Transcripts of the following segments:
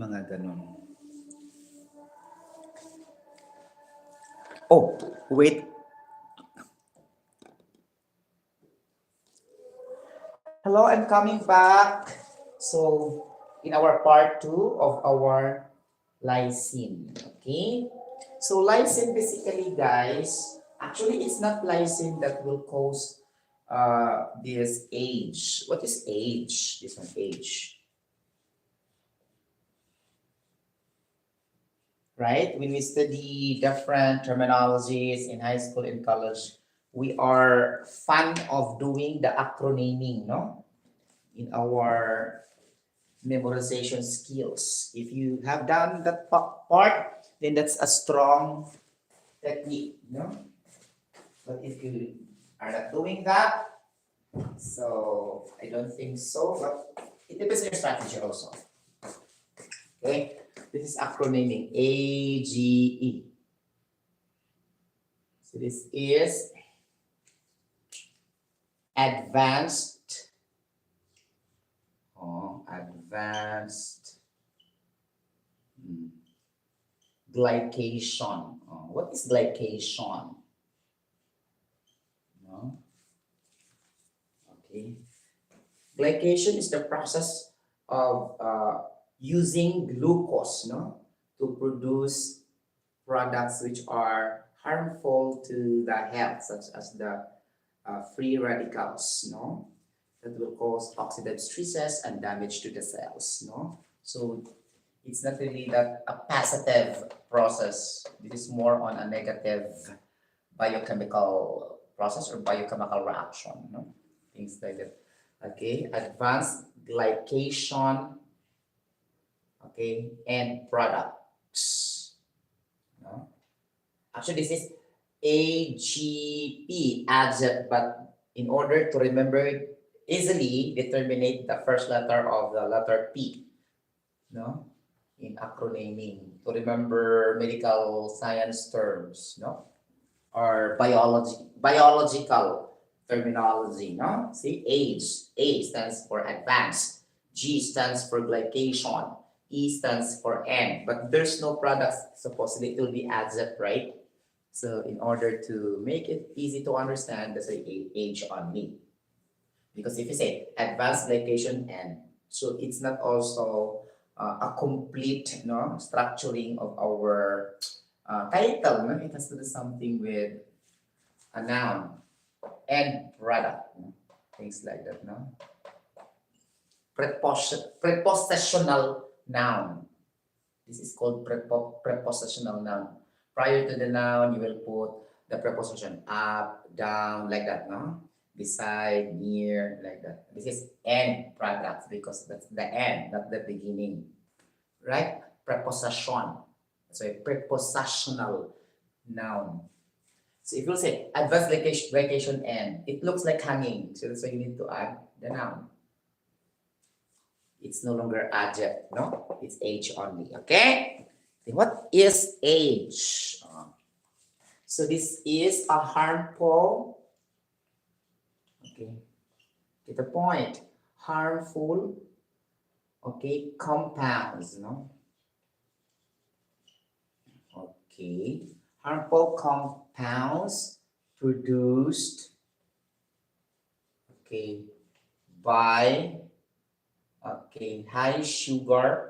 Mga ganun. Oh, wait. Hello, I'm coming back. So, in our part 2 of our lysine, okay? So, lysine basically, guys, actually it's not lysine that will cause this age. What is age? This one, age. Right? When we study different terminologies in high school and college, we are fond of doing the acronyming, no? In our memorization skills. If you have done that part, then that's a strong technique, no? But if you are not doing that, so I don't think so, but it depends on your strategy also. Okay, this is acronyming AGE. So this is advanced, advanced glycation. What is glycation? No? Okay. Glycation is the process of using glucose, no, to produce products which are harmful to the health, such as the free radicals, no, that will cause oxidative stresses and damage to the cells, no. So it's not really that a positive process. This is more on a negative biochemical process or biochemical reaction, no, things like that. Okay, advanced glycation, okay, and products, no. Actually, this is AGP, adject, but in order to remember it easily, determine the first letter of the letter P, no, in acronyming to remember medical science terms, no, or biological terminology, no. See, age, A stands for advanced, G stands for glycation, E stands for N, but there's no products. Supposedly it will be adject, right? So in order to make it easy to understand, that's a age only. Because if you say advanced glycation N, so it's not also a complete, no, structuring of our title. No? It has to do something with a noun and product, no? Things like that. No, prepositional noun. This is called prepositional noun. Prior to the noun, you will put the preposition up, down, like that, no? Beside, near, like that. This is end product because that's the end, not the beginning, right? Preposition. So a prepositional noun. So if you say advanced vacation end, it looks like hanging. So that's why you need to add the noun. It's no longer adject, no? It's age only, okay? What is age? So this is a harmful, okay, get the point, harmful, okay, compounds, no? Okay, harmful compounds produced, okay, by, okay, high sugar.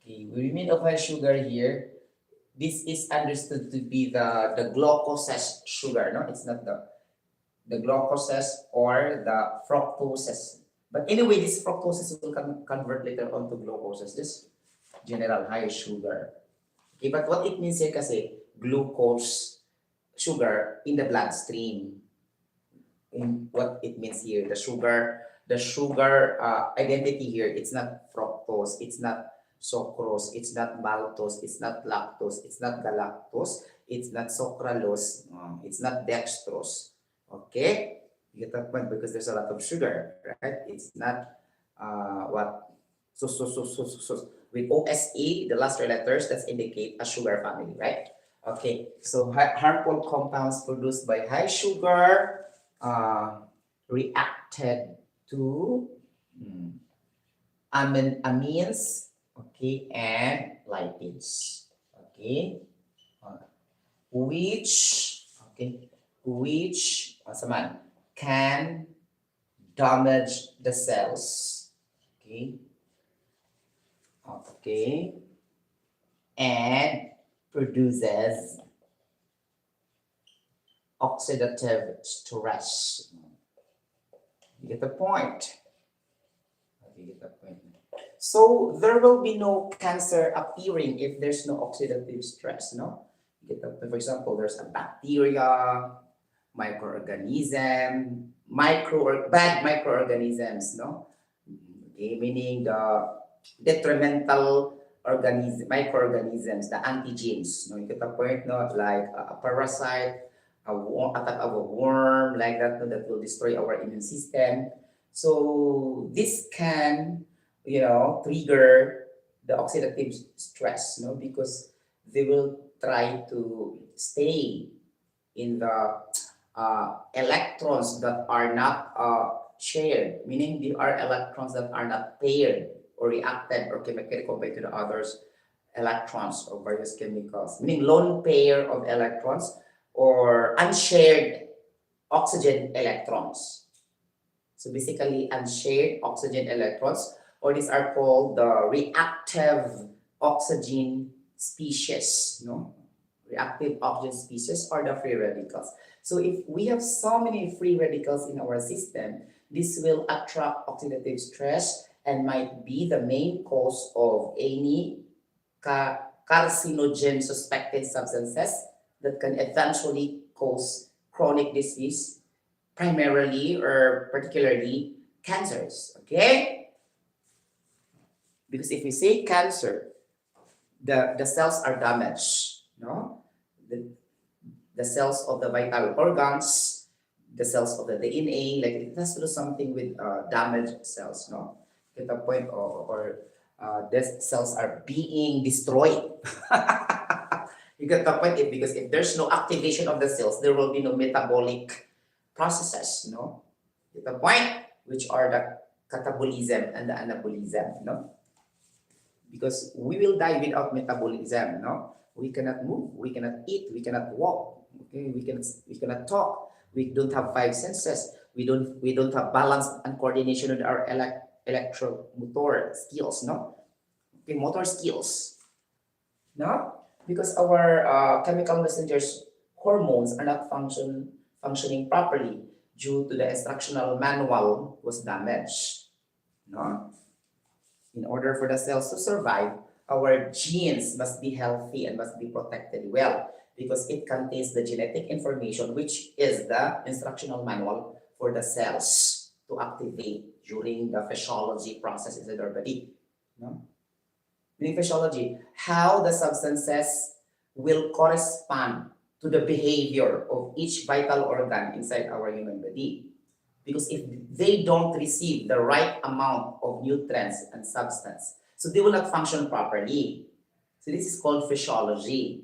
Okay, we mean of high sugar here. This is understood to be the glucose sugar, no? It's not the glucose or the fructose. But anyway, this fructose will convert later on to glucose. This general high sugar. Okay, but what it means here kasi glucose sugar in the bloodstream. In what it means here, the sugar identity here, it's not fructose, it's not sucrose, it's not maltose, it's not lactose, it's not galactose, it's not sucralose, it's not dextrose. Okay, you get that point because there's a lot of sugar, right? It's not what with OSE, the last three letters that indicate a sugar family, right? Okay, so harmful compounds produced by high sugar reacted to amines okay, and lipids, okay, which, okay, which, can damage the cells, okay, okay, and produces oxidative stress. You get the point? You get the point. So there will be no cancer appearing if there's no oxidative stress, no? You get the, for example, there's a bacteria, microorganism, bad microorganisms, no? Okay, meaning the detrimental microorganisms, the antigens, no? You get the point, no? Like a parasite, attack of a worm, like that, no? That will destroy our immune system. So this can, trigger the oxidative stress, no? Because they will try to stay in the electrons that are not shared, meaning there are electrons that are not paired or reacted or chemically compared to the others electrons of various chemicals, meaning lone pair of electrons or unshared oxygen electrons. So basically unshared oxygen electrons, or these are called the reactive oxygen species, no? Reactive oxygen species or the free radicals. So if we have so many free radicals in our system, this will attract oxidative stress and might be the main cause of any carcinogen suspected substances that can eventually cause chronic disease, primarily or particularly cancers, okay? Because if we say cancer, the cells are damaged, no? The cells of the vital organs, the cells of the DNA, like it has to do something with damaged cells, no? Get the point, or these cells are being destroyed. You get the point, because if there's no activation of the cells, there will be no metabolic processes, no? Get the point, which are the catabolism and the anabolism, no? Because we will die without metabolism, no? We cannot move, we cannot eat, we cannot walk, okay? We cannot talk. We don't have five senses. We don't have balance and coordination with our electromotor skills, no? Okay, motor skills, no? Because our chemical messengers hormones are not functioning properly due to the instructional manual was damaged, no? In order for the cells to survive, our genes must be healthy and must be protected well, because it contains the genetic information, which is the instructional manual for the cells to activate during the physiology process inside our body. No? Meaning physiology, how the substances will correspond to the behavior of each vital organ inside our human body. Because if they don't receive the right amount of nutrients and substance, so they will not function properly. So this is called physiology.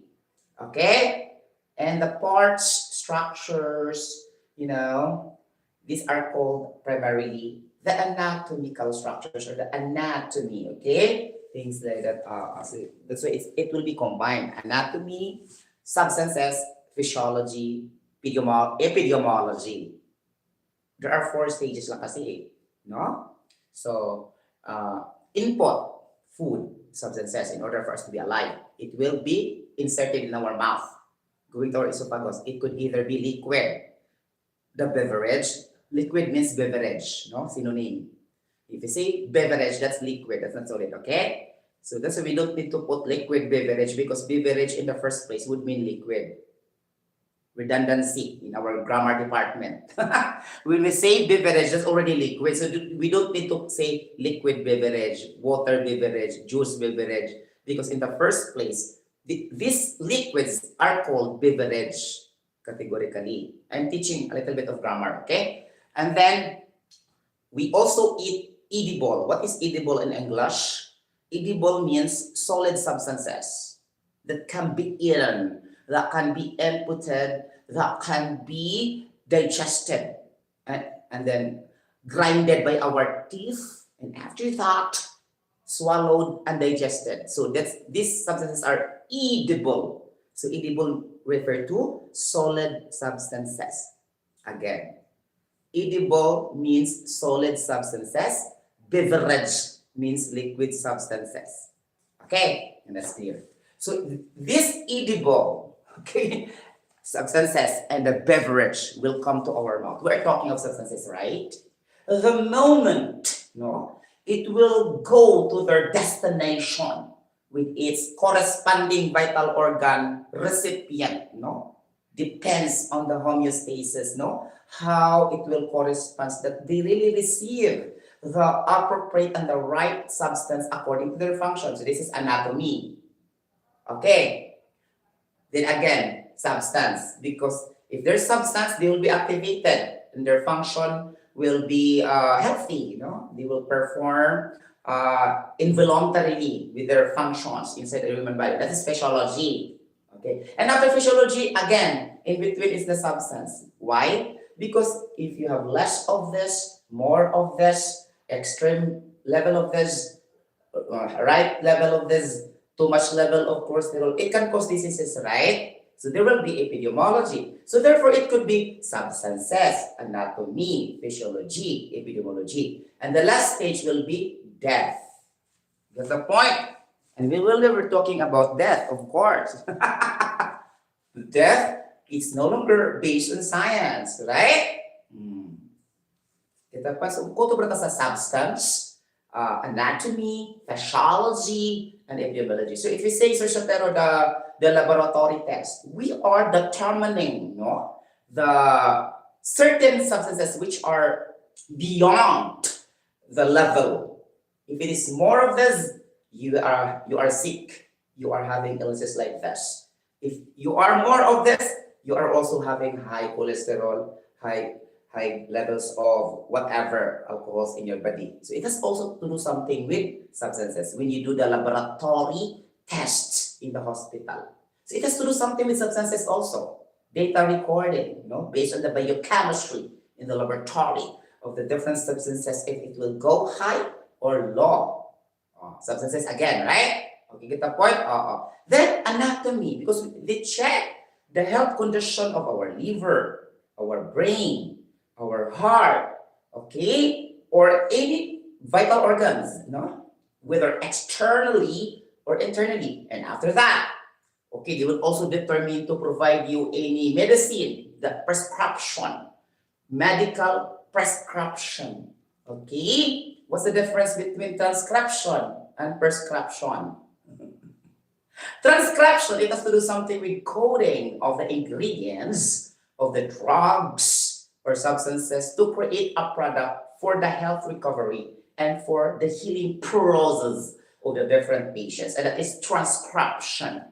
Okay? And the parts, structures, these are called primarily the anatomical structures or the anatomy, okay? Things like that. So that's why it will be combined. Anatomy, substances, physiology, epidemiology. There are 4 stages lang kasi, no? So, input, food, substances, in order for us to be alive, it will be inserted in our mouth, going to our esophagus. It could either be liquid, the beverage. Liquid means beverage, no? Synonym. If you say beverage, that's liquid, that's not solid, okay? So that's why we don't need to put liquid beverage, because beverage in the first place would mean liquid. Redundancy in our grammar department. When we say beverage, that's already liquid. So we don't need to say liquid beverage, water beverage, juice beverage, because in the first place, these liquids are called beverage categorically. I'm teaching a little bit of grammar, okay? And then we also eat edible. What is edible in English? Edible means solid substances that can be eaten, that can be inputted, that can be digested, and then grinded by our teeth. And after that, swallowed, and digested. So these substances are edible. So edible refer to solid substances. Again, edible means solid substances. Beverage means liquid substances. Okay, and that's clear. So this edible, okay, substances and the beverage will come to our mouth. We're talking of substances, right? The moment, it will go to their destination with its corresponding vital organ recipient, depends on the homeostasis, how it will correspond that they really receive the appropriate and the right substance according to their function. So this is anatomy. Okay. Then again, substance, because if there's substance, they will be activated and their function will be healthy. They will perform involuntarily with their functions inside the human body. That is physiology. Okay. And after physiology, again, in between is the substance. Why? Because if you have less of this, more of this, extreme level of this, right level of this, too much level of cholesterol, it can cause diseases, right? So there will be epidemiology. So therefore, it could be substances, anatomy, physiology, epidemiology. And the last stage will be death. That's the point. And we will never talking about death, of course. Death is no longer based on science, right? Kita pa, so kung ito sa substance, anatomy, physiology, and epidemiology. So if we say, Sir Sotero, the laboratory test, we are determining the certain substances which are beyond the level. If it is more of this, you are sick. You are having illnesses like this. If you are more of this, you are also having high cholesterol, high levels of whatever alcohols in your body. So it has also to do something with substances when you do the laboratory tests in the hospital. So it has to do something with substances also. Data recording, based on the biochemistry in the laboratory of the different substances, if it will go high or low. Substances again, right? Okay, get the point? Then anatomy, because they check the health condition of our liver, our brain, our heart, okay, or any vital organs, whether externally or internally. And after that, okay, they will also determine to provide you any medicine, the prescription, medical prescription, okay? What's the difference between transcription and prescription? Transcription, it has to do something with coding of the ingredients of the drugs or substances to create a product for the health recovery and for the healing process of the different patients. And that is transcription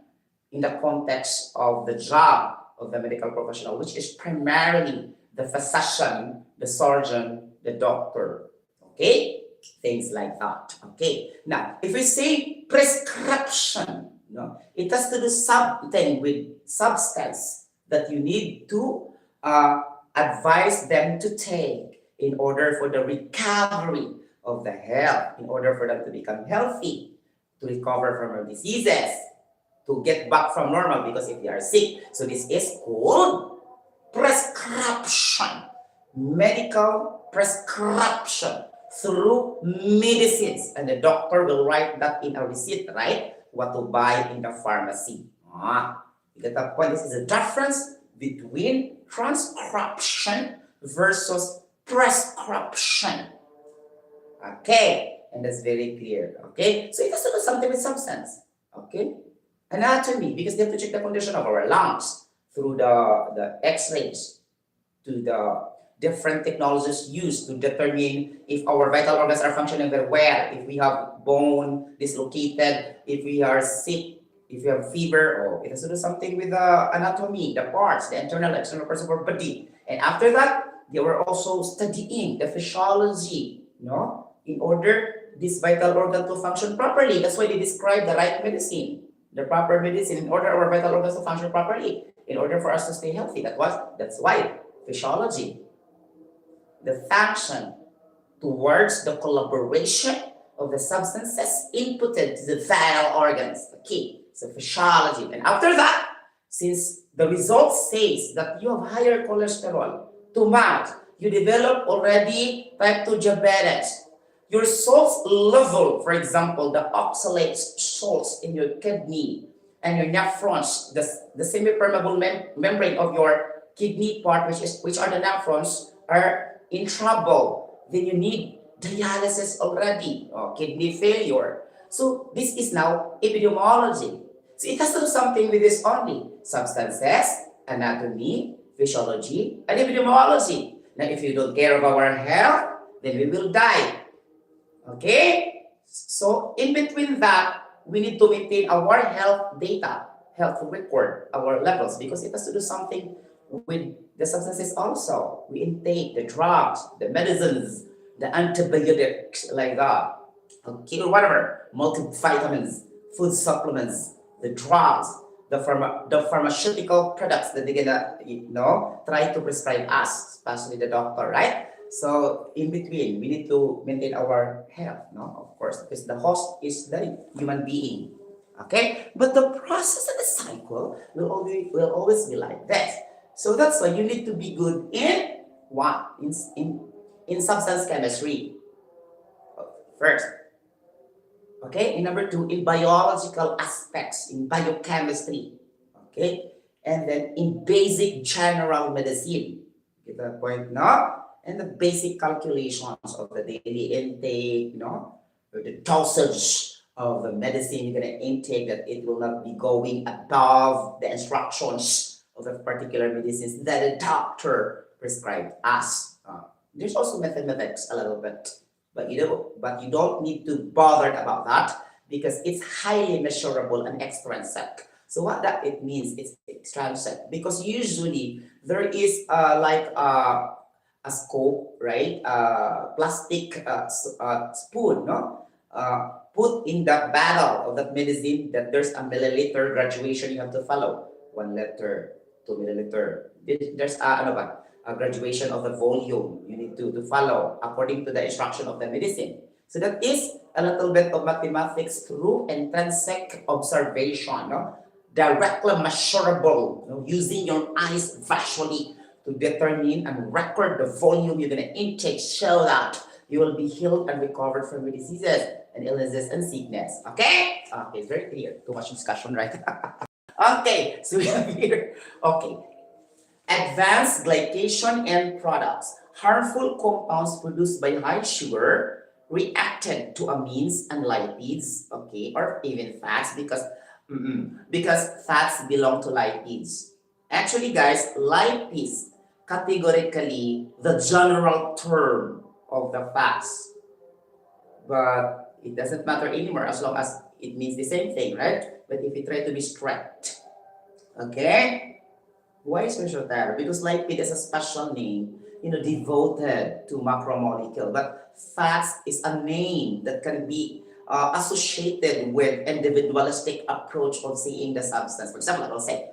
in the context of the job of the medical professional, which is primarily the physician, the surgeon, the doctor. Okay? Things like that. Okay? Now, if we say prescription, it has to do something with substance that you need to advise them to take in order for the recovery of the health, in order for them to become healthy, to recover from their diseases, to get back from normal because if they are sick. So this is called prescription, medical prescription through medicines. And the doctor will write that in a receipt, right? What to buy in the pharmacy. You get the point? This is a difference between transcription versus prescription. Okay, and that's very clear. Okay, so it has to do something with substance. Okay, anatomy, because they have to check the condition of our lungs through the X-rays, to the different technologies used to determine if our vital organs are functioning very well, if we have bone dislocated, if we are sick, if we have fever, or it has to do something with the anatomy, the parts, the internal, external parts of our body. And after that, they were also studying the physiology, in order this vital organ to function properly. That's why they describe the right medicine, the proper medicine, in order our vital organs to function properly, in order for us to stay healthy. That's why physiology, the function towards the collaboration of the substances inputted to the vital organs. Okay, so physiology. And after that, since the result says that you have higher cholesterol, too much, you develop already type 2 diabetes. Your salt level, for example, the oxalate salts in your kidney and your nephrons, the semi-permeable membrane of your kidney part, which are the nephrons, are in trouble. Then you need dialysis already, or kidney failure. So this is now epidemiology. So it has to do something with this only. Substances, anatomy, physiology, and epidemiology. Now, if you don't care of our health, then we will die. Okay? So, in between that, we need to maintain our health data, health record, our levels, because it has to do something with the substances also. We intake the drugs, the medicines, the antibiotics, like that. Okay, or whatever, multivitamins, food supplements, the drugs, the pharmaceutical products that they're gonna, try to prescribe us, especially the doctor, right? So in between, we need to maintain our health, no? Of course, because the host is the human being. Okay, but the process and the cycle will always be like this. So that's why you need to be good in what? In substance chemistry. First. Okay, and number two, in biological aspects, in biochemistry. Okay, and then in basic general medicine. Get that point, no? And the basic calculations of the daily intake, or the dosage of the medicine you're going to intake, that it will not be going above the instructions of the particular medicines that a doctor prescribed us. There's also mathematics a little bit, but you don't need to bother about that because it's highly measurable and extrinsic. So what that it means, it's extrinsic, because usually there is a scope, right? Plastic spoon, no? Put in the bottle of that medicine that there's a milliliter graduation you have to follow. 1 liter, 2 milliliter. There's a graduation of the volume you need to follow according to the instruction of the medicine. So that is a little bit of mathematics through intrinsic observation, no? Directly measurable, using your eyes visually to determine and record the volume you're going to intake so that you will be healed and recovered from your diseases and illnesses and sickness. Okay? Okay, it's very clear. Too much discussion, right? Okay, so we have here, okay, advanced glycation end products. Harmful compounds produced by high sugar reacted to amines and lipids, okay, or even fats, because fats belong to lipids. Actually, guys, lipids categorically the general term of the fats, but it doesn't matter anymore as long as it means the same thing, right? But if you try to be strict, okay? Why is there? Because lipid is a special name, devoted to macromolecule. But fats is a name that can be associated with individualistic approach of seeing the substance. For example, I will say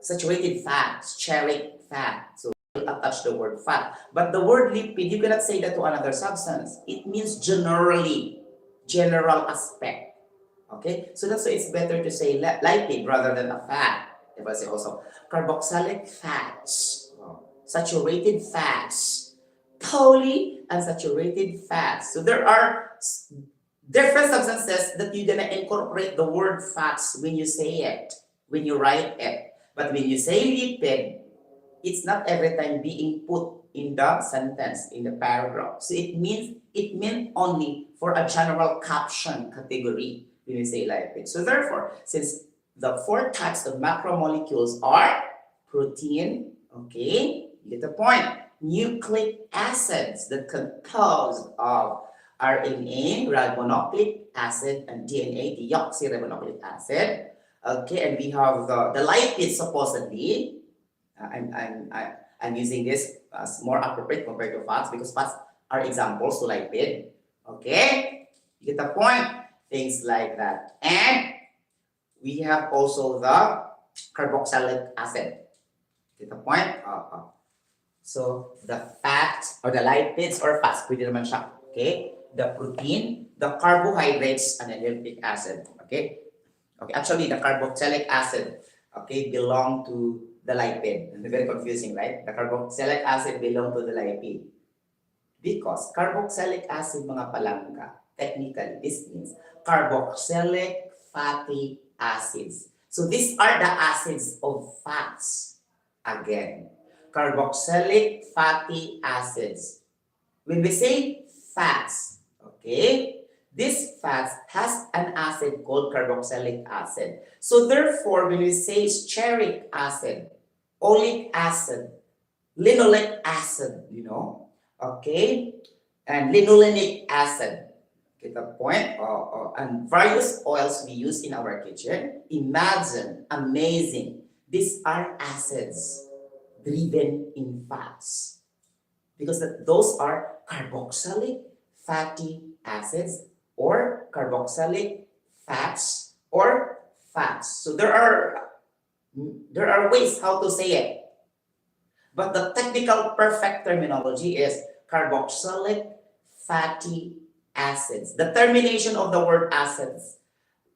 saturated fat, stearic fat. So we'll attach the word fat. But the word lipid, you cannot say that to another substance. It means generally, general aspect. Okay, so that's why it's better to say lipid rather than a fat. If I say also carboxylic fats, saturated fats, polyunsaturated fats. So there are different substances that you're gonna incorporate the word fats when you say it, when you write it. But when you say lipid, it's not every time being put in the sentence, in the paragraph. So it meant only for a general caption category when you say lipid. So therefore, since the 4 types of macromolecules are protein, okay, you get the point. Nucleic acids that composed of RNA, ribonucleic acid, and DNA, deoxyribonucleic acid. Okay, and we have the lipids supposedly. I'm using this as more appropriate compared to fats because fats are examples to lipid. Okay, you get the point. Things like that, and we have also the carboxylic acid. Get the point? So the fats or the lipids or fats, pwede naman siya. Okay? the protein, the carbohydrates, and the nucleic acid. Okay. Okay. Actually, the carboxylic acid, okay, belong to the lipid. Very confusing, right? The carboxylic acid belong to the lipid. Because carboxylic acid, mga palangka, technically, this means carboxylic fatty acids. So these are the acids of fats. Again, carboxylic fatty acids. When we say fats, okay, this fats has an acid called carboxylic acid. So therefore, when we say stearic acid, oleic acid, linoleic acid, okay, and linolenic acid, get the point? And various oils we use in our kitchen. Imagine, amazing, these are acids driven in fats, because those are carboxylic fatty acids or carboxylic fats or fats. So there are ways how to say it. But the technical perfect terminology is carboxylic fatty acids. The termination of the word acids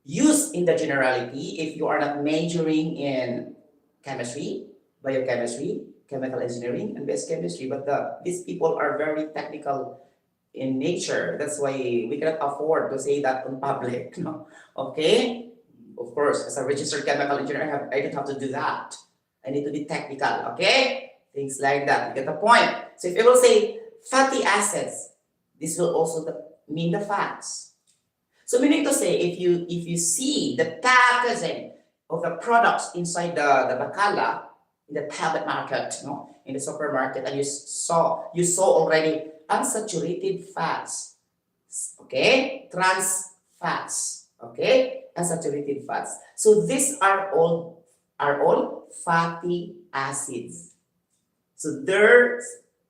used in the generality if you are not majoring in chemistry, biochemistry, chemical engineering, and base chemistry. But these people are very technical in nature. That's why we cannot afford to say that in public. No? Okay? Of course, as a registered chemical engineer, I don't have to do that. I need to be technical. Okay? Things like that. You get the point? So if you will say fatty acids, this will also mean the fats. So meaning to say, if you see the packaging of the products inside the bacala, in the tablet market, in the supermarket, and you saw already unsaturated fats, okay, trans fats, okay, unsaturated fats. So these are all fatty acids. So there's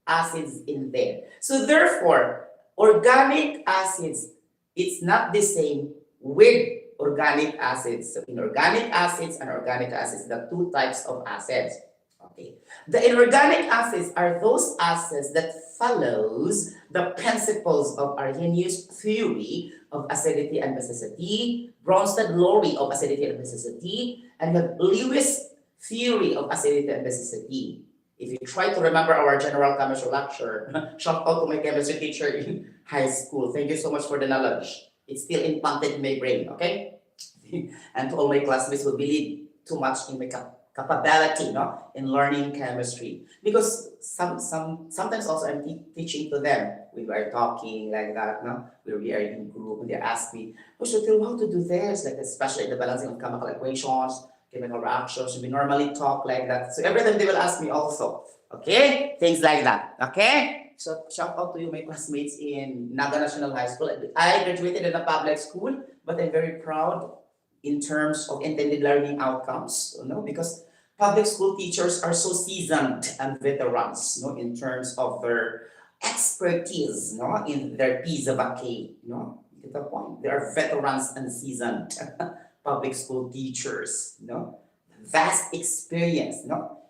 acids in there. So therefore, organic acids, it's not the same with organic acids. So inorganic acids and organic acids, the two types of acids. Okay. The inorganic acids are those acids that follows the principles of Arrhenius' theory of acidity and basicity, Bronsted-Lowry of acidity and basicity, and the Lewis theory of acidity and basicity. If you try to remember our general chemistry lecture, shout out to my chemistry teacher in high school. Thank you so much for the knowledge. It's still implanted in my brain, okay? And to all my classmates who believe too much in my capability, in learning chemistry. Because sometimes also I'm teaching to them when we are talking like that, where we are in group, and they ask me, oh, so tell how to do this, like especially the balancing of chemical equations, chemical reactions. We normally talk like that. So every time they will ask me also, okay? Things like that, okay? So shout out to you, my classmates in Naga National High School. I graduated in a public school, but I'm very proud in terms of intended learning outcomes, because public school teachers are so seasoned and veterans, in terms of their expertise, in their piece of a cake, you get the point? They are veterans and seasoned public school teachers, vast experience,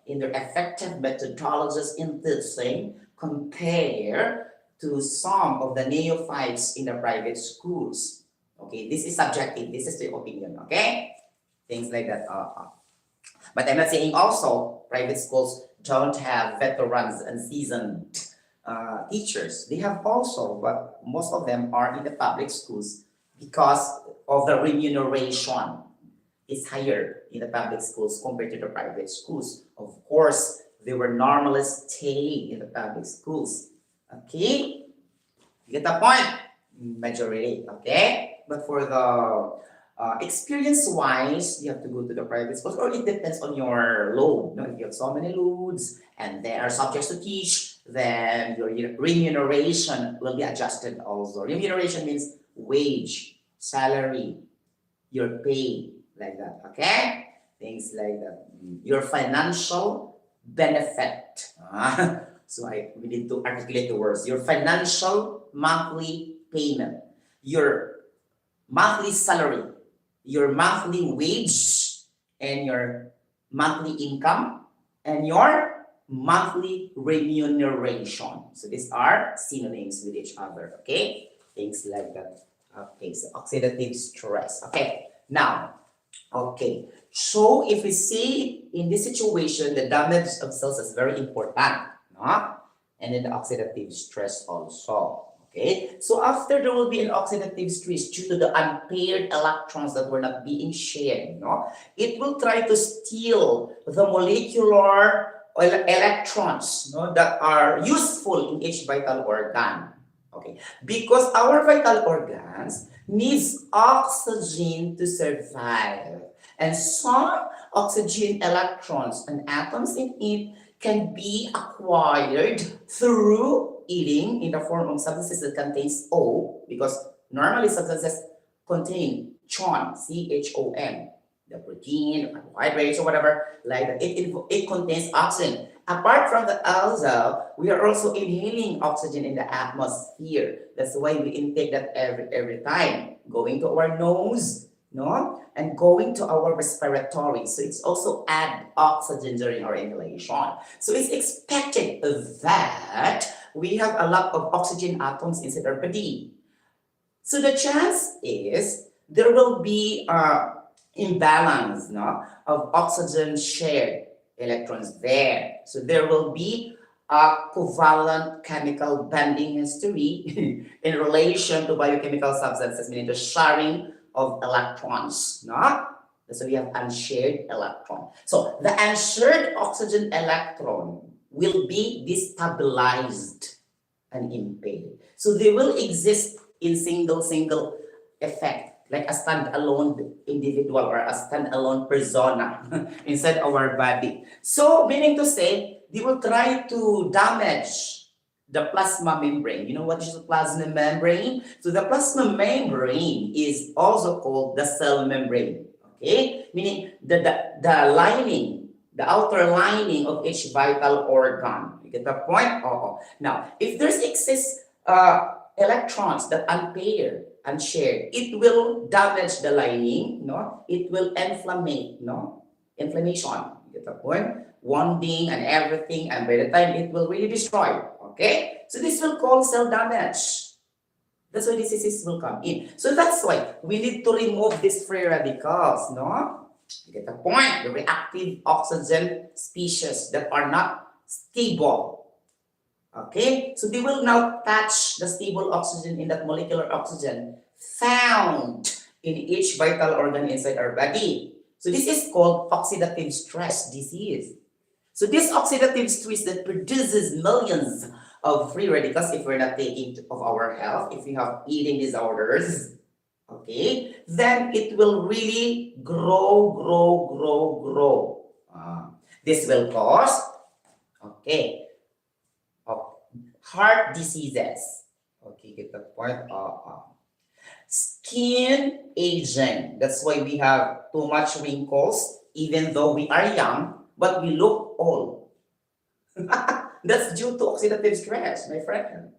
in their effective methodologies in teaching compared to some of the neophytes in the private schools. Okay, this is subjective. This is the opinion. Okay, things like that. But I'm not saying also private schools don't have veterans and seasoned teachers. They have also, but most of them are in the public schools because of the remuneration is higher in the public schools compared to the private schools. Of course, they were normally staying in the public schools. Okay, you get the point? Majority. Okay. But for the experience-wise, you have to go to the private schools, or it depends on your load. If you have so many loads and there are subjects to teach, then your remuneration will be adjusted also. Remuneration means wage, salary, your pay, like that, okay? Things like that. Your financial benefit. So we need to articulate the words. Your financial monthly payment, your monthly salary, your monthly wage, and your monthly income, and your monthly remuneration. So these are synonyms with each other, okay? things like that. Okay, so oxidative stress. Okay, now, okay, so if we see in this situation, the damage of cells is very important, no? And then the oxidative stress also. Okay, so after there will be an oxidative stress due to the unpaired electrons that were not being shared, no? It will try to steal the molecular electrons, no, that are useful in each vital organ. Okay, because our vital organs needs oxygen to survive, and some oxygen electrons and atoms in it can be acquired through eating in the form of substances that contains O, because normally substances contain CHON, CHON, the protein, the carbohydrates, or whatever, like that. It contains oxygen. Apart from that also, we are also inhaling oxygen in the atmosphere. That's why we intake that every time, going to our nose, no, and going to our respiratory. So it's also add oxygen during our inhalation. So it's expected that we have a lot of oxygen atoms inside our body. So the chance is there will be imbalance, no, of oxygen shared electrons there. So there will be a covalent chemical bonding history in relation to biochemical substances, meaning the sharing of electrons, no? So we have unshared electron. So the unshared oxygen electron will be destabilized and impaired. So they will exist in single effect, like a standalone individual or a standalone persona inside our body. So meaning to say, they will try to damage the plasma membrane. You know what is the plasma membrane? So the plasma membrane is also called the cell membrane. Okay, meaning the lining, the outer lining of each vital organ. You get the point? Oh. Now, if there's excess electrons that unpaired and shared, it will damage the lining, no? It will inflammate, no? Inflammation. You get the point? Wounding and everything, and by the time it will really destroy. Okay? So this will cause cell damage. That's why diseases will come in. So that's why we need to remove these free radicals, no? You get the point? The reactive oxygen species that are not stable. Okay? So they will now touch the stable oxygen in that molecular oxygen found in each vital organ inside our body. So this is called oxidative stress disease. So this oxidative stress that produces millions of free radicals if we're not taking of our health, if we have eating disorders, okay, then it will really grow. This will cause, okay, heart diseases. Okay, get the point? Skin aging. That's why we have too much wrinkles, even though we are young, but we look old. That's due to oxidative stress, my friend.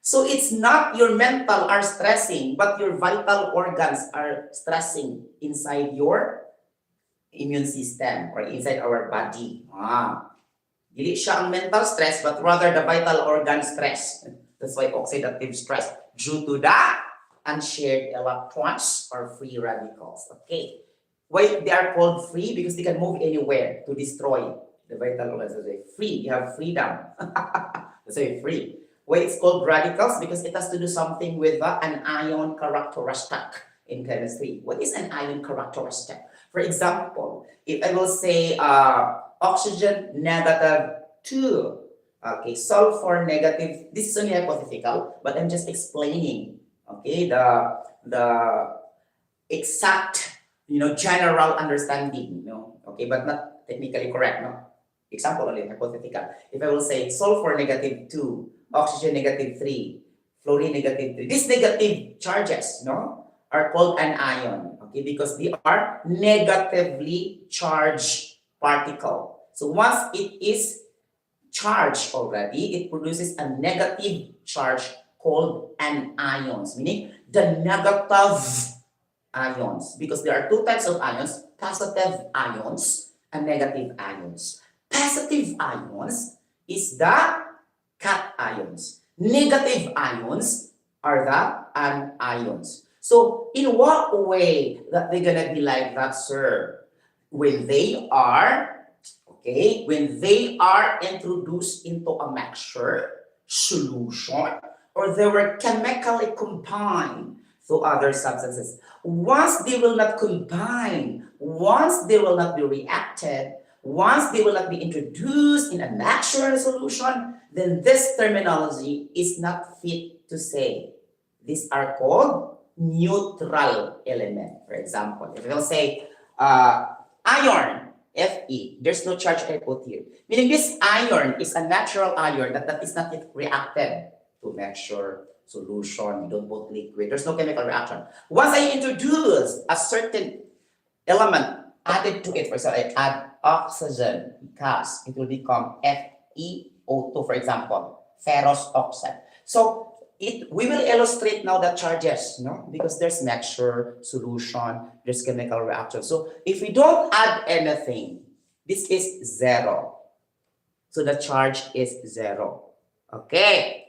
So it's not your mental are stressing, but your vital organs are stressing inside your immune system or inside our body. Dili siya ang mental stress, but rather the vital organ stress. That's why oxidative stress, due to the unshared electrons or free radicals. Okay. Why they are called free? Because they can move anywhere to destroy the vital organs. That's free. You have freedom. That's why free. Why it's called radicals? Because it has to do something with an ion characteristic in chemistry. What is an ion characteristic? For example, if I will say oxygen -2, okay, sulfur negative. This is only hypothetical, but I'm just explaining, okay, the exact, general understanding, okay, but not technically correct, no. Example only, hypothetical. If I will say sulfur -2, oxygen -3, fluorine -3, these negative charges, are called an ion, okay, because they are negatively charged particle. So once it is charged already, it produces a negative charge called an ions, meaning the negative ions, because there are two types of ions, positive ions and negative ions. Positive ions is the cation ions. Negative ions are the anions. So in what way that they're gonna be like that, sir? When they are, okay, when they are introduced into a mixture, solution, or they were chemically combined to other substances. Once they will not combine, once they will not be reacted, once they will not be introduced in a natural solution, then this terminology is not fit to say. These are called neutral element. For example, if we'll say iron, Fe, there's no charge I put here. Meaning this iron is a natural iron that is not yet reacted to mixture, solution, you don't put liquid, there's no chemical reaction. Once I introduce a certain element added to it, for example, I add oxygen gas, it will become FeO2, for example, ferrous oxide. So we will illustrate now the charges, no? Because there's mixture, solution, there's chemical reaction. So if we don't add anything, this is zero. So the charge is zero. Okay.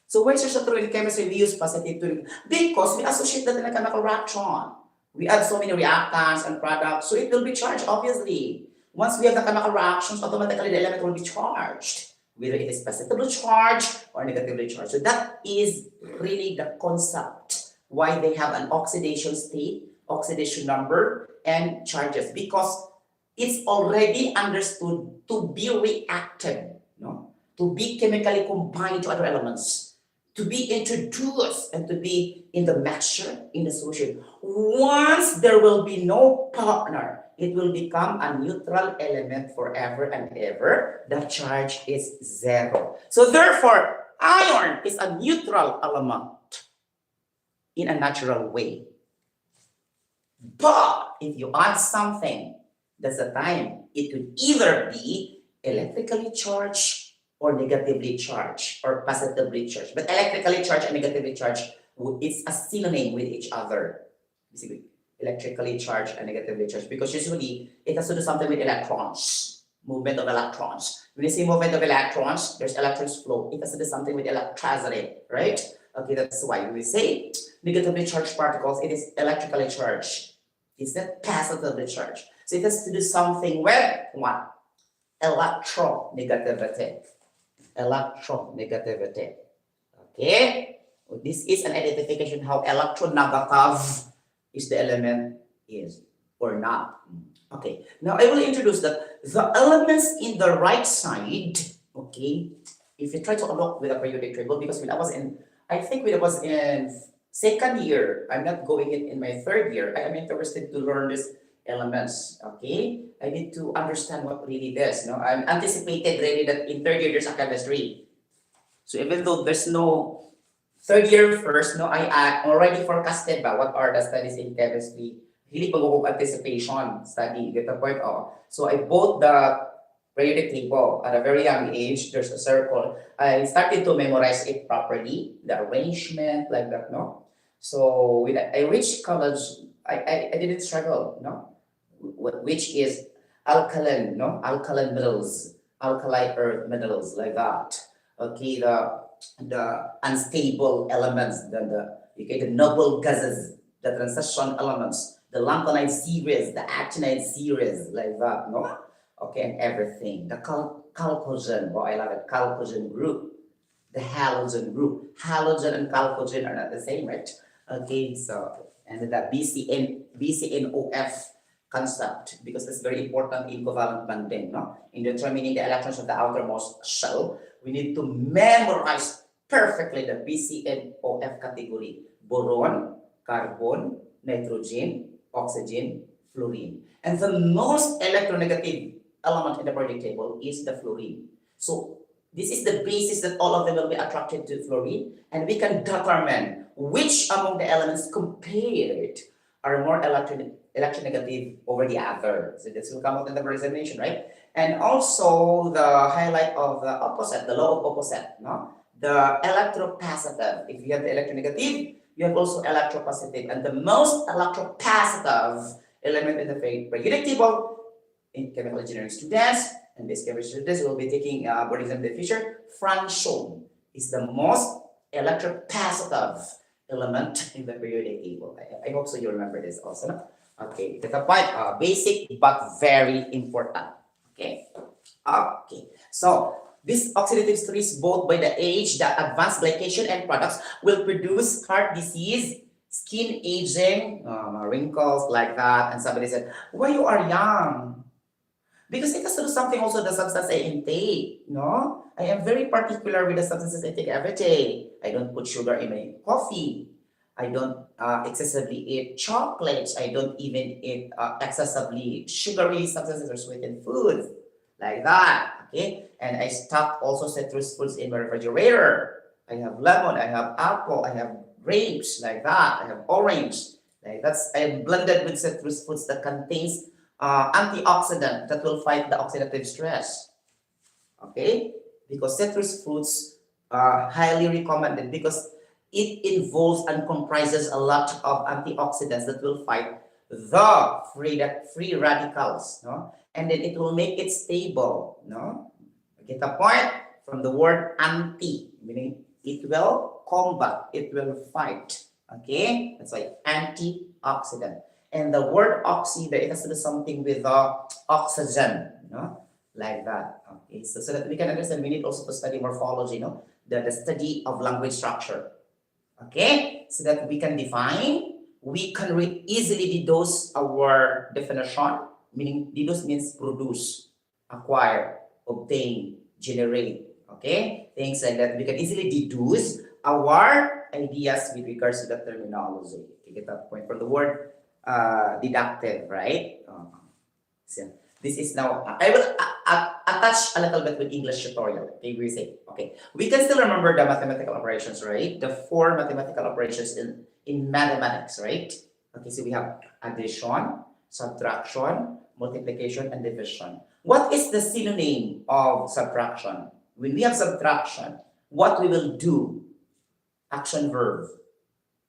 So why is there true in chemistry we use positive to? Because we associate that in a chemical reaction. We add so many reactants and products, so it will be charged, obviously. Once we have the chemical reactions, automatically the element will be charged, whether it is positively charged or negatively charged. So that is really the concept why they have an oxidation state, oxidation number, and charges, because it's already understood to be reactive, no? To be chemically combined to other elements, to be introduced and to be in the mixture, in the solution. Once there will be no partner, it will become a neutral element forever and ever. The charge is zero. So therefore, iron is a neutral element in a natural way. But if you add something, that's the time it could either be electrically charged or negatively charged or positively charged. But electrically charged and negatively charged, it's a synonym with each other. Basically, electrically charged and negatively charged, because usually it has to do something with electrons, movement of electrons. When you say movement of electrons, there's electrons flow. It has to do something with electricity, right? Okay, that's why when we say negatively charged particles, it is electrically charged. It's not positively charged. So it has to do something with what? Electronegativity. Electronegativity. Okay? This is an identification how electronegative is the element is or not. Okay. Now I will introduce that the elements in the right side, okay, if you try to look with a periodic table, because when I was in, I think when I was in second year, I'm not going in my third year, I am interested to learn these elements, okay? I need to understand what really it is. No? I'm anticipated really that in third year there's a chemistry. So even though there's no third year first, no, I already forecasted ba what are the studies in chemistry. Hindi pa ko anticipation study, get the point? Oh. So I bought the periodic table at a very young age. There's a circle. I started to memorize it properly, the arrangement like that, no? So when I reached college, I didn't struggle, no? Which is alkaline, no? Alkaline metals, alkali earth metals like that. Okay, the unstable elements, the noble gases, the transition elements, the lanthanide series, the actinide series, like that, no? Okay, and everything. The chalcogen, oh, I love it, chalcogen group, the halogen group. Halogen and chalcogen are not the same, right? Okay, so, and the BCNOF concept, because that's very important in covalent bonding, no? In determining the electrons of the outermost shell, we need to memorize perfectly the BCNOF category: boron, carbon, nitrogen, oxygen, fluorine. And the most electronegative element in the periodic table is the fluorine. So this is the basis that all of them will be attracted to fluorine, and we can determine which among the elements compared are more electronegative over the other. So this will come out in the examination, right? And also the highlight of the opposite, the law of opposite, no? The electropositive. If you have the electronegative, you have also electropositive. And the most electropositive element in the periodic table in chemical engineering students and basic chemistry students will be taking board exam in the future, francium is the most electropositive element in the periodic table. I hope so you remember this also. No? Okay, that's a point. Basic but very important. Okay. Okay. So this oxidative stress, both by the age, the advanced glycation and products, will produce heart disease, skin aging, wrinkles like that. And somebody said, "Why you are young?" Because it has to do something also the substance I intake. No, I am very particular with the substances I take every day. I don't put sugar in my coffee. I don't excessively eat chocolates. I don't even eat excessively sugary substances or sweetened foods like that. Okay, and I stock also citrus fruits in my refrigerator. I have lemon. I have apple. I have grapes like that. I have orange. Like that's I have blended with citrus fruits that contains antioxidant that will fight the oxidative stress. Okay, because citrus fruits are highly recommended because it involves and comprises a lot of antioxidants that will fight the free radicals, no? And then it will make it stable, no? Get the point from the word anti, meaning it will combat, it will fight. Okay, that's why antioxidant. And the word oxy, it has to do something with oxygen, like that. Okay, so that we can understand, we need also to study morphology, the study of language structure. Okay, so that we can define, we can easily deduce our definition, meaning deduce means produce, acquire, obtain, generate. Okay, things like that. We can easily deduce our ideas with regards to the terminology. You get that point from the word deductive, right? So this is now, I will attach a little bit with English tutorial. Okay, we say, okay, we can still remember the mathematical operations, right? The 4 mathematical operations in mathematics, right? Okay, so we have addition, subtraction, multiplication, and division. What is the synonym of subtraction? When we have subtraction, what we will do? Action verb.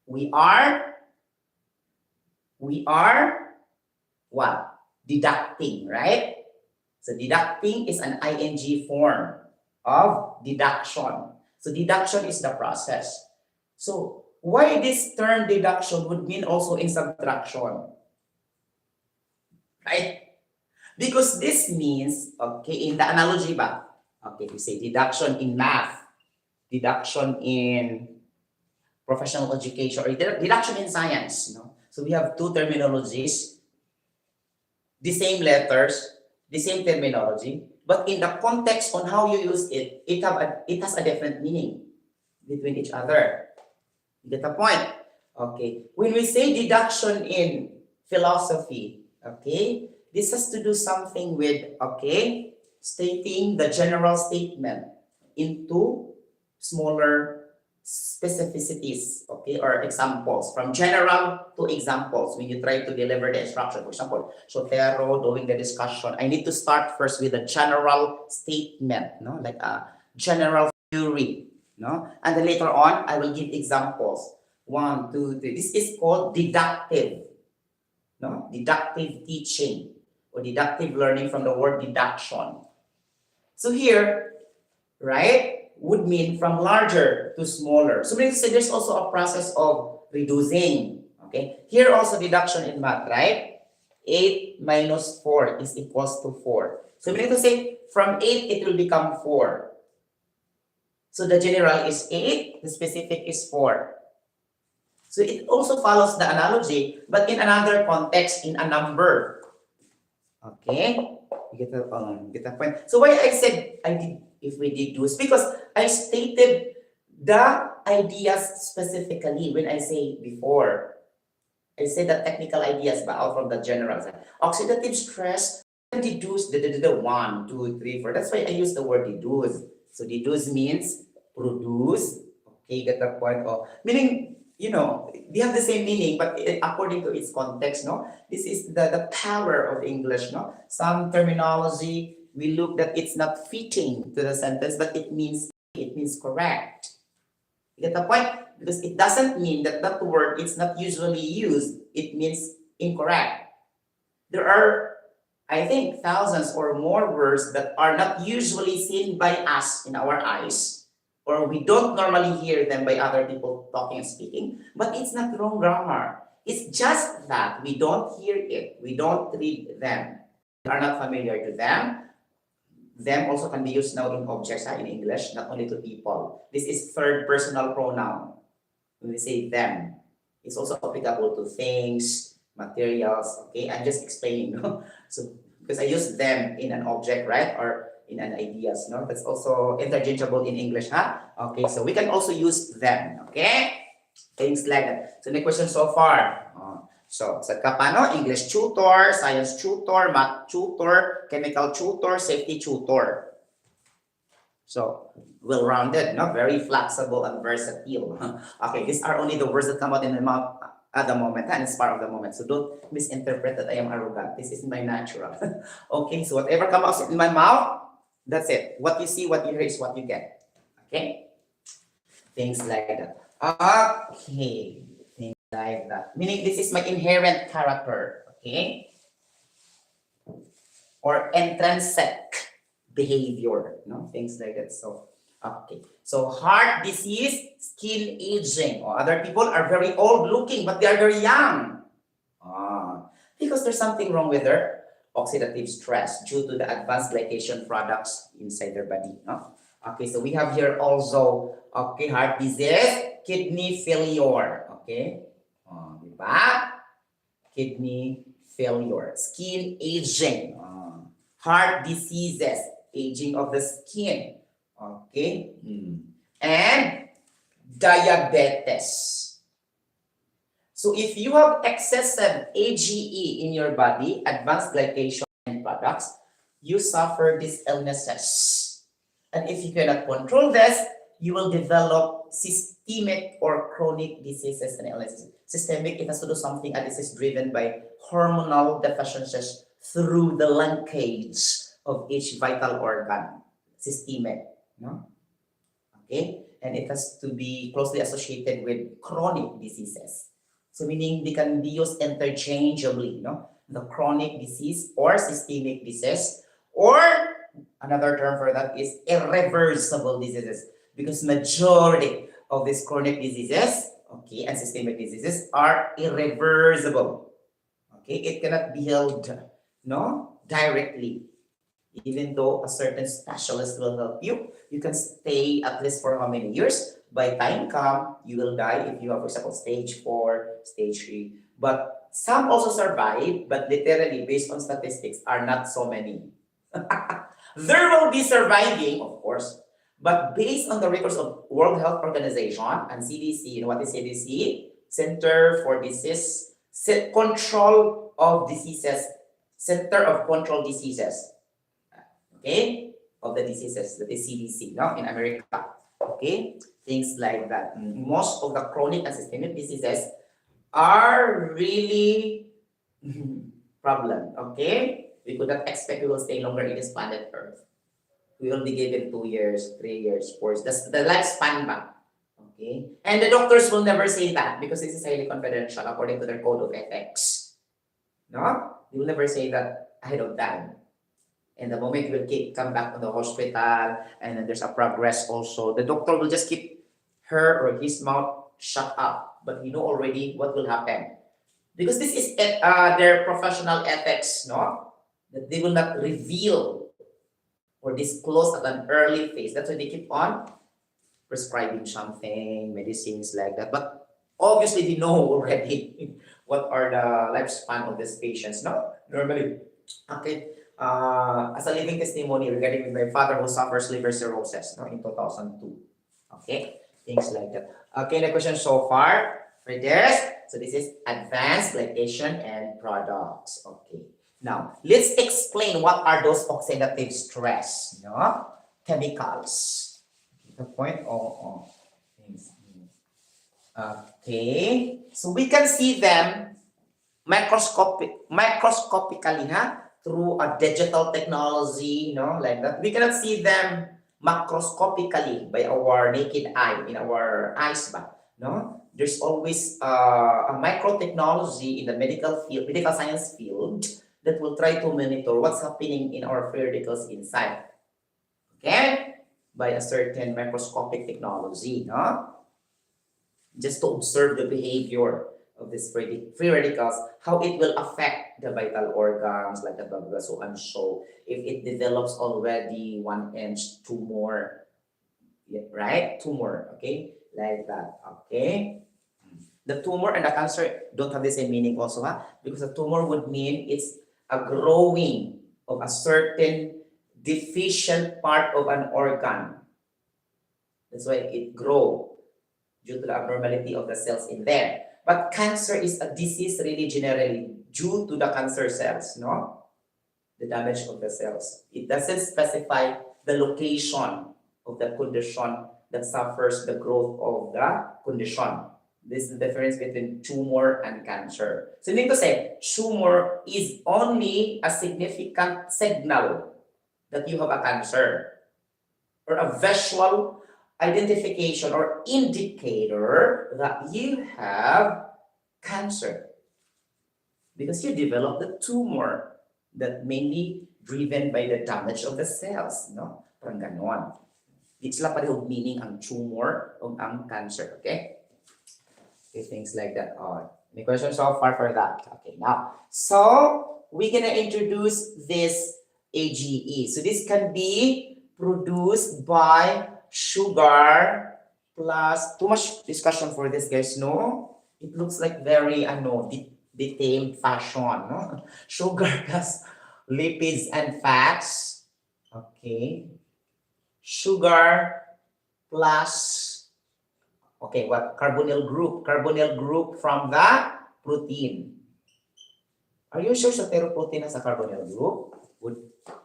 We are what? Deducting, right? So deducting is an ing form of deduction. So deduction is the process. So why this term deduction would mean also in subtraction? Right? Because this means, okay, in the analogy ba? Okay, we say deduction in math, deduction in professional education, or deduction in science. So we have 2 terminologies, the same letters, the same terminology, but in the context on how you use it, it has a different meaning between each other. You get the point? Okay. When we say deduction in philosophy, okay, this has to do something with, okay, stating the general statement into smaller specificities, okay, or examples, from general to examples when you try to deliver the instruction. For example, Sotero doing the discussion, I need to start first with a general statement, like a general theory, and then later on I will give examples. 1, 2, 3. This is called deductive, deductive teaching or deductive learning from the word deduction. So here, right, would mean from larger to smaller. So there's also a process of reducing. Okay, here also deduction in math, right? 8 minus 4 is equals to 4. So we need to say from 8 it will become 4. So the general is 8, the specific is 4. So it also follows the analogy, but in another context, in a number. Okay, you get the point. So why I said if we deduce, because I stated the ideas specifically when I say before. I said the technical ideas, but out from the general side. Oxidative stress, deduce the 1, 2, 3, 4. That's why I use the word deduce. So deduce means produce. Okay, get the point? Meaning, they have the same meaning, but according to its context, this is the power of English, Some terminology, we look that it's not fitting to the sentence, but it means correct. You get the point? Because it doesn't mean that that word is not usually used. It means incorrect. There are, I think, thousands or more words that are not usually seen by us in our eyes, or we don't normally hear them by other people talking and speaking, but it's not wrong grammar. It's just that we don't hear it, we don't read them, we are not familiar to them. Them also can be used now in objects in English, not only to people. This is third personal pronoun. When we say them, it's also applicable to things, materials. Okay, I'm just explaining. No? So because I use them in an object, right, or in an ideas. No, that's also interchangeable in English, huh? Okay, so we can also use them. Okay, things like that. So, any question so far? So, sa kapano, English tutor, science tutor, math tutor, chemical tutor, safety tutor. So, well-rounded, no? Very flexible and versatile. Okay, these are only the words that come out in my mouth at the moment, and it's part of the moment. So, don't misinterpret that I am arrogant. This is my natural. Okay, so whatever comes out in my mouth, that's it. What you see, what you hear is what you get. Okay? Things like that. Okay. Like that. Meaning this is my inherent character, okay? Or intrinsic behavior, things like that. So, okay. So, heart disease, skin aging. Or other people are very old looking, but they are very young. Because there's something wrong with their oxidative stress due to the advanced glycation products inside their body. No? Okay, so we have here also, okay, heart disease, kidney failure, okay? Kidney failure, skin aging, heart diseases, aging of the skin, okay, and diabetes. So if you have excessive AGE in your body, advanced glycation products, you suffer these illnesses. And if you cannot control this, you will develop systemic or chronic diseases and illnesses. Systemic, it has to do something that is driven by hormonal deficiencies through the linkage of each vital organ. Systemic, no? Okay? And it has to be closely associated with chronic diseases. So meaning they can be used interchangeably, no? The chronic disease or systemic disease, or another term for that is irreversible diseases, because majority of these chronic diseases, okay, and systemic diseases are irreversible. Okay, it cannot be healed, no, directly. Even though a certain specialist will help you, you can stay at least for how many years? By time come, you will die if you have, for example, stage 4, stage 3. But some also survive, but literally, based on statistics, are not so many. There will be surviving, of course, but based on the records of World Health Organization and CDC, you know what is CDC? Center for Disease Control of Diseases, Center of Control Diseases, okay, of the diseases, that is CDC, no, in America, okay, things like that. Most of the chronic and systemic diseases are really problem, okay? We could not expect we will stay longer in this planet Earth. We will be given 2 years, 3 years, 4 years. That's the lifespan back. Okay? And the doctors will never say that because this is highly confidential according to their code of ethics. No? They will never say that ahead of time. And the moment you will come back to the hospital and then there's a progress also, the doctor will just keep her or his mouth shut up. But you know already what will happen. Because this is their professional ethics, no? That they will not reveal or disclose at an early phase. That's why they keep on prescribing something, medicines like that. But obviously they know already what are the lifespan of these patients, no? Normally. Okay. As a living testimony regarding my father who suffers liver cirrhosis, no, in 2002. Okay. Things like that. Okay, the question so far for this. So this is advanced glycation and products. Okay. Now, let's explain what are those oxidative stress, no? Chemicals. The point of things. Okay. So we can see them microscopically, through a digital technology, like that. We cannot see them macroscopically by our naked eye, in our eyes, no? There's always a micro technology in the medical field, medical science field, that will try to monitor what's happening in our free radicals inside. Okay? by a certain microscopic technology, no? Just to observe the behavior of these free radicals, how it will affect the vital organs, like the blah, blah, blah, so and so. If it develops already 1 inch tumor, yeah, right? Tumor, okay? Like that, okay? The tumor and the cancer don't have the same meaning also, huh? Because the tumor would mean it's a growing of a certain deficient part of an organ. That's why it grows due to the abnormality of the cells in there. But cancer is a disease really generally due to the cancer cells, no? The damage of the cells. It doesn't specify the location of the condition that suffers the growth of the condition. This is the difference between tumor and cancer. So, meaning to say, tumor is only a significant signal that you have a cancer, or a visual identification or indicator that you have cancer, because you develop the tumor that mainly driven by the damage of the cells, no? Parang ganon. Di sila parehong meaning ang tumor o ang cancer, okay? Okay, things like that. Any questions so far for that? Okay, now, so we're gonna introduce this AGE. So this can be produced by sugar plus, too much discussion for this, guys, no? It looks like very, detailed fashion, no? Sugar plus lipids and fats, okay? Sugar plus, okay, what? Carbonyl group. Carbonyl group from the protein. Are you sure sa protein has a carbonyl group?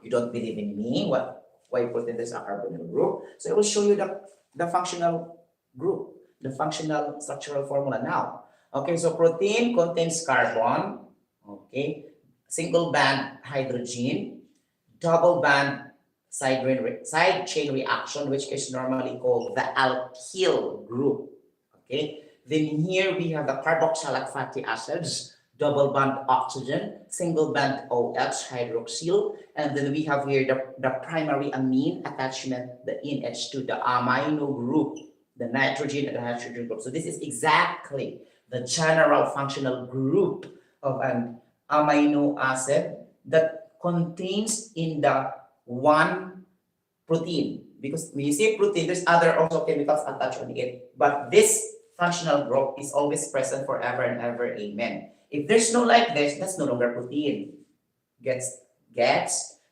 You don't believe in me? Why protein is a carbonyl group? So I will show you the functional group, the functional structural formula now. Okay, so protein contains carbon, okay, single band hydrogen, double band side chain reaction, which is normally called the alkyl group. Okay, then here we have the carboxylic fatty acids, double band oxygen, single band OH hydroxyl, and then we have here the primary amine attachment, the NH2, the amino group, the nitrogen and the nitrogen group. So this is exactly the general functional group of an amino acid that contains in the one protein. Because when you say protein, there's other also chemicals attached on it. But this functional group is always present forever and ever. Amen. If there's no like this, that's no longer protein. Gets?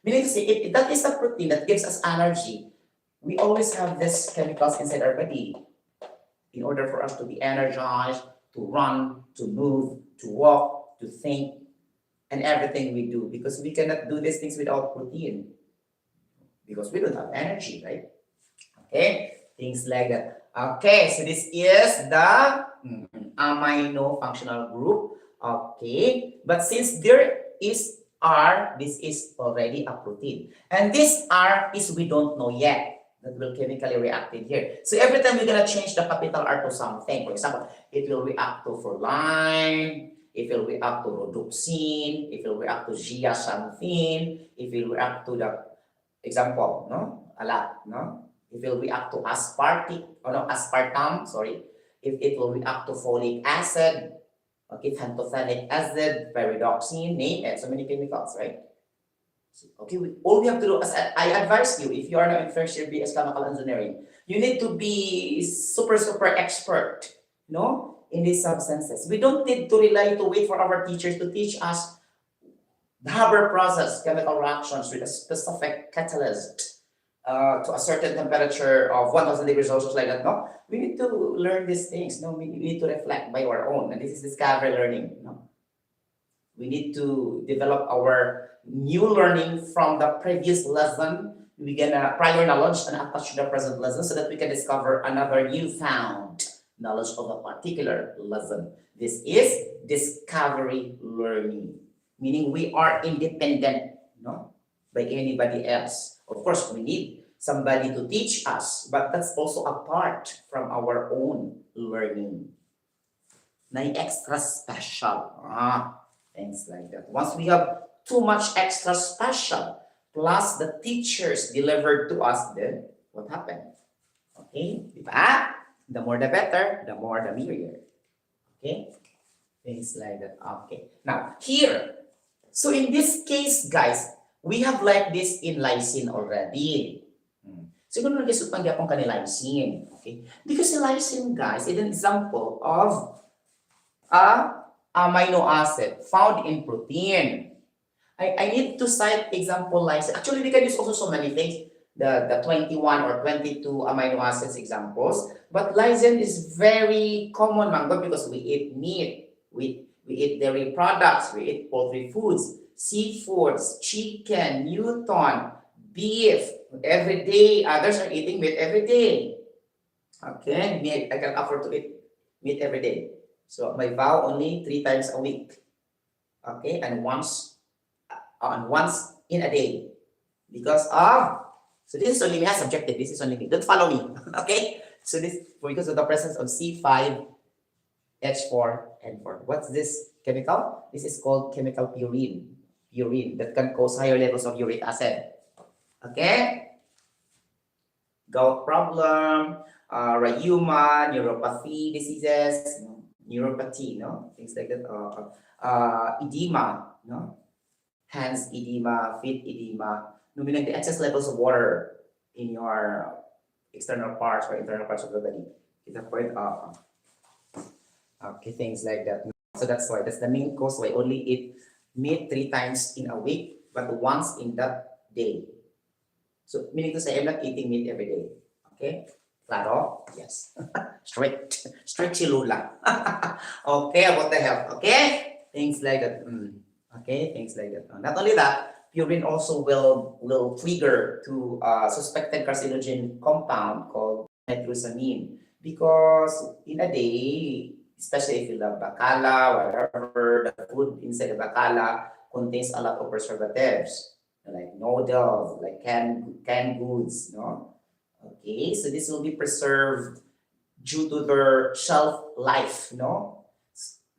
Meaning to say, if that is a protein that gives us energy, we always have these chemicals inside our body in order for us to be energized, to run, to move, to walk, to think, and everything we do, because we cannot do these things without protein, because we don't have energy, right? Okay, things like that. Okay, so this is the amino functional group. Okay, but since there is R, this is already a protein, and this R is we don't know yet. That will chemically react in here. So every time we're gonna change the capital R to something, for example, it will react to furline, it will react to rhodopsin, it will react to zeaxanthin, it will react to the example, no, a lot, no. It will react to aspartame, sorry. If it will react to folic acid, okay, pantothenic acid, pyridoxine, name it, so many chemicals, right? Okay, all we have to do, as I advise you, if you are now in first year BS Chemical Engineering, you need to be super expert, no, in these substances. We don't need to wait for our teachers to teach us the Haber process, chemical reactions with a specific catalyst to a certain temperature of 1000 degrees Celsius, like that. No, we need to learn these things. No, we need to reflect by our own, and this is discovery learning. No, we need to develop our new learning from the previous lesson. We get a prior knowledge and attach to the present lesson so that we can discover another newfound knowledge of a particular lesson. This is discovery learning, meaning we are independent, no, by anybody else. Of course, we need somebody to teach us, but that's also apart from our own learning. Na extra special. Things like that. Once we have too much extra special, plus the teachers delivered to us, then what happened? Okay, di ba? The more the better, the more the merrier. Okay, things like that. Okay, now here, so in this case, guys, we have like this in lysine already. Siguro nag-isupang yapong ka ni lysine. Okay, because the lysine, guys, is an example of a amino acid found in protein. I need to cite example lysine. Actually, we can use also so many things. The 21 or 22 amino acids examples. But lysine is very common, mango, because we eat meat, we eat dairy products, we eat poultry foods, seafoods, chicken, Newton, beef, every day. Others are eating meat every day. Okay, meat, I can afford to eat meat every day. So my vow only 3 times a week. Okay, and once in a day. Because of, so this is only me, subjective, this is only me. Don't follow me. Okay? So this, because of the presence of C5, H4, and 4. What's this chemical? This is called chemical purine. Purine that can cause higher levels of uric acid. Okay? Gout problem, rheuma, neuropathy diseases, neuropathy, things like that. Edema, hands edema, feet edema, meaning the excess levels of water in your external parts or internal parts of the body. Is that point? Okay, things like that. So that's the main cause why only eat meat 3 times in a week, but once in that day. So meaning to say, I'm not eating meat every day. Okay? Claro? Yes. Strict si Lula. Okay, about the health. Okay? Things like that. Okay, things like that. Not only that, purine also will trigger to a suspected carcinogen compound called nitrosamine, because in a day, especially if you love bacala, whatever, the food inside the bacala contains a lot of preservatives, like noodles, like canned goods, Okay, so this will be preserved due to their shelf life,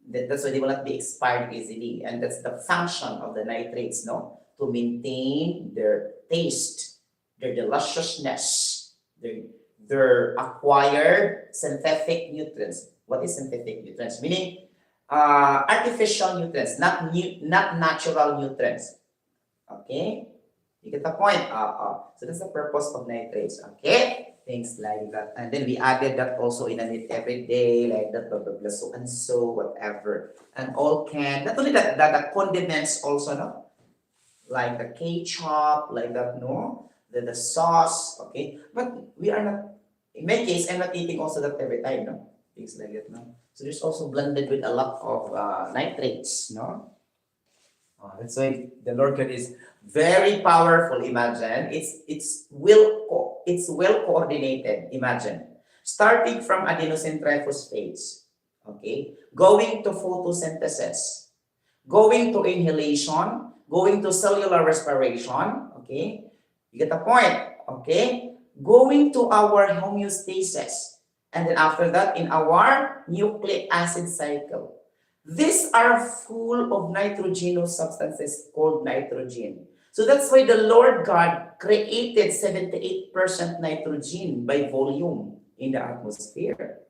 That's why they will not be expired easily, and that's the function of the nitrates, to maintain their taste, their deliciousness, their acquired synthetic nutrients. What is synthetic nutrients? Meaning artificial nutrients, not natural nutrients. Okay, you get the point. So that's the purpose of nitrates. Okay, things like that, and then we added that also in a meat every day, like that, blah blah blah, so and so, whatever, and all can, not only that, the condiments also, like the ketchup, like that, the sauce. Okay, but we are not. In my case, I'm not eating also that every time, things like that, So there's also blended with a lot of nitrates, That's why the Lord God is very powerful. Imagine it's well coordinated. Imagine starting from adenosine triphosphate, okay, going to photosynthesis, going to inhalation, going to cellular respiration. Okay, you get the point. Okay, going to our homeostasis, and then after that in our nucleic acid cycle. These are full of nitrogenous substances called nitrogen. So that's why the Lord God created 78% nitrogen by volume in the atmosphere.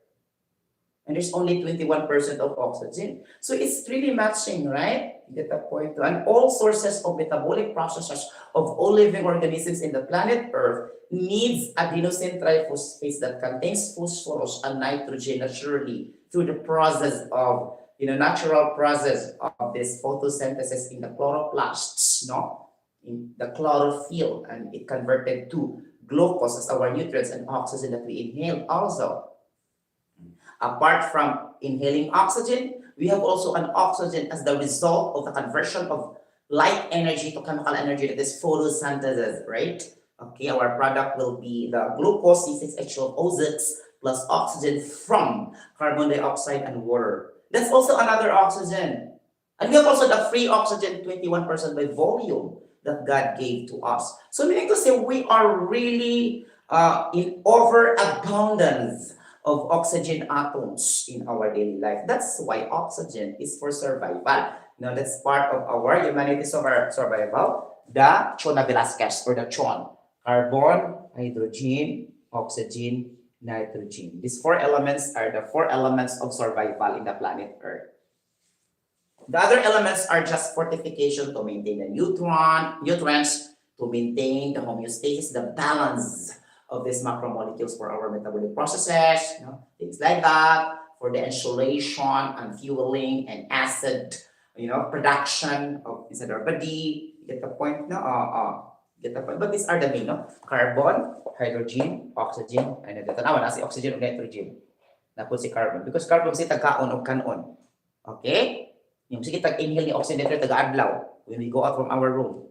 And there's only 21% of oxygen. So it's really matching, right? You get the point. And all sources of metabolic processes of all living organisms in the planet Earth needs adenosine triphosphate that contains phosphorus and nitrogen naturally through the process of natural process of this photosynthesis in the chloroplasts, in the chlorophyll, and it converted to glucose as our nutrients and oxygen that we inhale also. Apart from inhaling oxygen, we have also an oxygen as the result of the conversion of light energy to chemical energy, that is photosynthesis, right? Okay, our product will be the glucose, C6H12O6 plus oxygen from carbon dioxide and water. That's also another oxygen. And we have also the free oxygen, 21% by volume that God gave to us. So meaning to say, we are really in overabundance of oxygen atoms in our daily life. That's why oxygen is for survival. That's part of our humanity survival, the Chona Velasquez or the Chon. Carbon, hydrogen, oxygen, nitrogen. These 4 elements are the 4 elements of survival in the planet Earth. The other elements are just fortification to maintain the nutrients, to maintain the homeostasis, the balance of these macromolecules for our metabolic processes, things like that, for the insulation and fueling and acid, production of inside our body. Get the point, no? Get the point. But these are the main, carbon, hydrogen, oxygen, and then tanawan na si oxygen o nitrogen. Napun si carbon. Because carbon si tagaon o kanon. Okay? Yung sige tag-inhale ni oxygen taga-adlaw when we go out from our room.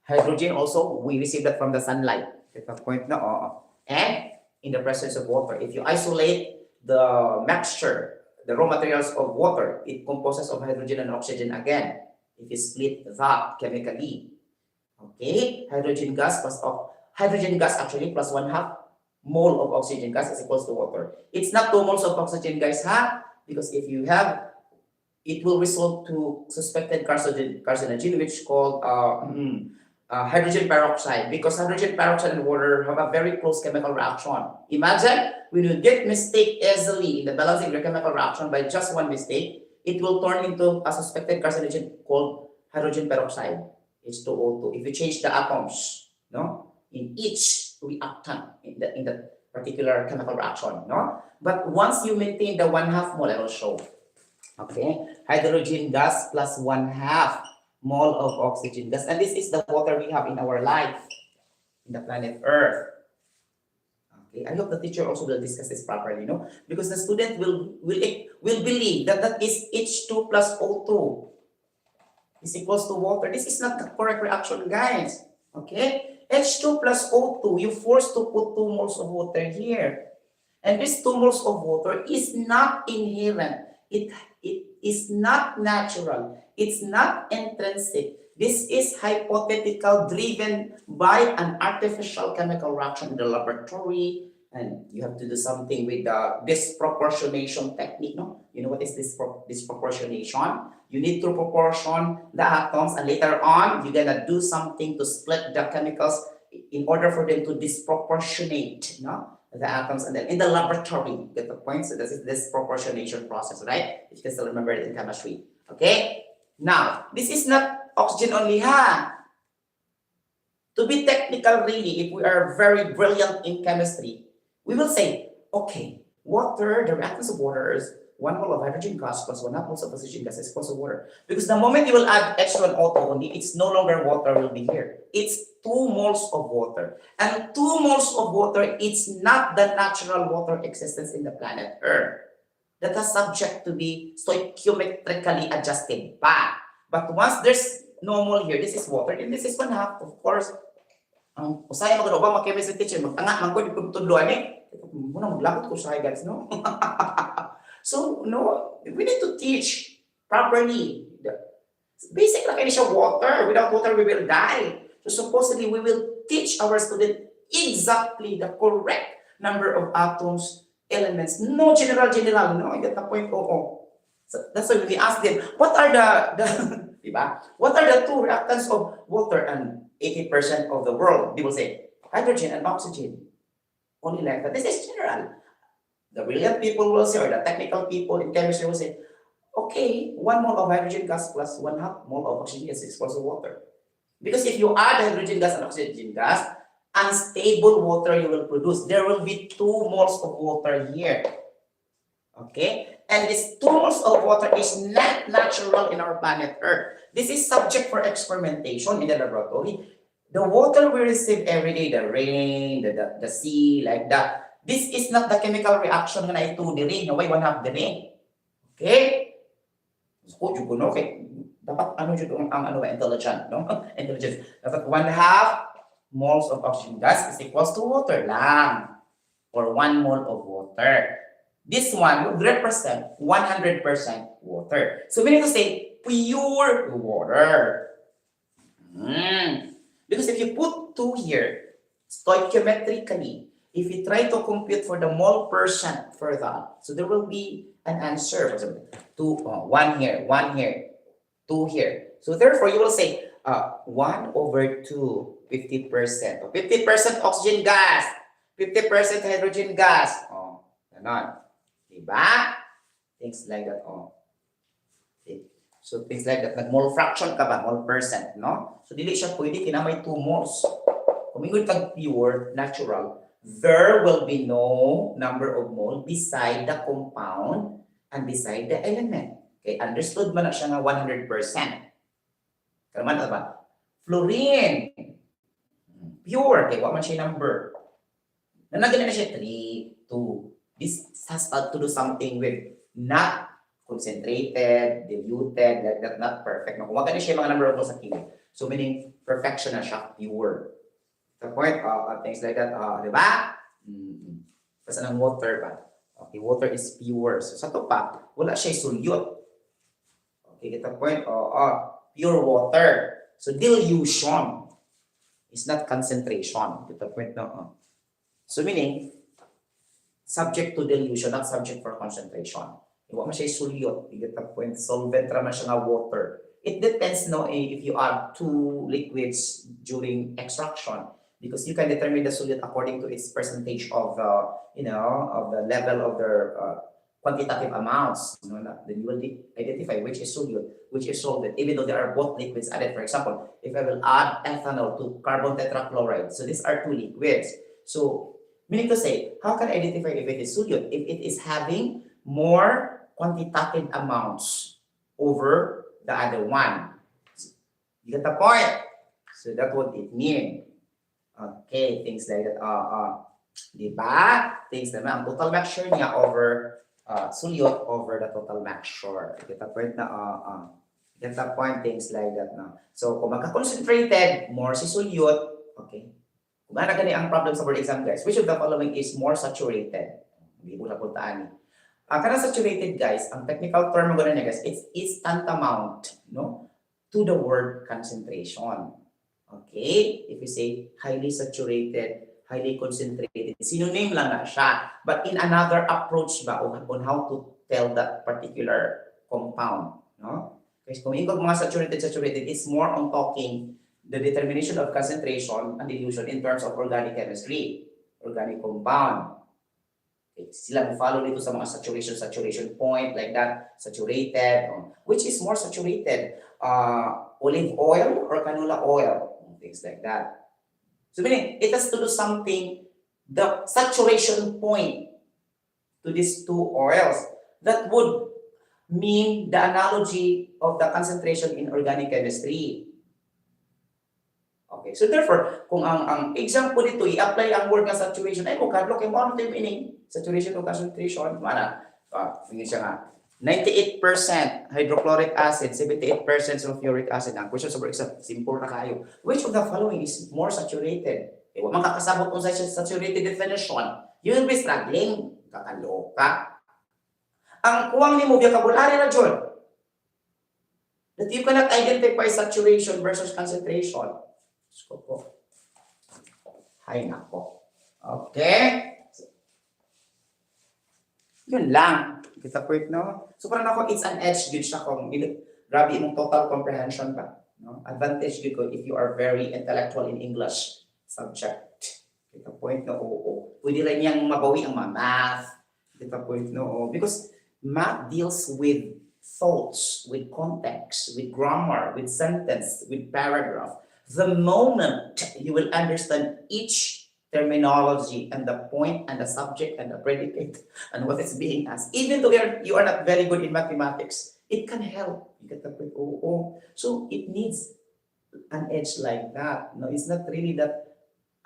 Hydrogen also, we receive that from the sunlight. Get the point, no? And in the presence of water, if you isolate the mixture, the raw materials of water, it composes of hydrogen and oxygen again. If you split that chemically, okay, hydrogen gas actually plus 1/2 mole of oxygen gas is equals to water. It's not 2 moles of oxygen, guys, because if you have, it will result to suspected carcinogen, which is called hydrogen peroxide, because hydrogen peroxide and water have a very close chemical reaction. Imagine when you get mistake easily in the balancing of your chemical reaction by just one mistake, it will turn into a suspected carcinogen called hydrogen peroxide, H2O2. If you change the atoms, in each reactant in the particular chemical reaction, But once you maintain the 1/2 mole, I will show. Okay, hydrogen gas plus 1/2 mole of oxygen gas, and this is the water we have in our life in the planet Earth. Okay, I hope the teacher also will discuss this properly, because the student will believe that that is H2 plus O2 is equals to water. This is not the correct reaction, guys. Okay, H2 plus O2, you forced to put 2 moles of water here, and this 2 moles of water is not inherent. It is not natural. It's not intrinsic. This is hypothetical, driven by an artificial chemical reaction in the laboratory, and you have to do something with the disproportionation technique. You know what is disproportionation? You need to proportion the atoms, and later on, you're gonna do something to split the chemicals in order for them to disproportionate. The atoms, and then in the laboratory, get the point? So this is this proportionation process, right? If you can still remember it in chemistry. Okay? Now, this is not oxygen only, To be technical, really, if we are very brilliant in chemistry, we will say, okay, water, the reactants of water is 1 mole of hydrogen gas plus 1/2 moles of oxygen gas is equals to water. Because the moment you will add H2O2 only, it's no longer water will be here. It's 2 moles of water. And 2 moles of water, it's not the natural water existence in the planet Earth. That is subject to be stoichiometrically adjusted back. But once there's no mole here, this is water, and this is 1/2, of course. Ang usay mo ba mag-chemistry teacher, magtanga man ko di tudluan muna maglakot ko sa guys, no? So, we need to teach properly. Basic lang kayo siya water. Without water, we will die. So, supposedly, we will teach our student exactly the correct number of atoms, elements. No general, no? I get the point, So, that's why we ask them, what are the diba? What are the 2 reactants of water? And 80% of the world, they will say, hydrogen and oxygen. Only like that. This is general. The brilliant people will say, or the technical people in chemistry will say, okay, 1 mole of hydrogen gas plus 1/2 mole of oxygen gas is equals to water. Because if you add hydrogen gas and oxygen gas, unstable water you will produce. There will be 2 moles of water here. Okay? And this 2 moles of water is not natural in our planet Earth. This is subject for experimentation in the laboratory. The water we receive every day, the rain, the sea, like that, this is not the chemical reaction na ito diri, why 1/2 diri. Okay? So, okay. Dapat intelligent, no? Intelligence. Dapat 1/2 moles of oxygen gas is equals to water lang, or 1 mole of water. This one would represent 100% water. So we need to say pure water. Because if you put 2 here, stoichiometrically, if you try to compute for the mole percent for that, so there will be an answer. For example, 1 here, 1 here, 2 here. So therefore, you will say 1 over 2, 50%. O 50% oxygen gas, 50% hydrogen gas. O, ganon. Diba? Things like that. O. Okay. So things like that. Nag-mole fraction ka ba? Mole percent, no? So dili siya pwede kinamay 2 moles. Kung ingod kang pure, natural, there will be no number of mole beside the compound and beside the element. Okay, understood man na siya nga 100%. Kaman na ba? Fluorine. Pure. Okay, what man siya number? Nanagana na siya 3, 2. This has to do something with not concentrated, diluted, like that, not perfect. No, kung wag na siya mga number of moles sa chemical. So meaning, perfection na siya, pure. The point, things like that, di ba? Kasi ng water ba? Okay, water is pure. So sa to pa, wala siya sulyot. Okay, get the point? Pure water. So dilution is not concentration. Get the point? No. So meaning, subject to dilution, not subject for concentration. Iwa mo siya sulyot. You get the point? Solvent naman siya nga water. It depends no if you add 2 liquids during extraction, because you can determine the solute according to its percentage of the, of the level of their quantitative amounts. Then you will identify which is solute, which is solvent, even though there are both liquids added. For example, if I will add ethanol to carbon tetrachloride, so these are 2 liquids. So, meaning to say, how can I identify if it is solute? If it is having more quantitative amounts over the other one. You get the point? So that's what it means. Okay, things like that. Diba? Things naman. Ang total mixture niya over sulyot over the total mixture. Get the point na get the point, things like that na. So kung magka-concentrated, more si sulyot, okay. Kung ano gani ang problem sa board exam, guys, which of the following is more saturated? Hindi ko na puntaan. Kana saturated, guys, ang technical term mo niya, guys, it's tantamount, no, to the word concentration. Okay, if you say highly saturated, highly concentrated, synonym lang na siya. But in another approach ba on how to tell that particular compound, no? Kasi kung ingkod mga saturated, it's more on talking the determination of concentration and dilution in terms of organic chemistry, organic compound. Okay, sila follow dito sa mga saturation point like that, saturated, which is more saturated, olive oil or canola oil. Things like that. So meaning, it has to do something, the saturation point to these 2 oils, that would mean the analogy of the concentration in organic chemistry. Okay, so therefore, kung ang example dito, i-apply ang word ng saturation, ay kung kadlok yung ano yung meaning, saturation o concentration, mana, tingin siya nga, 98% hydrochloric acid, 78% sulfuric acid. Ang question sa exam, simple na kayo. Which of the following is more saturated? Eh, wag makakasabot kung sa saturated definition. You will be struggling. Kakaloka. Ang kuwang ni mo, vocabulary na dyan. That you cannot identify saturation versus concentration. So po. Hay nako. Okay? Yun lang. Kita point, no? So parang ako, it's an edge good siya kung grabe imong total comprehension ba. No? Advantage good ko if you are very intellectual in English subject. Kita point, no? Oo. Pwede rin niyang mabawi ang mga math. Kita point, no? Because math deals with thoughts, with context, with grammar, with sentence, with paragraph. The moment you will understand each terminology and the point and the subject and the predicate and what is being asked, even though you are not very good in mathematics, it can help. You get the point. So it needs an edge like that. No, it's not really that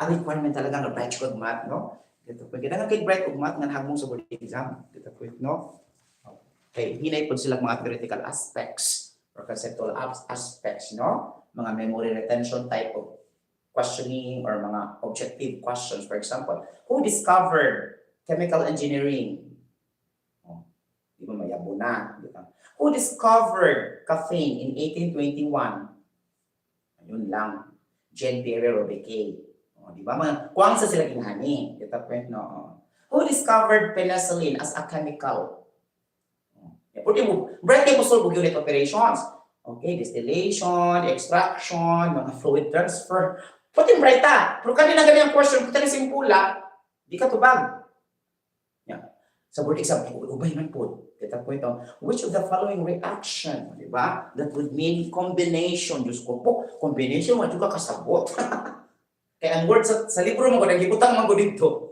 a requirement talaga na bright kog math, no? Get the point. Kailangan kay bright kog math nga hagmong sa board exam. Get the point, no? Okay, hinay po sila mga theoretical aspects or conceptual aspects, no? Mga memory retention type of questioning or mga objective questions. For example, who discovered chemical engineering? Di ba mayabo na? Who discovered caffeine in 1821? Ayun lang. Jean Pierre Robecque. Di ba? Kuwang sa sila ginhani. Kita point, no? Who discovered penicillin as a chemical? Pwede mo, bright kayo mo solve unit operations. Okay, distillation, extraction, mga fluid transfer. Pati bright ta. Pero kanina ganyan question, kung tanising pula, di ka tubag. Yeah. Sa board exam, ubay man po. Kita po ito, which of the following reaction, di ba? That would mean combination. Diyos ko po, combination, mo juga kasabot. Kaya ang word sa libro mo, nagibutang mo dito.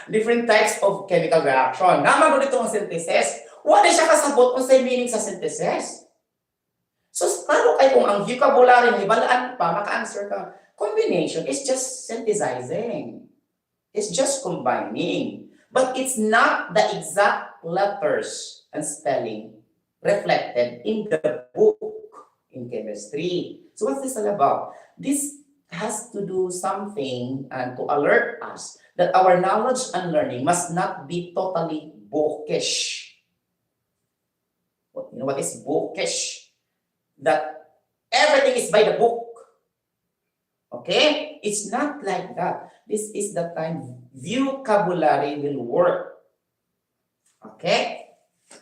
Different types of chemical reaction. Naman mo dito ang synthesis. Wala siya kasabot kung sa meaning sa synthesis. So, klaro kayo kung ang vocabulary may balaan pa, maka-answer ka. Combination is just synthesizing. It's just combining. But it's not the exact letters and spelling reflected in the book in chemistry. So what's this all about? This has to do something and to alert us that our knowledge and learning must not be totally bookish. You know what is bookish? That everything is by the book. Okay? It's not like that. This is the time vocabulary will work. Okay?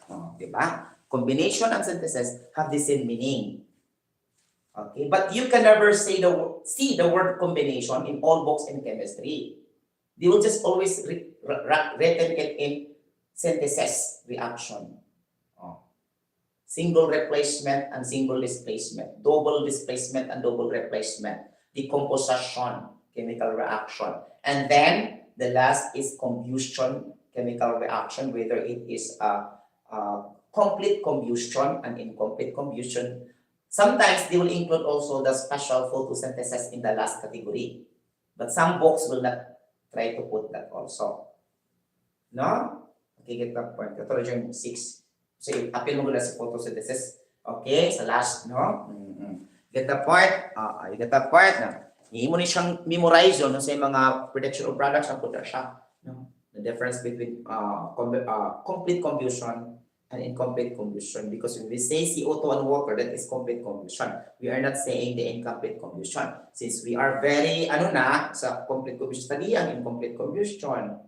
Oh, diba? Combination and synthesis have the same meaning. Okay? But you can never see the word combination in all books in chemistry. They will just always written it in synthesis reaction. Single replacement and single displacement, double displacement and double replacement, decomposition, chemical reaction. And then the last is combustion, chemical reaction, whether it is a complete combustion and incomplete combustion. Sometimes they will include also the special photosynthesis in the last category. But some books will not try to put that also. No? Okay, get that point. Ito yung 6. So, appeal mo muna sa photosynthesis. Okay, sa last, no? Get the point? You get that part na. Hindi mo na siyang memorize yun no, sa mga production of products na punta siya. No? The difference between complete combustion and incomplete combustion. Because when we say CO2 and water, that is complete combustion. We are not saying the incomplete combustion. Since we are very, sa complete combustion, study ang incomplete combustion.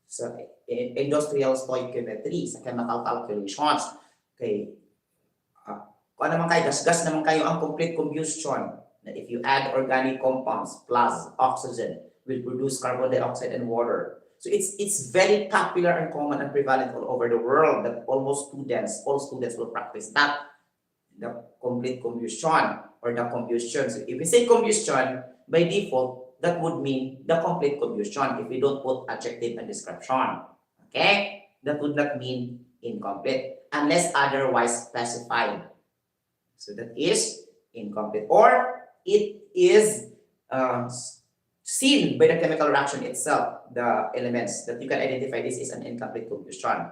Sa industrial stoichiometry, sa chemical calculations. Okay. Kung naman kayo, gas-gas naman kayo ang complete combustion. That if you add organic compounds plus oxygen, will produce carbon dioxide and water. So it's very popular and common and prevalent all over the world that all students will practice that. The complete combustion or the combustion. So if we say combustion, by default, that would mean the complete combustion if we don't put adjective and description. Okay? That would not mean incomplete unless otherwise specified. So that is incomplete. Or it is seen by the chemical reaction itself, the elements that you can identify this is an incomplete combustion.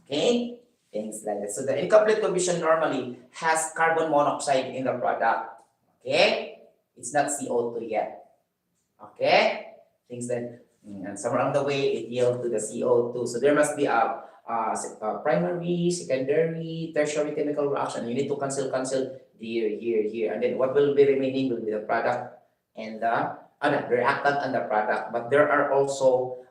Okay? Things like that. So the incomplete combustion normally has carbon monoxide in the product. Okay? It's not CO2 yet. Okay, things that and somewhere along the way it yields to the CO2. So there must be a primary, secondary, tertiary chemical reaction. You need to cancel here, and then what will be remaining will be the product and the reactant and the product. But there are also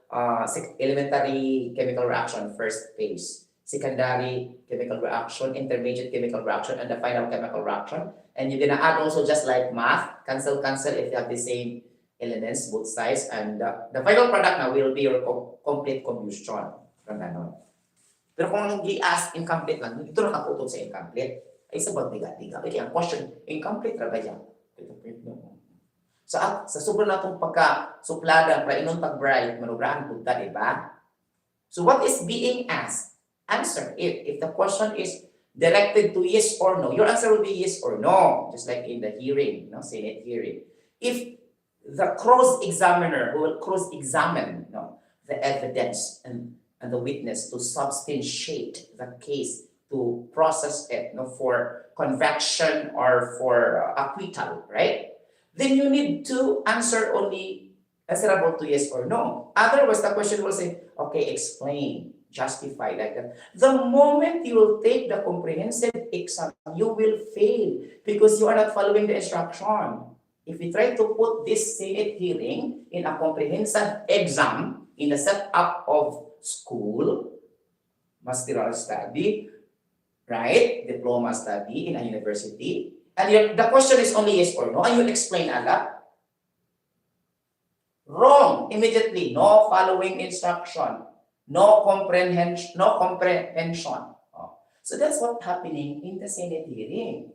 elementary chemical reaction, first phase, secondary chemical reaction, intermediate chemical reaction, and the final chemical reaction. And you're gonna add also just like math, cancel if you have the same elements, both sides, and the final product now will be your complete combustion. Pero kung i-ask incomplete lang, ito na nakaputol sa incomplete, ay sabag diga-diga. Kaya ang question, incomplete ra ba yan? Sa sobrang natong pagka-suplada, para inong pag-bright, manubrahan po ta, diba? So what is being asked? Answer. If the question is directed to yes or no, your answer will be yes or no, just like in the hearing, Senate hearing. If the cross-examiner who will cross-examine the evidence and the witness to substantiate the case, to process it for conviction or for acquittal, right? Then you need to answer only answerable to yes or no. Otherwise, the question will say, okay, explain, justify, like that. The moment you will take the comprehensive exam, you will fail because you are not following the instruction. If we try to put this Senate hearing in a comprehensive exam in the setup of school, masteral study, right? Diploma study in a university. And the question is only yes or no, and you'll explain a lot. Wrong, immediately, no following instruction, no comprehension, no comprehension. Oh. So that's what's happening in the Senate hearing.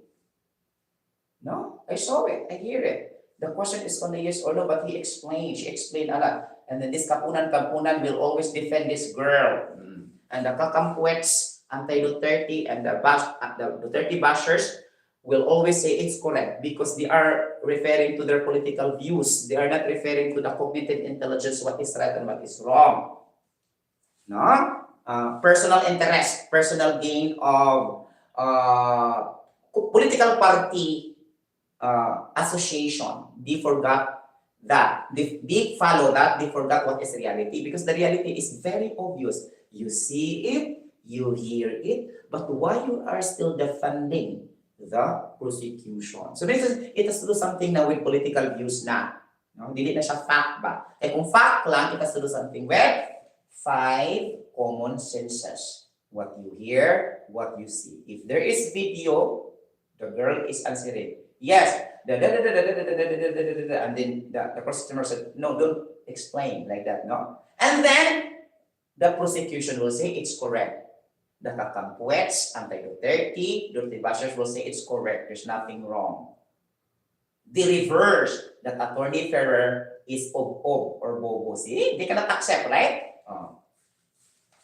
No, I saw it, I hear it. The question is only yes or no, but she explained a lot. And then this Kapunan will always defend this girl. And the Kakampuets, anti-Duterte, and the Duterte bashers will always say it's correct because they are referring to their political views. They are not referring to the cognitive intelligence, what is right and what is wrong. No? Personal interest, personal gain of political party association. They forgot that. They follow that. They forgot what is reality because the reality is very obvious. You see it, you hear it, but why you are still defending the prosecution? So it has to do something now with political views na. No? Dili na siya fact ba? Eh kung fact lang, it has to do something with 5 common senses. What you hear, what you see. If there is video, the girl is answering, yes, and then the prosecutor said, no, don't explain like that, no? And then the prosecution will say it's correct. The Kakampuets, anti-Duterte, Duterte bashers will say it's correct. There's nothing wrong. The reverse, that Attorney Ferrer is ob or bobo. See, they cannot accept, right?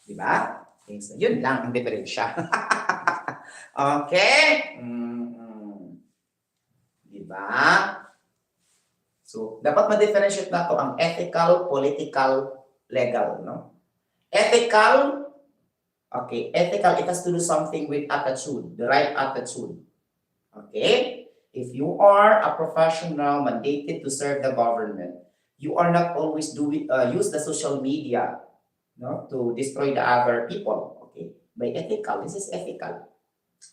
Diba? So, yun lang ang diferensya. Okay? Diba? So, dapat ma-differentiate na to ang ethical, political, legal, no? Ethical, okay, ethical, it has to do something with attitude, the right attitude. Okay? If you are a professional mandated to serve the government, you are not always use the social media, no, to destroy the other people. Okay? By ethical, this is ethical.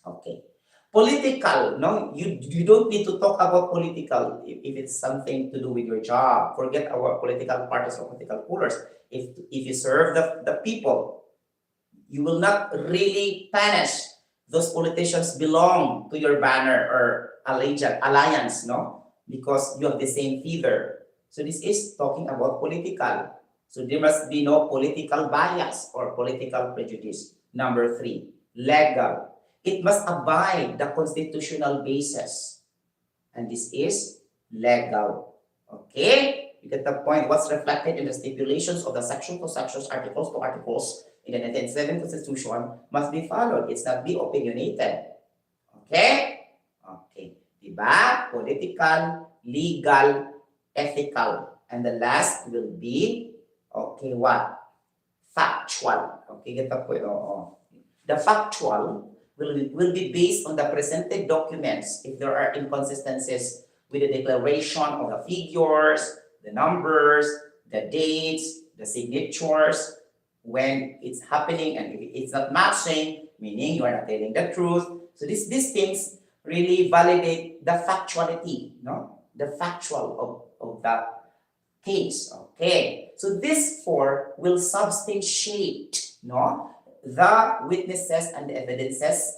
Okay. Political, no, you don't need to talk about political if it's something to do with your job. Forget our political parties or political rulers. If you serve the people, you will not really punish those politicians belong to your banner or alliance, no? Because you have the same feather. So this is talking about political. So there must be no political bias or political prejudice. Number 3, legal. It must abide the constitutional basis. And this is legal. Okay? You get the point. What's reflected in the stipulations of the section to sections, articles to articles in the 1987 Constitution must be followed. It's not be opinionated. Okay? Okay. Diba? Political, legal, ethical. And the last will be, okay, what? Factual. Okay, get the point. The factual will be based on the presented documents if there are inconsistencies with the declaration of the figures, the numbers, the dates, the signatures, when it's happening and if it's not matching, meaning you are not telling the truth. So these things really validate the factuality, no? The factual of that case. Okay. So this 4 will substantiate, no, the witnesses and the evidences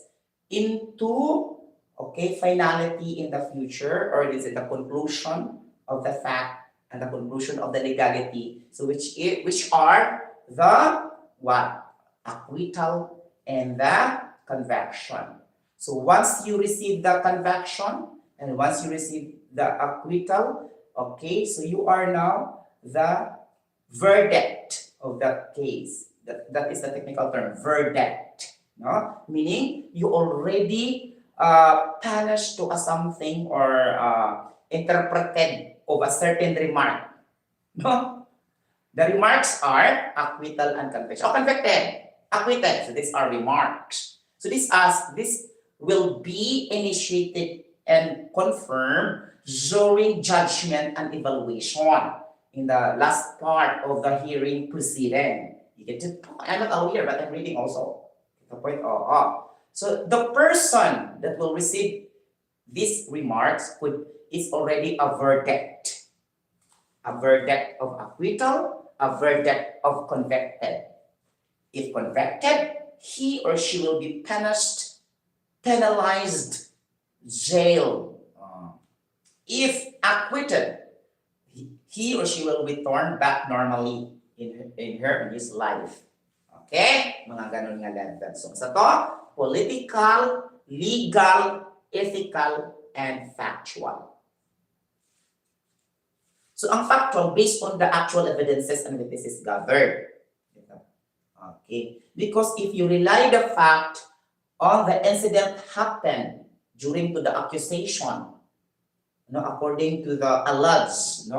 into, okay, finality in the future, or is it the conclusion of the fact and the conclusion of the legality? So which are the what? Acquittal and the conviction. So once you receive the conviction and once you receive the acquittal, okay, so you are now the verdict of that case. That is the technical term, verdict. No? Meaning you already punished to a something or interpreted of a certain remark. No? The remarks are acquittal and conviction. Oh, convicted, acquitted. So these are remarks. So this will be initiated and confirmed during judgment and evaluation in the last part of the hearing proceeding. You get to, I'm not aware, but I'm reading also. The point. So the person that will receive these remarks is already a verdict. A verdict of acquittal, a verdict of convicted. If convicted, he or she will be punished penalized, jail. If acquitted, he or she will return back normally in his life. Okay? Mga ganun nga level. So, sa to, political, legal, ethical, and factual. So, ang factual, based on the actual evidences and witnesses gathered. Okay? Because if you rely the fact on the incident happened during to the accusation, according to the alleged,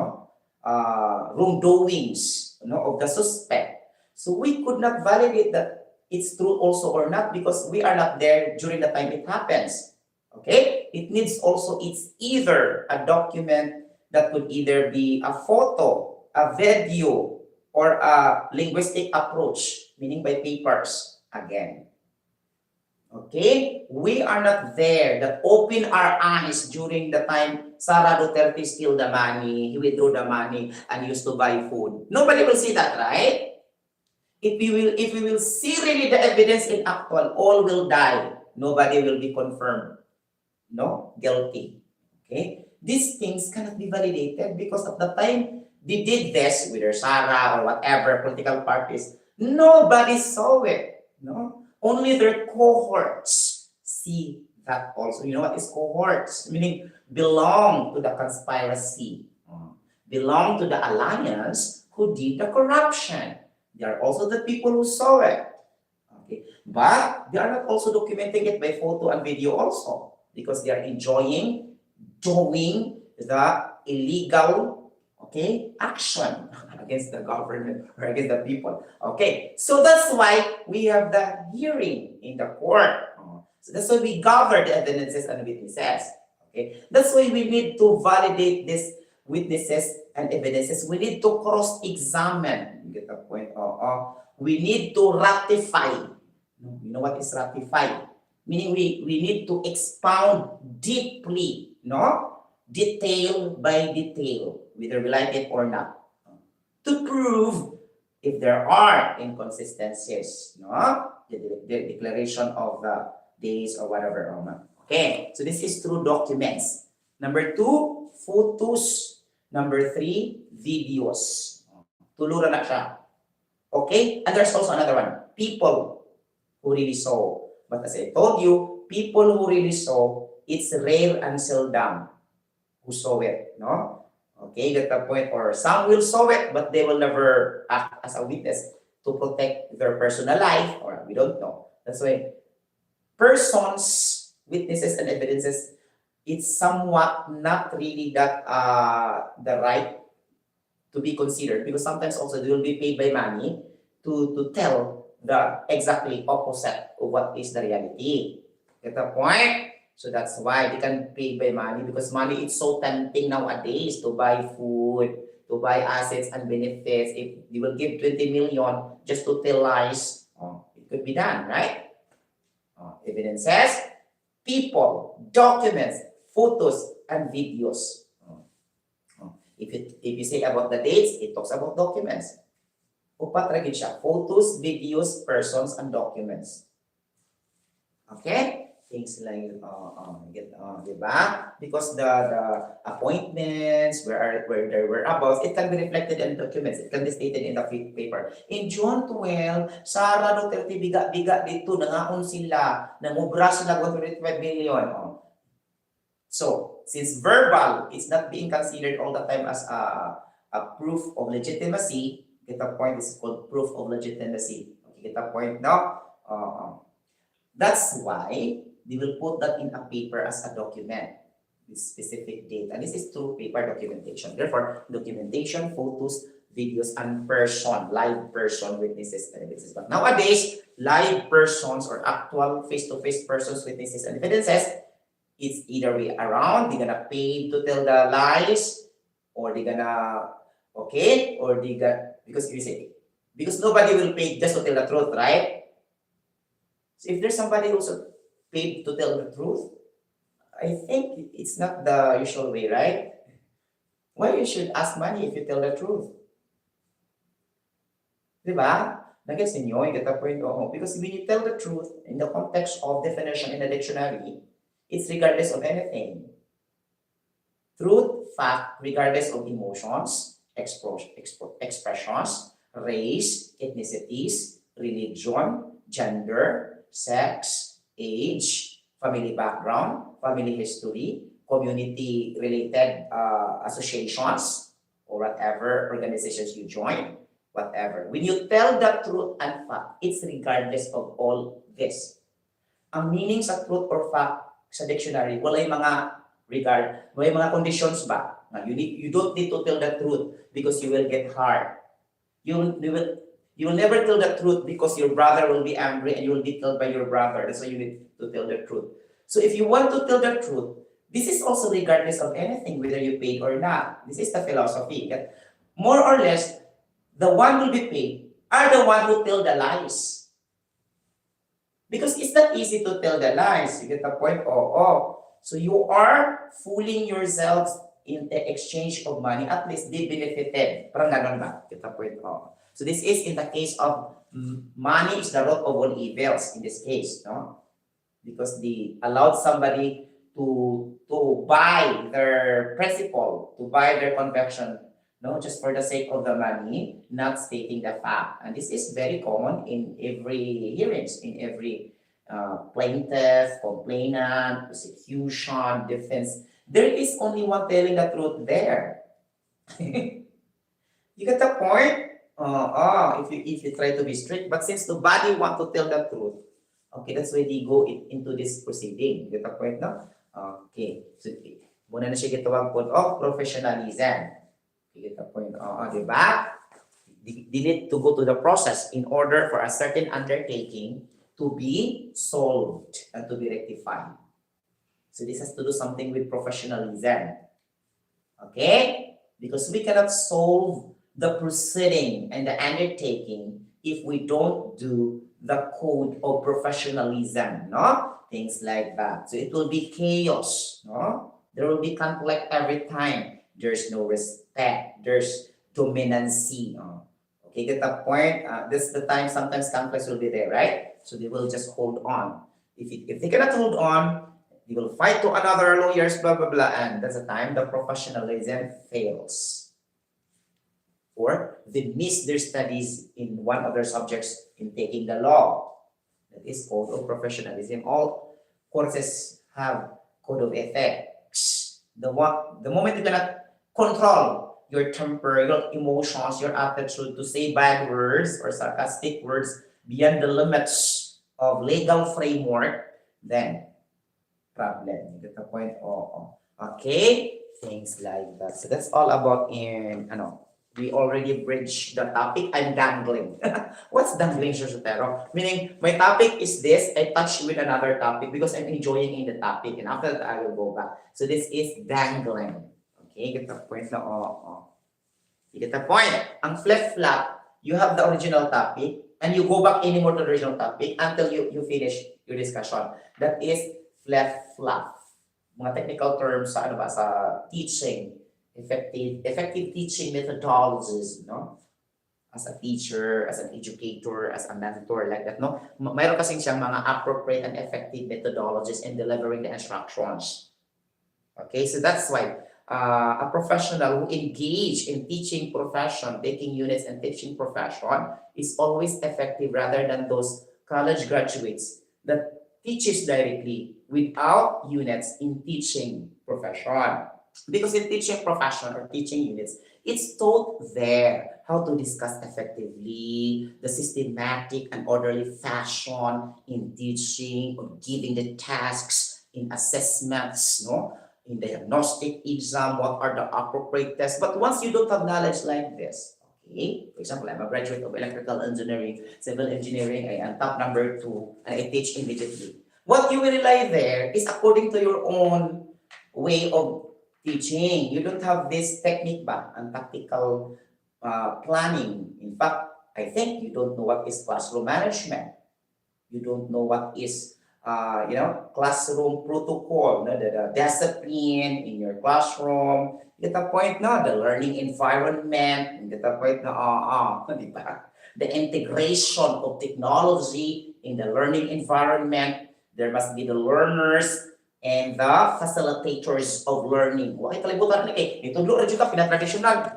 wrongdoings, of the suspect. So we could not validate that it's true also or not because we are not there during the time it happens. Okay? It needs also, it's either a document that could either be a photo, a video, or a linguistic approach, meaning by papers again. Okay? We are not there that open our eyes during the time Sara Duterte steal the money, he withdrew the money, and used to buy food. Nobody will see that, right? If we will see really the evidence in actual, all will die. Nobody will be confirmed, guilty. Okay? These things cannot be validated because at the time they did this, whether Sara or whatever political parties, nobody saw it. Only their cohorts see that also. You know what is cohorts? Meaning belong to the conspiracy, belong to the alliance who did the corruption. They are also the people who saw it. Okay. But they are not also documenting it by photo and video also because they are enjoying doing the illegal, action against the government or against the people. Okay, so that's why we have the hearing in the court. So that's why we gather the evidences and witnesses. Okay, that's why we need to validate these witnesses and evidences. We need to cross-examine. You get the point? We need to ratify. You know what is ratify? Meaning we need to expound deeply, detail by detail, whether we like it or not, to prove if there are inconsistencies, the declaration of the days or whatever. Okay, so this is through documents. Number 2, photos. Number 3, videos. Tuluran na siya. Okay, and there's also another one, people who really saw. But as I told you, people who really saw, it's rare and seldom who saw it, Okay, get the point. Or some will saw it, but they will never act as a witness to protect their personal life, or we don't know. That's why persons, witnesses, and evidences, it's somewhat not really that the right to be considered because sometimes also they will be paid by money to tell the exactly opposite of what is the reality. Get the point? So that's why they can pay by money because money is so tempting nowadays to buy food, to buy assets and benefits. If you will give 20 million just to tell lies, it could be done, right? Evidences, people, documents, photos, and videos. If you say about the dates, it talks about documents. Upat ragid siya. Photos, videos, persons, and documents. Okay? Things like, diba? Because the appointments, where there were about, it can be reflected in documents. It can be stated in the paper. In June 12, Sara Duterte biga-biga dito, nangaon sila, namubra sila 125 million. So, since verbal is not being considered all the time as a proof of legitimacy, get the point, is called proof of legitimacy. Okay, get the point now? That's why they will put that in a paper as a document with specific date. And this is through paper documentation. Therefore, documentation, photos, videos, and live person witnesses and evidences. But nowadays, live persons or actual face-to-face persons, witnesses, and evidences, it's either way around. They're gonna pay to tell the lies, or they're gonna, or they got, because you say, because nobody will pay just to tell the truth, right? So if there's somebody also paid to tell the truth, I think it's not the usual way, right? Why you should ask money if you tell the truth? Diba? Nag-gets ninyo? You get the point? Oo. Because when you tell the truth in the context of definition in the dictionary, it's regardless of anything. Truth, fact, regardless of emotions, expressions, race, ethnicities, religion, gender, sex, age, family background, family history, community-related associations, or whatever organizations you join, whatever. When you tell the truth and fact, it's regardless of all this. Ang meaning sa truth or fact sa dictionary, wala yung mga may mga conditions ba? You don't need to tell the truth because you will get hurt. You will never tell the truth because your brother will be angry and you will be killed by your brother. That's why you need to tell the truth. So if you want to tell the truth, this is also regardless of anything, whether you paid or not. This is the philosophy. That more or less, the one who will be paid are the one who tell the lies. Because it's not easy to tell the lies. You get the point? So you are fooling yourselves in the exchange of money. At least they benefited. Parang ganon ba? Get the point? So this is in the case of money is the root of all evils in this case, no? Because they allowed somebody to buy their principle, to buy their conviction, no, just for the sake of the money, not stating the fact. And this is very common in every hearings, in every plaintiff, complainant, prosecution, defense. There is only one telling the truth there. You get the point? If you try to be strict, but since nobody want to tell the truth, okay, that's why they go into this proceeding. You get the point, no? Okay, so muna na siya gitawag po of professionalism. You get the point? Diba? They need to go to the process in order for a certain undertaking to be solved and to be rectified. So this has to do something with professionalism. Okay? Because we cannot solve the proceeding and the undertaking if we don't do the code of professionalism, no? Things like that. So it will be chaos, no? There will be conflict every time. There's no respect. There's dominancy. Okay, get the point? This is the time sometimes conflicts will be there, right? So they will just hold on. If they cannot hold on, they will fight to another lawyers, blah, blah, blah, and that's the time the professionalism fails. Or they miss their studies in one of their subjects in taking the law. That is code of professionalism. All courses have code of ethics. The moment you cannot control your temper, your emotions, your attitude to say bad words or sarcastic words beyond the limits of legal framework, then problem. You get the point? Okay? Things like that. So that's all about we already bridged the topic. I'm dangling. What's dangling, Sir Sotero? Meaning, my topic is this. I touch with another topic because I'm enjoying in the topic. And after that, I will go back. So this is dangling. Okay, get the point na You get the point? Ang flip-flop, you have the original topic and you go back anymore to the original topic until you finish your discussion. That is flip-flop. Mga technical terms sa sa teaching. Effective teaching methodologies, no? As a teacher, as an educator, as a mentor, like that, no? Mayroon kasing siyang mga appropriate and effective methodologies in delivering the instructions. Okay, so that's why a professional who engage in teaching profession, taking units and teaching profession is always effective rather than those college graduates that teaches directly without units in teaching profession. Because in teaching profession or teaching units, it's taught there how to discuss effectively the systematic and orderly fashion in teaching or giving the tasks in assessments, no? In diagnostic exam, what are the appropriate tests? But once you don't have knowledge like this, okay, for example, I'm a graduate of electrical engineering, civil engineering, I am top number 2, and I teach immediately. What you will rely there is according to your own way of teaching. You don't have this technique ba and tactical planning. In fact, I think you don't know what is classroom management. You don't know what is classroom protocol, no? The discipline in your classroom. You get the point, no? The learning environment. You get the point, no? Di ba? the integration of technology in the learning environment. There must be the learners and the facilitators of learning. Huwag kalibutan ni kay nitudlo ra jud ka pina-traditional.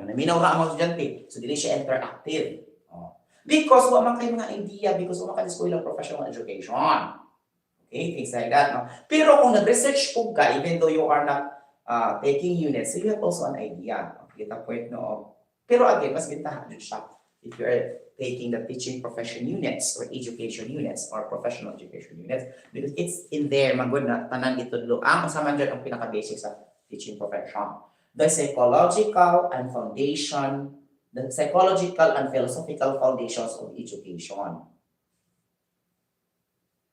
Naminaw ra ang mga estudyante. So dili siya interactive. Because wa man kay mga idea, because wa man kay school of professional education. Okay, things like that. No? Pero kung nag-research po ka, even though you are not taking units, so you have also an idea. Okay, the point no. Pero again, mas gintahan din siya if you are taking the teaching profession units or education units or professional education units because it's in there, magod na tanang itudlo. Ang kasama dyan ang pinaka-basic sa teaching profession. The psychological and philosophical foundations of education.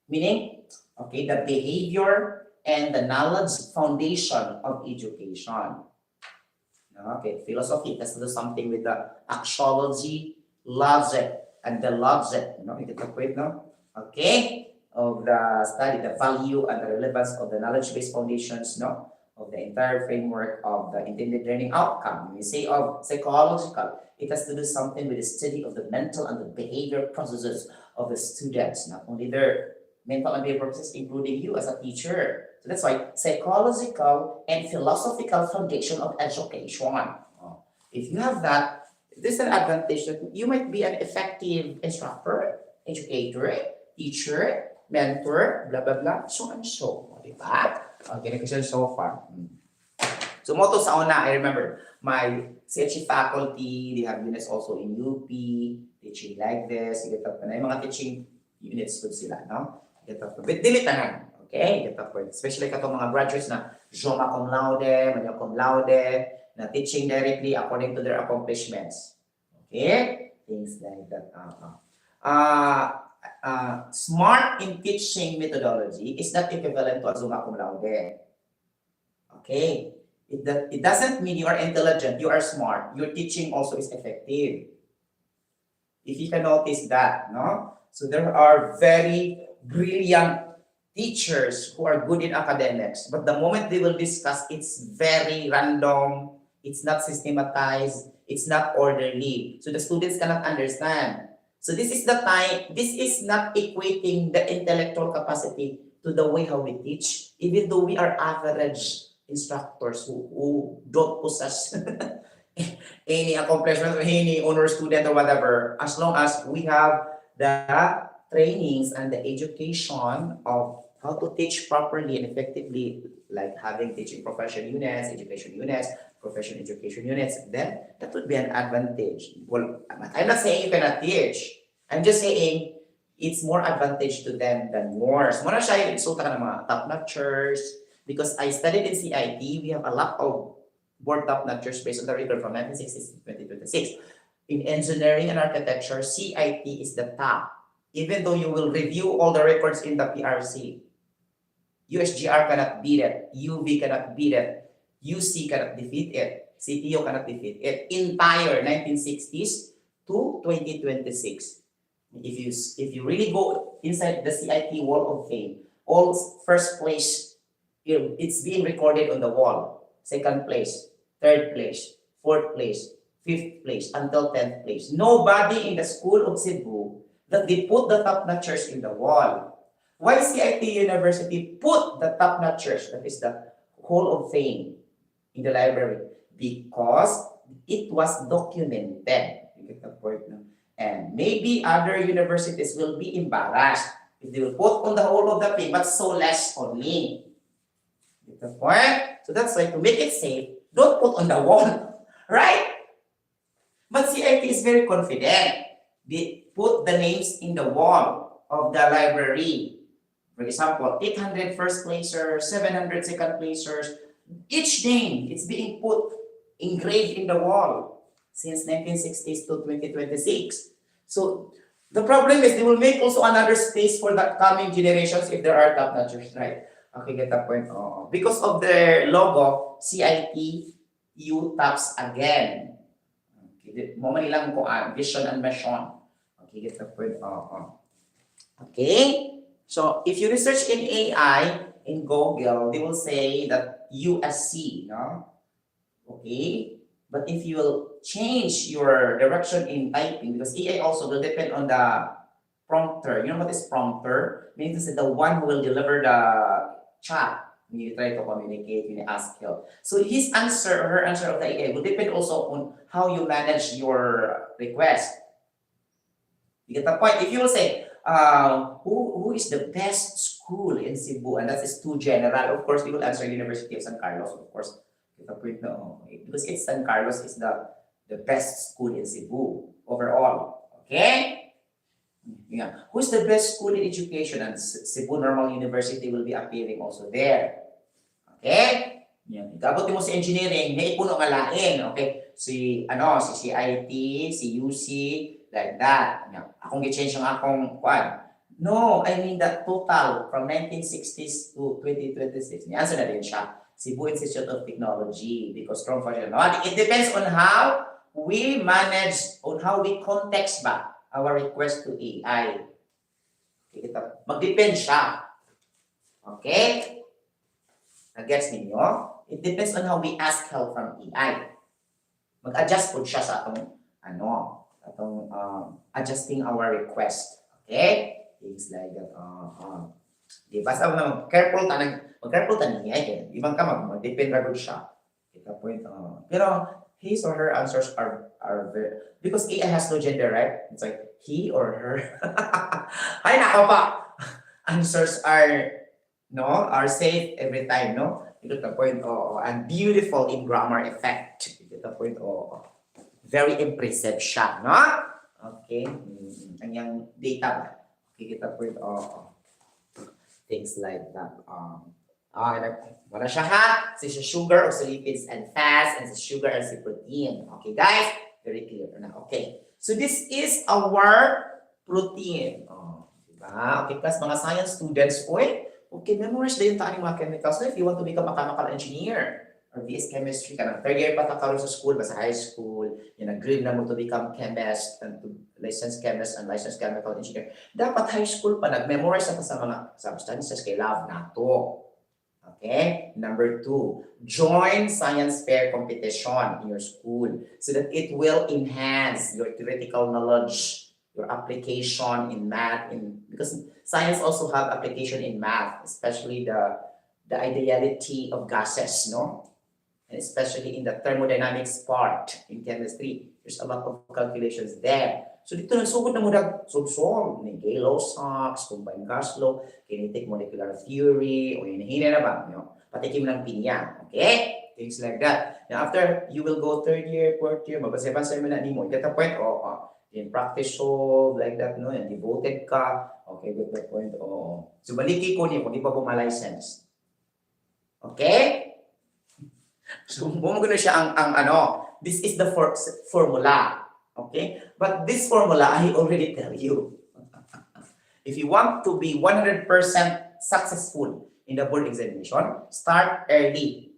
Meaning, okay, the behavior and the knowledge foundation of education. Okay, philosophy has to do something with the axiology, logic, and the logic. You get the point, no? Okay, of the study, the value and the relevance of the knowledge-based foundations, no? Of the entire framework of the intended learning outcome. When we say of psychological, it has to do something with the study of the mental and the behavior processes of the students, not only their mental and behavior processes, including you as a teacher. So that's why psychological and philosophical foundation of education. If you have that, this is an advantage that you might be an effective instructor, educator, teacher, mentor, blah, blah, blah, so and so. Diba? Okay, question so far. So, motto sa una, I remember, my CHE faculty, they have units also in UP, teaching like this, you get up na yung mga teaching units good sila, no? Get up to bit, dilitahan. Okay, get up with, especially katong mga graduates na Joma cum laude, magna cum laude, na teaching directly according to their accomplishments. Okay, things like that. Smart in teaching methodology is not equivalent to a Joma cum laude. Okay, it doesn't mean you are intelligent, you are smart. Your teaching also is effective. If you can notice that, no? So there are very brilliant teachers who are good in academics, but the moment they will discuss, it's very random, it's not systematized, it's not orderly. So the students cannot understand. So this is the time, this is not equating the intellectual capacity to the way how we teach, even though we are average instructors who don't possess any accomplishment or any honor student or whatever, as long as we have the trainings and the education of how to teach properly and effectively, like having teaching profession units, education units, professional education units, then that would be an advantage. Well, I'm not saying you cannot teach. I'm just saying it's more advantage to them than yours. Muna siya yung insulta ka ng mga top-notchers. Because I studied in CIT, we have a lot of board top-notchers based on the record from 1960s to 2026. In engineering and architecture, CIT is the top. Even though you will review all the records in the PRC, USGR cannot beat it, UV cannot beat it, UC cannot defeat it, CTO cannot defeat it. Entire 1960s to 2026. If you really go inside the CIT Wall of Fame, all first place, it's being recorded on the wall. Second place, third place, fourth place, fifth place, until 10th place. Nobody in the School of Cebu that they put the top-notchers in the wall. Why CIT University put the top-notchers, that is the Hall of Fame, in the library? Because it was documented. You get the point, no? And maybe other universities will be embarrassed if they will put on the Hall of the Fame, but so less on me. You get the point? So that's why to make it safe, don't put on the wall, right? But CIT is very confident. They put the names in the wall of the library. For example, 800 first placers, 700 second placers. Each name is being put, engraved in the wall since 1960s to 2026. So the problem is they will make also another space for the coming generations if there are top-notchers, right? Okay, get the point. Because of their logo, CIT, U taps again. Okay, mo lang ko vision and mission. Okay, get the point. Okay, so if you research in AI in Google, they will say that USC, no? Okay, But if you will change your direction in typing, because AI also will depend on the prompter. You know what is prompter? Means it's the one who will deliver the chat when you try to communicate, when you ask help. So his answer or her answer of the AI will depend also on how you manage your request. You get the point? If you will say, who is the best school in Cebu? And that is too general. Of course, we will answer University of San Carlos, of course. Get the point? No. Because it's San Carlos is the best school in Cebu overall. Okay? Yeah. Who's the best school in education? And Cebu Normal University will be appearing also there. Okay? Yan. Dapat mo sa engineering, may ipuno nga lain. Okay? Si CIT, si UC, like that. Yan. Akong gi-change ang akong kwan. No, I mean the total from 1960s to 2026. Ni-answer na rin siya. Cebu Institute of Technology because strong fashion. No? It depends on how we manage, on how we context ba our request to AI. Okay, mag-depend siya. Okay? Nag-gets ninyo? It depends on how we ask help from AI. Mag-adjust po siya sa atong, adjusting our request. Okay? Things like that. Di basta mag-careful niya. Ibang ka mag-depend na siya. Kita point. Pero his or her answers are very, because AI has no gender, right? It's like he or her. Ay, nako pa! Answers are safe every time, no? You get the point, and beautiful in grammar effect. You get the point, very impressive siya, no? Okay, kanyang data ba? You get the point, things like that. Wala siya ha? Si sugar or si lipids and fats, and si sugar and si protein. Okay, guys? Very clear na. Okay. So this is our protein. Diba? Okay, plus mga science students, okay, memorize din tayo mga chemicals. So if you want to become a chemical engineer or BS chemistry, ka na third year pa ka sa school, basta high school, nag-grade na mo to become chemist and to licensed chemist and licensed chemical engineer. Dapat high school pa, nag-memorize na sa mga substances kay lab na to. Okay? Number 2, join science fair competition in your school so that it will enhance your theoretical knowledge, your application in math, because science also have application in math, especially the ideality of gases, no? And especially in the thermodynamics part in chemistry. There's a lot of calculations there. So dito nagsugod na mo solve ni Gay-Lussac, combined gas law, kinetic molecular theory, o hinahina na ba? Patikim ng pinya. Okay? Things like that. Now after you will go third year, fourth year, mabasa-basa mo na mo. Get the point? In practice solve, like that, no? And devoted ka. Okay, get the point? So baliki ko niyo kung di pa po ma-license. Okay? So bumagano siya ang this is the formula. Okay? But this formula, I already tell you. If you want to be 100% successful in the board examination, start early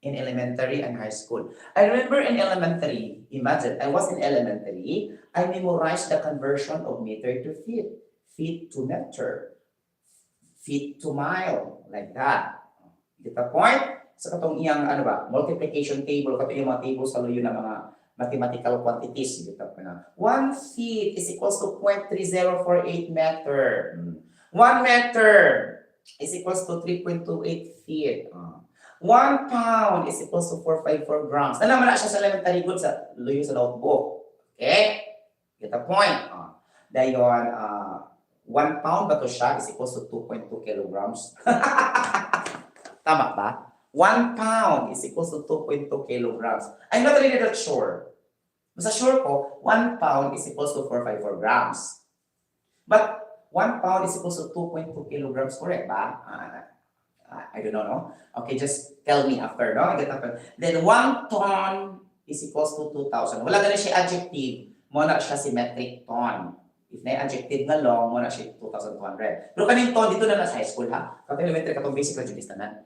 in elementary and high school. I remember in elementary, imagine, I was in elementary, I memorized the conversion of meter to feet, feet to meter, feet to mile, like that. Get the point? Sa katong iyang, multiplication table, katong yung mga tables sa luyo ng mga mathematical quantities. 1 feet is equals to 0.3048 meter. 1 meter is equals to 3.28 feet. 1 pound is equals to 454 grams. Nalaman na siya sa elementary good sa luyo sa notebook. Okay? Get the point? Dayon, 1 pound ba to siya is equals to 2.2 kilograms. Tama ba? 1 pound is equals to 2.2 kilograms. I'm not really that sure. Basta sure ko, 1 pound is equals to 454 grams. But 1 pound is equals to 2.2 kilograms, correct ba? I don't know, no? Okay, just tell me after, no? Then 1 ton is equals to 2,000. Wala ganun siya adjective. Muna siya si metric ton. If na adjective nga long, muna siya 2,200. Pero kaning ton, dito na sa high school, ha? Katong elementary, katong basic na judista na.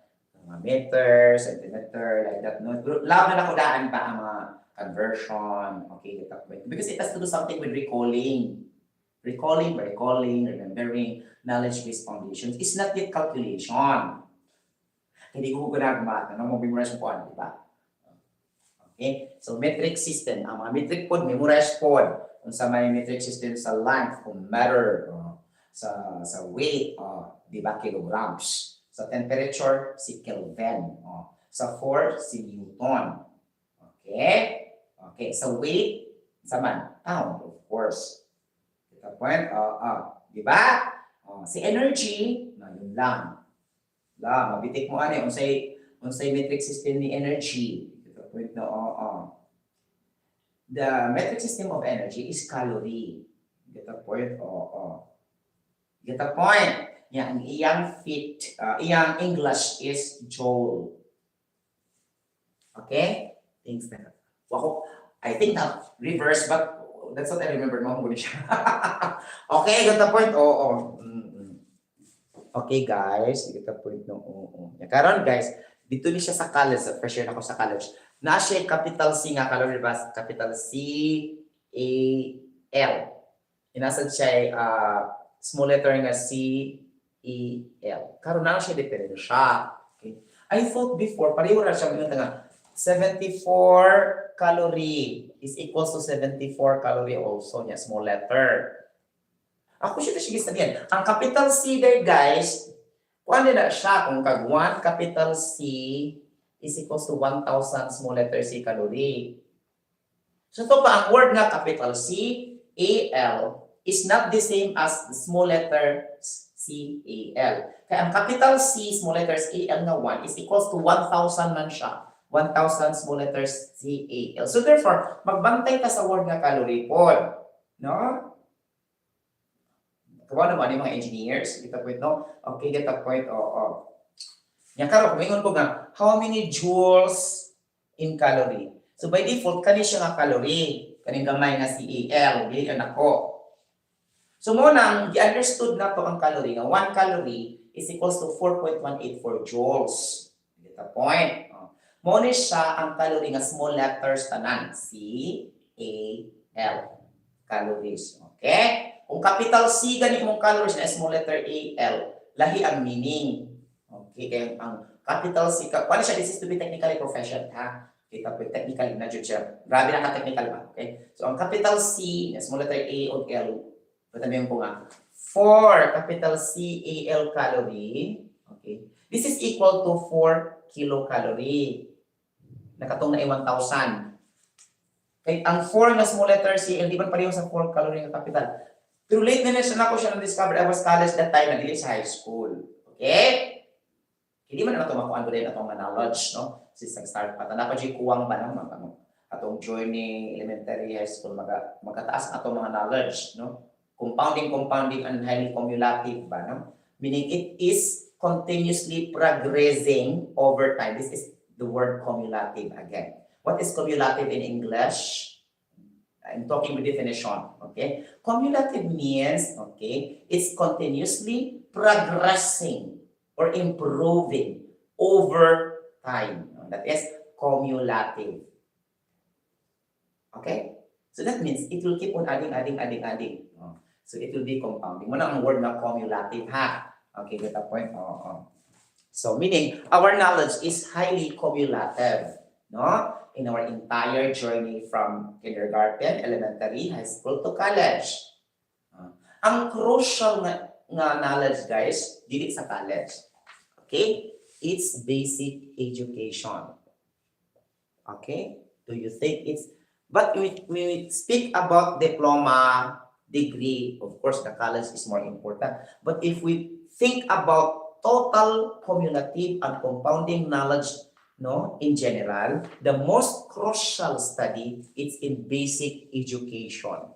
Meter, centimeter, like that. No? Lalo na nakudaan pa ang mga conversion. Okay, because it has to do something with recalling. Recalling, remembering, knowledge-based foundations. It's not yet calculation. Hindi ko ginagawa. Memorize mo po, di ba? Okay? So metric system, ang mga metric pod, memorize pod. Kung sa may metric system sa length, kung meter, sa weight, di ba, kilograms. Sa temperature, si Kelvin. Sa force, si Newton. Okay? Okay, sa weight, sa man, pound, of course. Kita point, di ba? Si energy, na yun lang. Mabitik mo ano, unsay metric system ni energy. Kita point na, The metric system of energy is calorie. Get the point? Get the point? Yan, iyang English is joule. Okay? Things na. I think na reverse, but that's what I remember. Mahuli siya. Okay, get the point? Okay, guys. Get the point? No. Karon, guys, dito ni siya sa college. First year ako sa college. Na siya capital C nga calorie bas capital C A L. Inasad siya small letter nga C E L. Karon na siya diferensya. Okay. I thought before pareho ra siya nga 74 calorie is equals to 74 calorie also niya small letter. Ako siya gisabihan. Ang capital C there, guys, kuan na siya kung kag 1 capital C is equals to 1,000 small letter C calorie. So ito pa, ang word nga capital C, A, L is not the same as the small letter C, A, L. Kaya ang capital C, small letters A, L nga 1 is equals to 1,000 man siya. 1,000 small letters C, A, L. So therefore, magbantay ka sa word nga calorie pod. No? Kawa naman yung mga engineers. Get the point, no? Okay, get the point. Yan karon kumingon ko nga how many joules in calorie. So by default kani siya nga calorie, kaning gamay nga CAL, dili nako. So mo nang gi-understood na to ang calorie nga 1 calorie is equals to 4.184 joules. Get the point. Mo ni siya ang calorie nga small letters tanan CAL. Calories. Okay? Kung capital C gani mong calories na small letter AL, lahi ang meaning. Okay, kaya ang capital C, paano siya, this is to be technically proficient, ha? Kita po, technically na dyan siya. Grabe na ka-technical ba? Okay? So, ang capital C, small letter A o L, patabihin ko nga, 4 capital C, A, L calorie, okay? This is equal to 4 kilocalorie. Nakatong na 1,000. Okay, ang 4 na small letter C, L, di ba pareho sa 4 calorie ng capital? Pero late na siya na ko siya na-discover, I was college that time, na dili sa high school. Okay? Hindi man na ito makuhaan ko din itong knowledge, no? Since nag-start pa. Tanda pa dyan kuwang ba naman, atong journey, elementary, high school, magkataas na itong mga knowledge, no? Compounding, and highly cumulative ba, no? Meaning it is continuously progressing over time. This is the word cumulative again. What is cumulative in English? I'm talking with definition, okay? Cumulative means, okay, it's continuously progressing or improving over time. That is cumulative. Okay? So that means it will keep on adding. So it will be compounding. Muna ang word na cumulative, ha? Okay, get the point? So meaning, our knowledge is highly cumulative, no? In our entire journey from kindergarten, elementary, high school to college. Ang crucial nga knowledge, guys, dili sa college. Okay? It's basic education. Okay? Do you think it's... But we speak about diploma, degree, of course, the college is more important. But if we think about total cumulative and compounding knowledge, no, in general, the most crucial study is in basic education.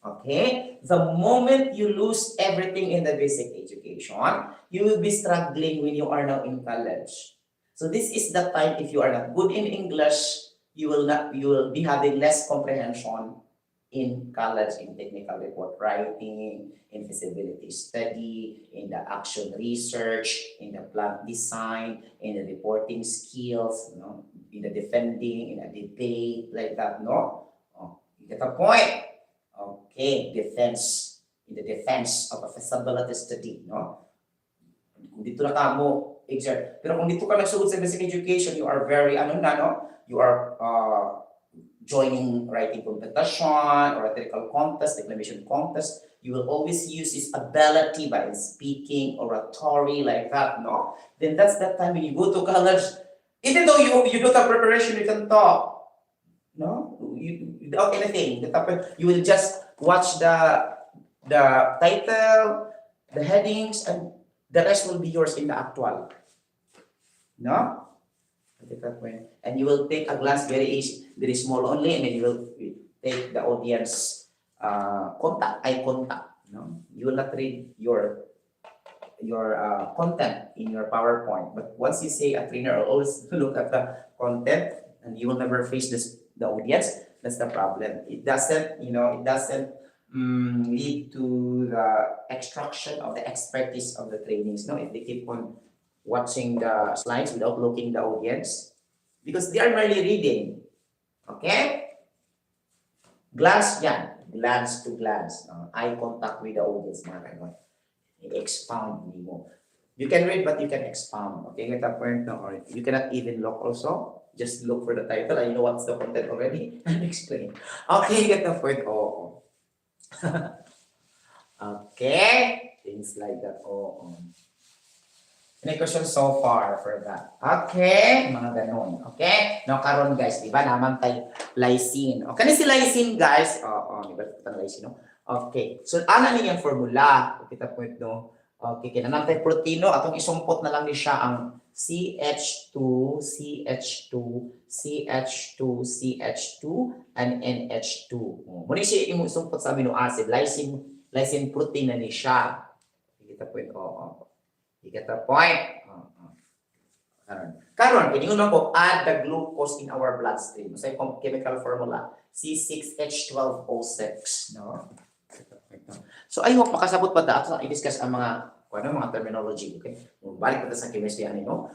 Okay? The moment you lose everything in the basic education, you will be struggling when you are now in college. So this is the time, if you are not good in English, you will be having less comprehension in college, in technical report writing, in feasibility study, in the action research, in the plan design, in the reporting skills, no? In the defending, in a debate, like that, no? You get the point? Okay, in the defense of a feasibility study, no? Kung dito na kamo, exert. Pero kung dito ka nagsuot sa basic education, you are very, you are joining writing competition, oratorical contest, declamation contest. You will always use this ability by speaking, oratory, like that, no? Then that's that time when you go to college, even though you don't have preparation, you can talk, no? Without anything. You will just watch the title, the headings, and the rest will be yours in the actual. No? And you will take a glance very small only, and then you will take the audience eye contact. No? You will not read your content in your PowerPoint. But once you say a trainer will always look at the content, and you will never face the audience. That's the problem. It doesn't, lead to the extraction of the expertise of the trainings. No, if they keep on watching the slides without looking the audience, because they are merely reading. Okay? Glance to glance. Eye contact with the audience, mga kaibigan. I-expound mo. You can read, but you can expound. Okay, get that point? No, or you cannot even look also. Just look for the title and you know what's the content already and explain. Okay, get the point? Oh. Okay, things like that. Oh. Any questions so far for that? Okay, mga ganun. Okay? No, karon guys, di ba naman tayo lysine. Okay, si lysine guys. Di ba ito lysine, no? Okay, so ano niya yung formula? Kita po ito. Okay, kinanam tayo proteino. Atong isumpot na lang ni siya ang CH2, CH2, CH2, CH2, and NH2. Muna siya yung isumpot sa amino acid. Lysine protein na ni siya. Kita po ito. You get the point? Karon, piningon lang ko, add the glucose in our bloodstream. So, yung chemical formula, C6H12O6. No? So, I hope makasabot pa dapat sa i-discuss ang mga terminology. Okay? Balik pa sa chemistry, no?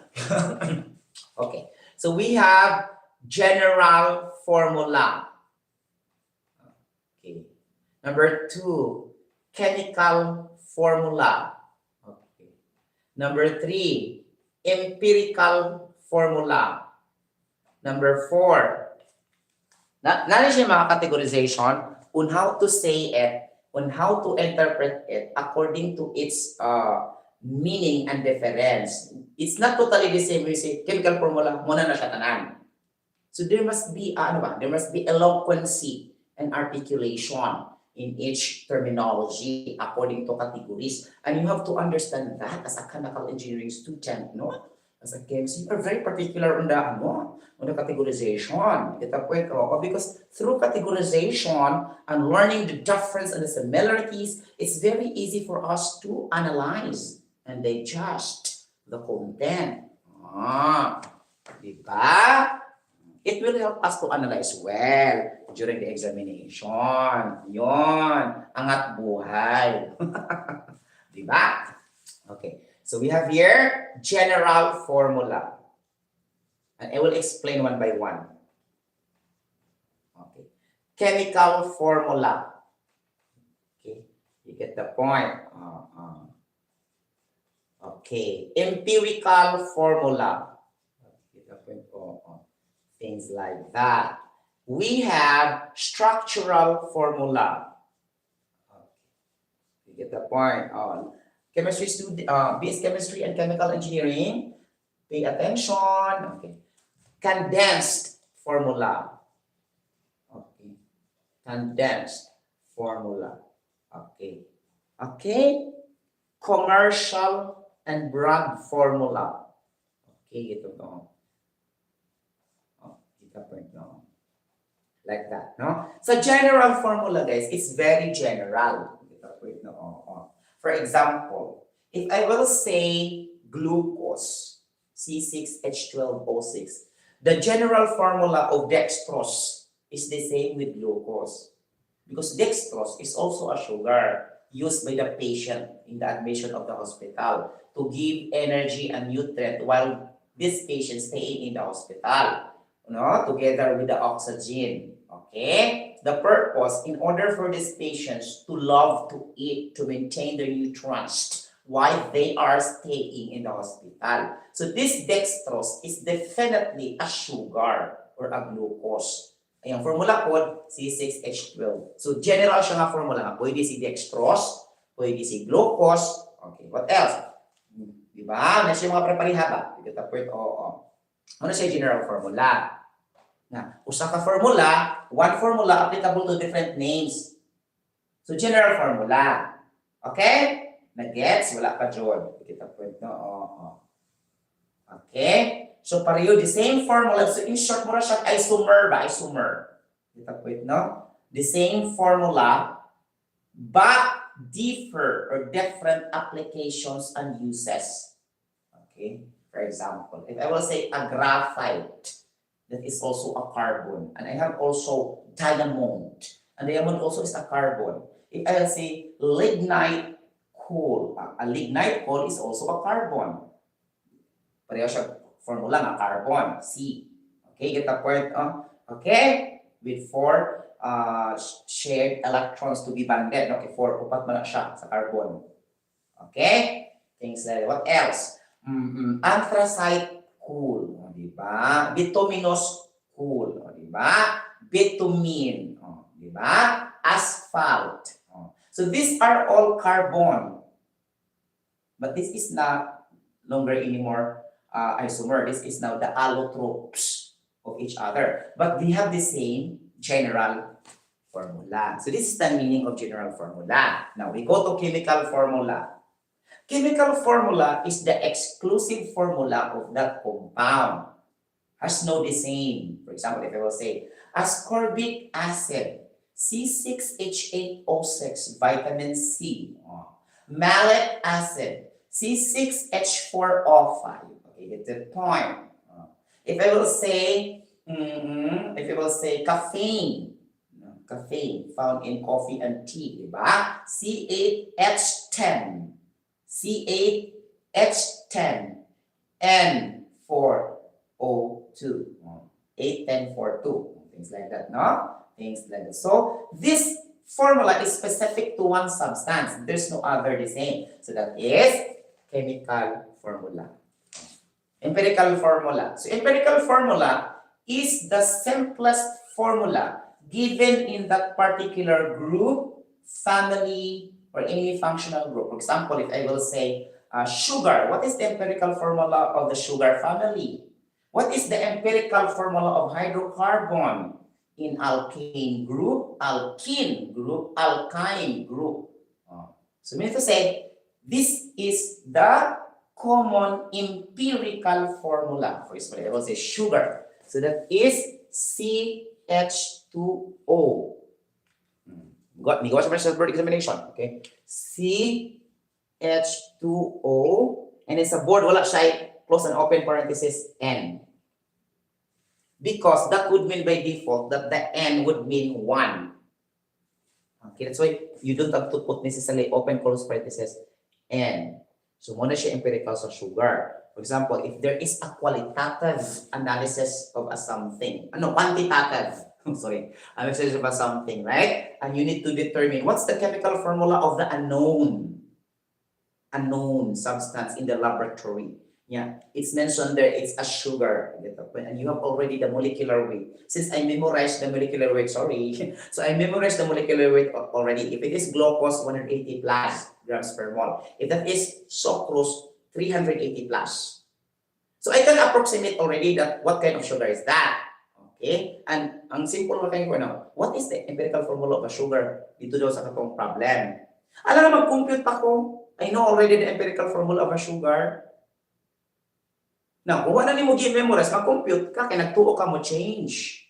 Okay. So, we have general formula. Okay. Number 2, chemical formula. Number 3, empirical formula. Number 4, na siya mga categorization on how to say it, on how to interpret it according to its meaning and difference. It's not totally the same. We say chemical formula, muna na siya tanan. So there must be, there must be eloquency and articulation in each terminology according to categories. And you have to understand that as a chemical engineering student, no? As a chemist, you are very particular on the categorization. Because through categorization and learning the difference and the similarities, it's very easy for us to analyze and digest the content. Diba? It will help us to analyze well during the examination. Yon, angat buhay. Diba? Okay. So we have here general formula. And I will explain one by one. Okay. Chemical formula. Okay. You get the point. Okay. Empirical formula. Get the point. Things like that. We have structural formula. You get the point. Chemistry student, BS Chemistry and Chemical Engineering, pay attention. Okay. Condensed formula. Okay. Condensed formula. Okay. Okay. Commercial and brand formula. Okay, ito to. Like that, no? So general formula, guys, is very general. For example, if I will say glucose, C6H12O6, the general formula of dextrose is the same with glucose. Because dextrose is also a sugar used by the patient in the admission of the hospital to give energy and nutrient while this patient staying in the hospital, together with the oxygen. Okay? The purpose, in order for these patients to love to eat, to maintain their nutrients while they are staying in the hospital. So this dextrose is definitely a sugar or a glucose. Ayan, formula code C6H12. So general siya nga formula. Pwede si dextrose, pwede si glucose. Okay, what else? Diba? Nasa yung mga prepariha ba? Oo. Ano siya general formula? Na, usa ka formula, one formula applicable to different names. So general formula. Okay? Nag-gets? Wala ka dyan. Kita po ito. Okay? So pareho, the same formula. So in short mo na siya, isomer ba? Isomer. Kita po ito. The same formula, but differ or different applications and uses. Okay? For example, if I will say a graphite, that is also a carbon. And I have also diamond. And diamond also is a carbon. If I will say lignite coal, a lignite coal is also a carbon. Pareho siya formula ng carbon, C. Okay, get the point? Okay, with 4 shared electrons to be bonded. Okay, 4, upat mo na siya sa carbon. Okay, things like what else? Anthracite coal, diba? Bituminous coal, diba? Bitumen, diba? Asphalt. So these are all carbon. But this is not longer anymore isomer. This is now the allotropes of each other. But they have the same general formula. So this is the meaning of general formula. Now we go to chemical formula. Chemical formula is the exclusive formula of that compound. Has no the same. For example, if I will say ascorbic acid, C6H8O6, vitamin C. Malic acid, C6H4O5. Okay, get the point. If I will say, caffeine, caffeine found in coffee and tea, diba? C8H10, C8H10, N4O2, 81042, things like that, no? Things like that. So this formula is specific to one substance. There's no other the same. So that is chemical formula. Empirical formula. So empirical formula is the simplest formula given in that particular group, family, or any functional group. For example, if I will say sugar, what is the empirical formula of the sugar family? What is the empirical formula of hydrocarbon? In alkane group, alkene group, alkyne group. So meaning to say, this is the common empirical formula. For example, I will say sugar. So that is CH2O. May gawa sa board examination. Okay? CH2O. And then sa board, wala siya close and open parenthesis N. Because that would mean by default that the N would mean 1. Okay, that's why you don't have to put necessarily open close parenthesis N. So muna siya empirical sa sugar. For example, if there is a qualitative analysis of a something, quantitative, sorry, analysis of a something, right? And you need to determine what's the chemical formula of the unknown substance in the laboratory. Yeah, it's mentioned there, it's a sugar. And you have already the molecular weight. Since I memorized the molecular weight, sorry. So I memorized the molecular weight already. If it is glucose, 180 plus grams per mole. If that is sucrose, 380 plus. So I can approximate already that what kind of sugar is that. Okay? And ang simple na kayo now, what is the empirical formula of a sugar? Dito daw sa katong problem. Alam na, mag-compute ako. I know already the empirical formula of a sugar. Now, kung wala mo gi-memorize, mag-compute ka, kaya nagtuo ka mo change.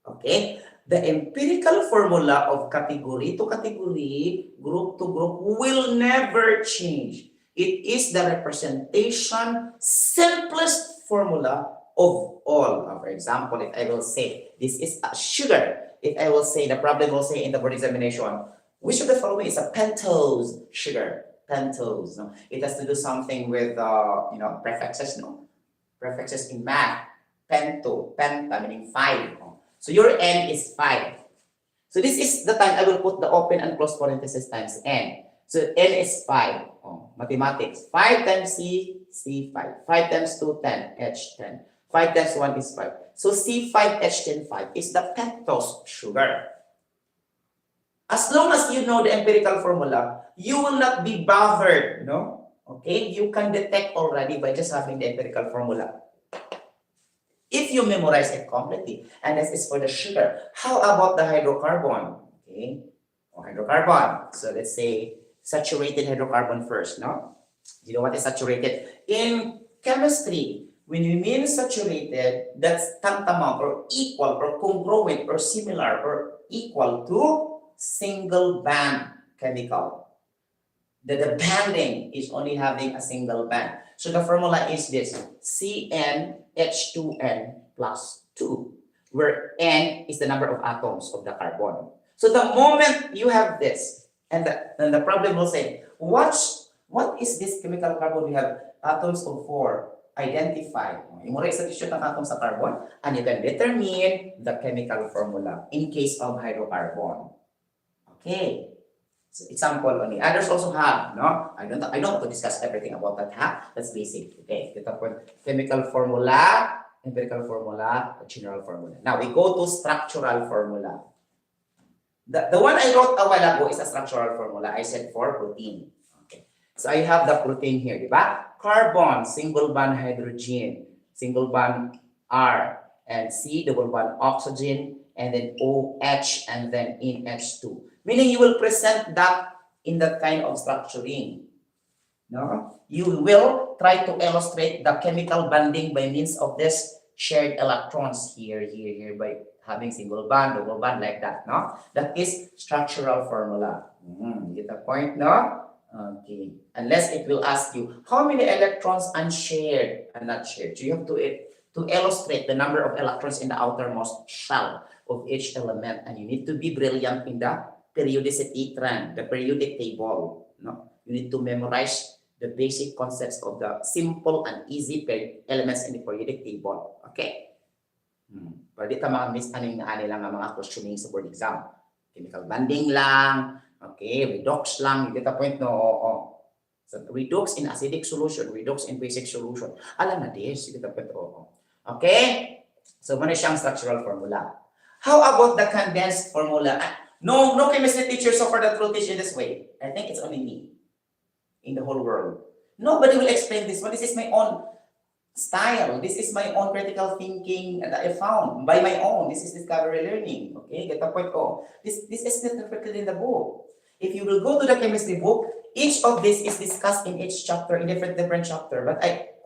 Okay? The empirical formula of category to category, group to group, will never change. It is the representation, simplest formula of all. For example, if I will say, this is a sugar. If I will say, the problem will say in the board examination, which of the following is a pentose sugar? Pentose. No? It has to do something with, prefixes, no? Prefixes in math. Pento, penta meaning 5. So your N is 5. So this is the time I will put the open and close parenthesis times N. So N is 5. mathematics. 5 times C, C5. 5 times 2, 10, H10. 5 times 1 is 5. So C5H105 is the pentose sugar. As long as you know the empirical formula, you will not be bothered, no? Okay, you can detect already by just having the empirical formula. If you memorize it completely, and this is for the sugar. How about the hydrocarbon? Okay, hydrocarbon. So let's say saturated hydrocarbon first, no? You know what is saturated? In chemistry, when we mean saturated, that's tantamount or equal or congruent or similar or equal to single band chemical. The banding is only having a single band. So the formula is this, CnH2n plus 2, where N is the number of atoms of the carbon. So the moment you have this, and the problem will say, what is this chemical carbon? We have atoms of 4. Identify. Yung mga substitute ng atoms sa carbon, and you can determine the chemical formula in case of hydrocarbon. Okay. So example only. Others also have, no? I don't want to discuss everything about that. That's basic. Okay. Kita po chemical formula, empirical formula, general formula. Now we go to structural formula. The one I wrote a while ago is a structural formula. I said for protein. Okay. So I have the protein here, di ba? Carbon, single bond hydrogen, single bond R, and C, double bond oxygen, and then OH, and then in H2. Meaning you will present that in that kind of structuring. No? You will try to illustrate the chemical bonding by means of this shared electrons here, by having single bond, double bond, like that. No? That is structural formula. Get the point, no? Okay. Unless it will ask you, how many electrons unshared and not shared? So you have to illustrate the number of electrons in the outermost shell of each element, and you need to be brilliant in the periodicity trend, the periodic table. No? You need to memorize the basic concepts of the simple and easy elements in the periodic table. Okay? Pwede ka mga miss lang ang mga questioning sa board exam. Chemical bonding lang, okay, redox lang, you get the point, no? So redox in acidic solution, redox in basic solution. Alam na this, you get the point, okay? So muna siyang structural formula. How about the condensed formula? No chemistry teacher so far that will teach in this way. I think it's only me in the whole world. Nobody will explain this one. This is my own style. This is my own critical thinking that I found by my own. This is discovery learning. Okay, get the point. This is not reflected in the book. If you will go to the chemistry book, each of this is discussed in each chapter, in different chapter. But I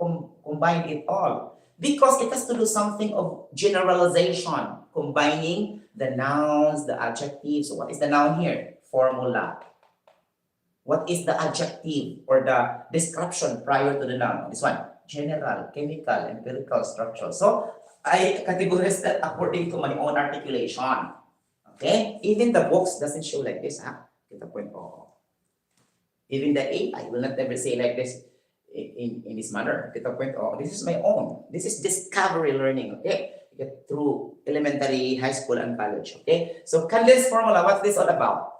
combined it all because it has to do something of generalization, combining the nouns, the adjectives. So what is the noun here? Formula. What is the adjective or the description prior to the noun? This one. General, chemical, empirical, structural. So, I categorize that according to my own articulation. Okay? Even the books doesn't show like this. Get the point. Even the AI will not ever say like this in this manner. Get the point. This is my own. This is discovery learning. Okay? Get through elementary, high school, and college. Okay? So, condensed formula, what's this all about?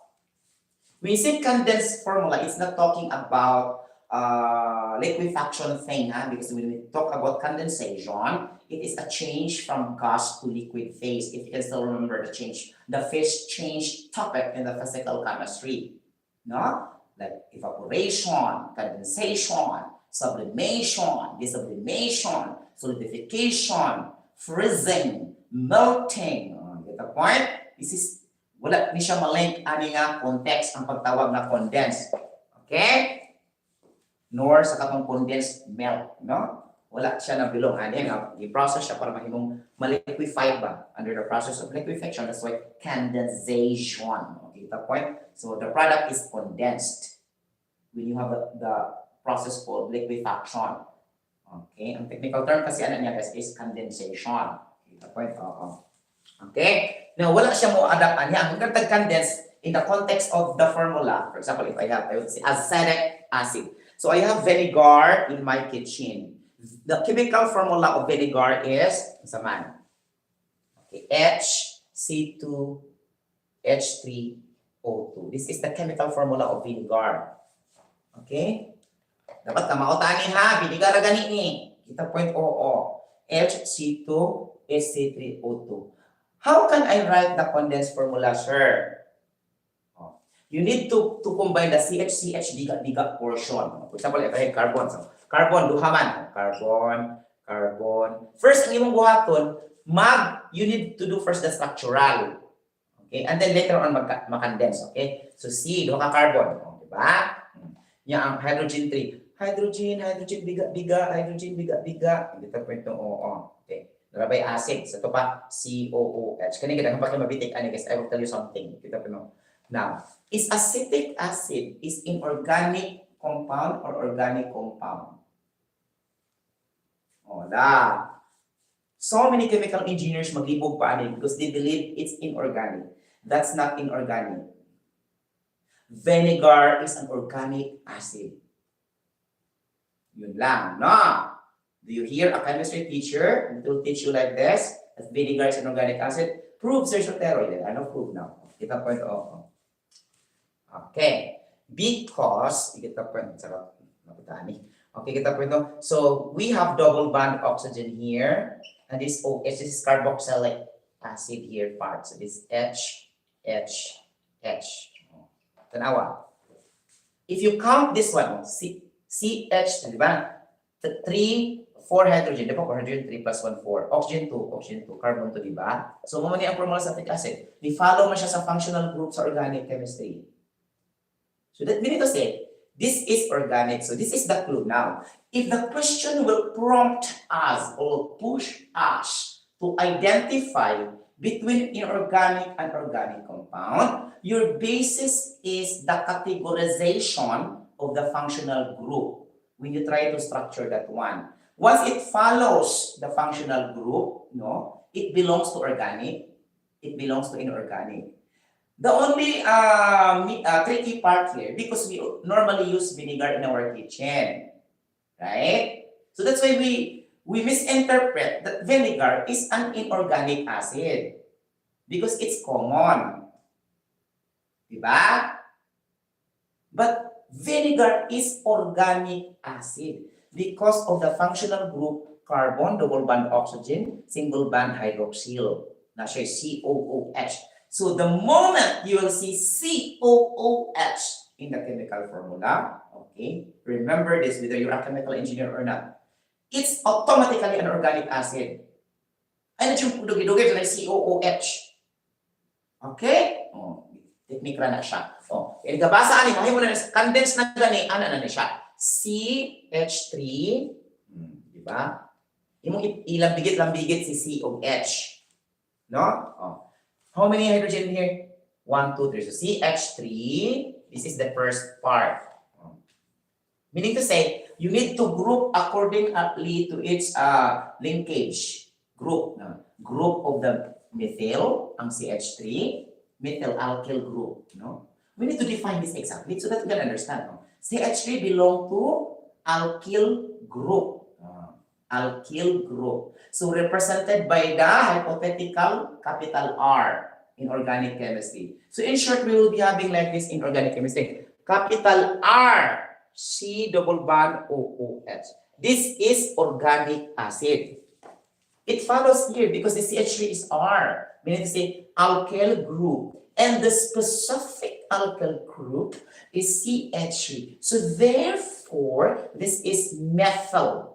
When you say condensed formula, it's not talking about liquefaction thing, because when we talk about condensation, it is a change from gas to liquid phase. If you can still remember the phase change topic in the physical chemistry, no? Like evaporation, condensation, sublimation, desublimation, solidification, freezing, melting. Get the point? This is wala ni siya malink ani nga context ang pagtawag na condense. Okay? Nor sa katong condensed milk, no? Wala siya na bilong ani nga i-process siya para mahimong maliquefy ba under the process of liquefaction. That's why condensation. Okay, the point. So the product is condensed when you have the process called liquefaction. Okay, ang technical term kasi ano niya guys is condensation. Okay, the point. Okay. Now, wala siya mo adapt niya. Ang condense in the context of the formula. For example, if I would say acetic acid. So I have vinegar in my kitchen. The chemical formula of vinegar is okay, HC2H3O2. This is the chemical formula of vinegar. Okay? Dapat kamautani ha, binigar gani ni. Kita point oo. HC2SC3O2. How can I write the condensed formula, sir? You need to combine the CH biga portion. For example, if I have carbon, so carbon duhaman, carbon. First, ang imong buhaton, you need to do first the structural. Okay, and then later on mag-condense, okay? So C, duha ka carbon, di ba? Nya ang hydrogen 3. Hydrogen biga, hydrogen biga. Dito po itong oo. Okay. Narabay acid. So ito pa, COOH. Kani kita kapag mabitik ani guys, I will tell you something. Kita po no. Now, is acetic acid is inorganic compound or organic compound? Wala. So many chemical engineers maglibog pa ani because they believe it's inorganic. That's not inorganic. Vinegar is an organic acid. Yun lang, no? Do you hear a chemistry teacher who will teach you like this? That vinegar is an organic acid? Prove, Sir Sotero. I know prove now. Kita point of. Okay. Because, kita point, sarap, naputani. Okay, kita point of. So, we have double bond oxygen here. And this OH, this is carboxylic acid here part. So, this H. Tanawa. If you count this one, CH, di ba? 3, 4 hydrogen, di ba? 4 hydrogen, 3 plus 1, 4. Oxygen 2, carbon 2, di ba? So, mamani ang formula sa acetic acid. Di-follow man siya sa functional group sa organic chemistry. So, that we need to say, this is organic. So, this is the clue now. If the question will prompt us or push us to identify between inorganic and organic compound, your basis is the categorization of the functional group when you try to structure that one. Once it follows the functional group, no, it belongs to organic, it belongs to inorganic. The only tricky part here, because we normally use vinegar in our kitchen, right? So that's why we misinterpret that vinegar is an inorganic acid because it's common. Diba? But vinegar is organic acid because of the functional group carbon, double bond oxygen, single bond hydroxyl. Na siya COOH. So the moment you will see COOH in the chemical formula, okay, remember this whether you're a chemical engineer or not, it's automatically an organic acid. Ay, dugi-dugi na COOH. Okay? Technique na siya. Kaya gabasa ani mahimo na condense na gani ana na siya. CH3, di ba? Imong ilambigit si COH. No? How many hydrogen here? 1, 2, 3. So CH3, this is the first part. Meaning to say, you need to group accordingly to its linkage group. Group of the methyl, ang CH3, methyl alkyl group. No? We need to define this exactly so that we can understand. No? CH3 belong to alkyl group. Alkyl group. So represented by the hypothetical capital R in organic chemistry. So in short, we will be having like this in organic chemistry. Capital R, C double bond OOH. This is organic acid. It follows here because the CH3 is R, meaning to say alkyl group. And the specific alkyl group is CH3. So therefore, this is methyl.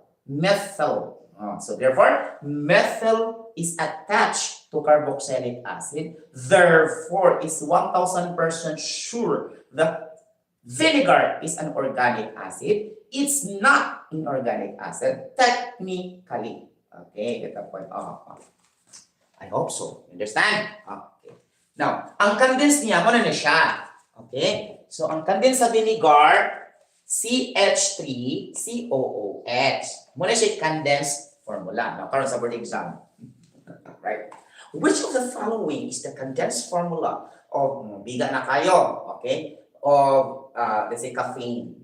So therefore, methyl is attached to carboxylic acid. Therefore, it's 1000% sure that vinegar is an organic acid. It's not inorganic acid, technically. Okay, get the point. I hope so. Understand? Okay. Now, ang condensed niya, ano na siya? Okay? So, ang condensed sa vinegar, CH3COOH. Muna siya condensed formula. Now, karon sa board exam. Right? Which of the following is the condensed formula of biga na kayo? Okay? Of, let's say, caffeine.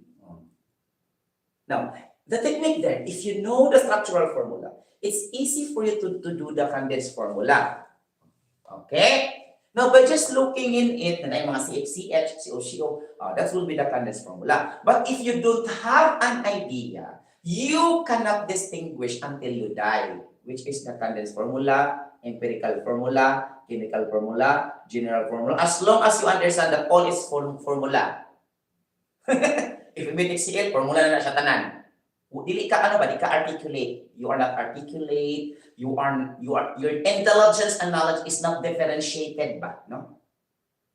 Now, the technique there, if you know the structural formula, it's easy for you to do the condensed formula. Okay? Now, by just looking in it, na mga CH, COCO, that will be the condensed formula. But if you don't have an idea, you cannot distinguish until you die, which is the condensed formula, empirical formula, chemical formula, general formula. As long as you understand that all is formula. If you meet HCl, formula na siya tanan. Dili ka di ka articulate. You are not articulate. Your intelligence and knowledge is not differentiated ba, no?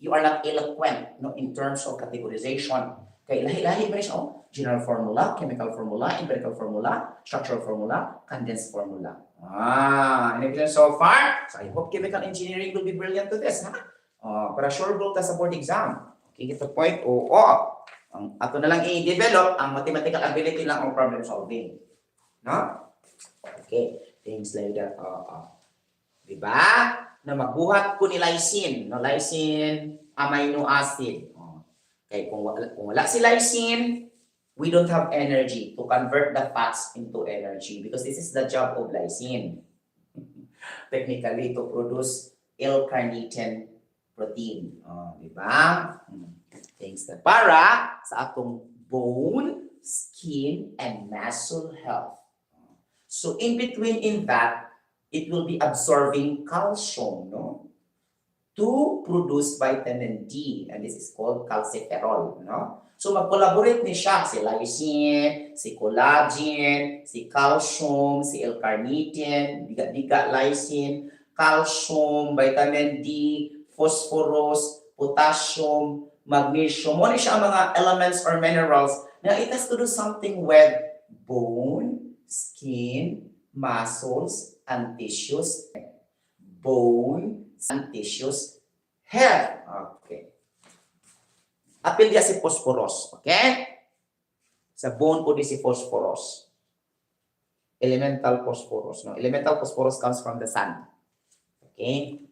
You are not eloquent, no, in terms of categorization. Kay lahi-lahi ba siya, general formula, chemical formula, empirical formula, structural formula, condensed formula. And if so far, so I hope chemical engineering will be brilliant to this, ha? Para sure goal ta sa board exam. Okay, get the point? Ang ato na lang i-develop ang mathematical ability lang ang problem solving. No? Okay, things like that. Diba? Na magbuhat ko ni lysine. No, lysine, amino acid. Okay, kung wala si lysine, we don't have energy to convert the fats into energy because this is the job of lysine. Technically, to produce L-carnitine protein. Diba? Things that para sa atong bone, skin, and muscle health. So in between in that, it will be absorbing calcium, no, to produce vitamin D, and this is called calciferol, no. So mag-collaborate ni siya si lysine, si collagen, si calcium, si L-carnitine, biga lysine, calcium, vitamin D, phosphorus, potassium, magnesium. What is siya ang mga elements or minerals na it has to do something with bone, skin, muscles, and tissues. Bone, and tissues, hair. Okay. Apil dia si phosphorus. Okay? Sa bone po di si phosphorus. Elemental phosphorus. No? Elemental phosphorus comes from the sun. Okay?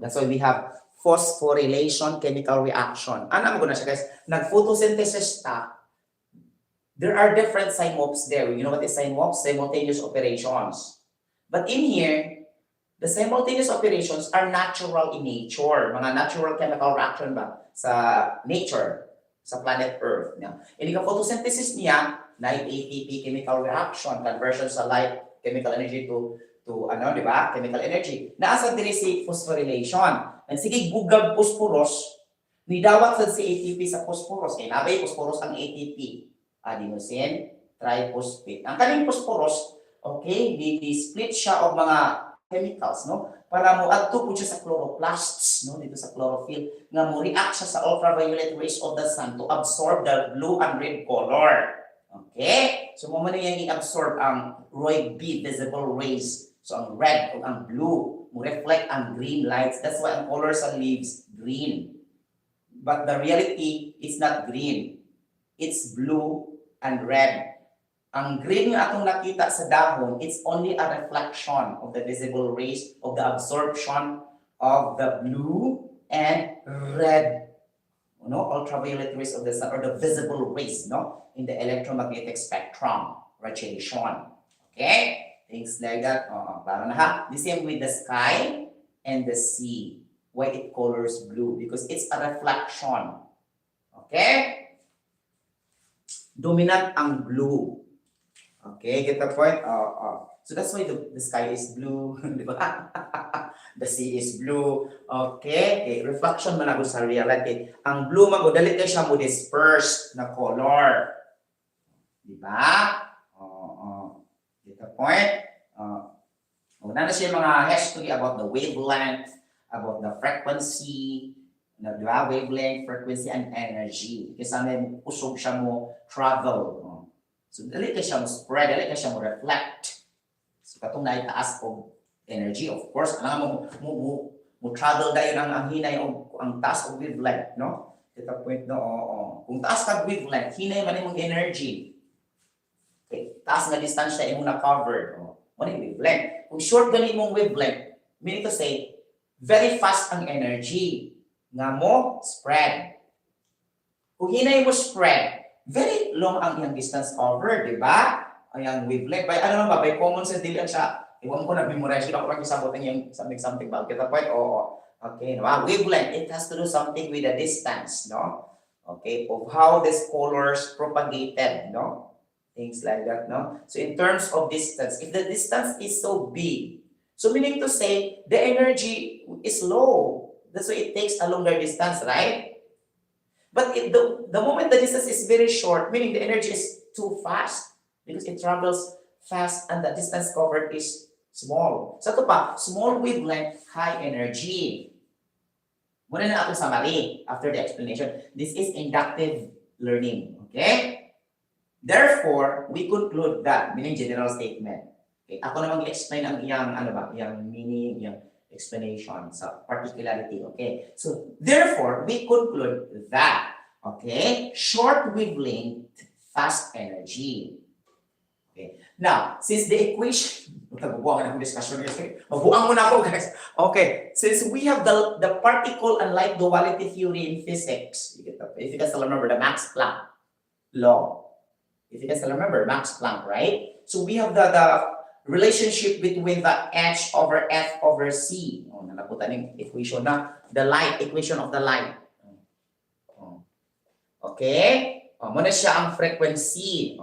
That's why we have phosphorylation chemical reaction. Ano mo na siya guys? Nag-photosynthesis ta. There are different SIMOPs there. You know what is SIMOPs? Simultaneous operations. But in here, the simultaneous operations are natural in nature. Mga natural chemical reaction ba? Sa nature. Sa planet Earth. Hindi ka photosynthesis niya, na ATP chemical reaction, conversion sa light chemical energy to ano, di ba? Chemical energy. Naasa diri si phosphorylation. And sige, gugag phosphorus, nidawat sa si ATP sa phosphorus. Kaya nabay phosphorus ang ATP. Adenosine triphosphate. Ang kaning phosphorus, okay, di-split siya of mga chemicals, no? Para mo adto po siya sa chloroplasts, no? Dito sa chlorophyll, nga mo react siya sa ultraviolet rays of the sun to absorb the blue and red color. Okay? So, mo man yung i-absorb ang ROIB, visible rays. So, ang red o ang blue, mo reflect ang green lights. That's why ang color sa leaves, green. But the reality is not green. It's blue and red. Ang green nga atong nakita sa dahon, it's only a reflection of the visible rays of the absorption of the blue and red, ultraviolet rays of the sun, or the visible rays, in the electromagnetic spectrum, radiation. Okay? Things like that. Para na ha. The same with the sky and the sea. Why it colors blue? Because it's a reflection. Okay? Dominant ang blue. Okay, get the point? So that's why the sky is blue. The sea is blue. Okay, reflection man ako sa reality. Ang blue man, dali na siya mo dispersed na color. Diba? Get the point? Na siya mga history about the wavelength, about the frequency, diba? Wavelength, frequency, and energy. Kasi may usog siya mo travel. So, dali ka siya mo spread, dali ka siya mo reflect. So, katong naitaas of energy, of course, alam mo travel dahil ang hinay o ang taas of wavelength, no? Kita point, no? Kung taas ka wavelength, hinay man yung energy. Okay, taas nga distansya yung na-covered. Ano yung wavelength? Kung short ganun mong wavelength, meaning to say, very fast ang energy. Nga mo, spread. Kung hinay mo spread, very long ang iyang distance covered, di ba? Ang wavelength. By, ano naman ba? By common sense, dili siya. Iwan ko na memorize yun. Ako lang isabot ang yung something ba? Kita point? Oo. Okay, wow, wavelength, it has to do something with the distance, no? Okay, of how these colors propagated, no? Things like that, no? So in terms of distance, if the distance is so big, so meaning to say the energy is low. That's why it takes a longer distance, right? But if the moment the distance is very short, meaning the energy is too fast because it travels fast and the distance covered is small. So ito pa, small wavelength, high energy. Muna na ako summary after the explanation. This is inductive learning. Okay? Therefore, we conclude that, meaning general statement. Okay? Ako namang i-explain ang iyang, ano ba, iyang meaning, iyang explanation sa particularity. Okay? So, therefore, we conclude that, okay, short wavelength, fast energy. Okay. Now, since the equation, magbubuang na ng discussion kasi. Magbuang muna ako, guys. Okay. Since we have the particle and light duality theory in physics, if you can still remember the Max Planck law. If you can still remember Max Planck, right? So we have the relationship between the H over F over C. Oh, nalaputan yung equation na. The light, equation of the light. Okay? Muna siya ang frequency.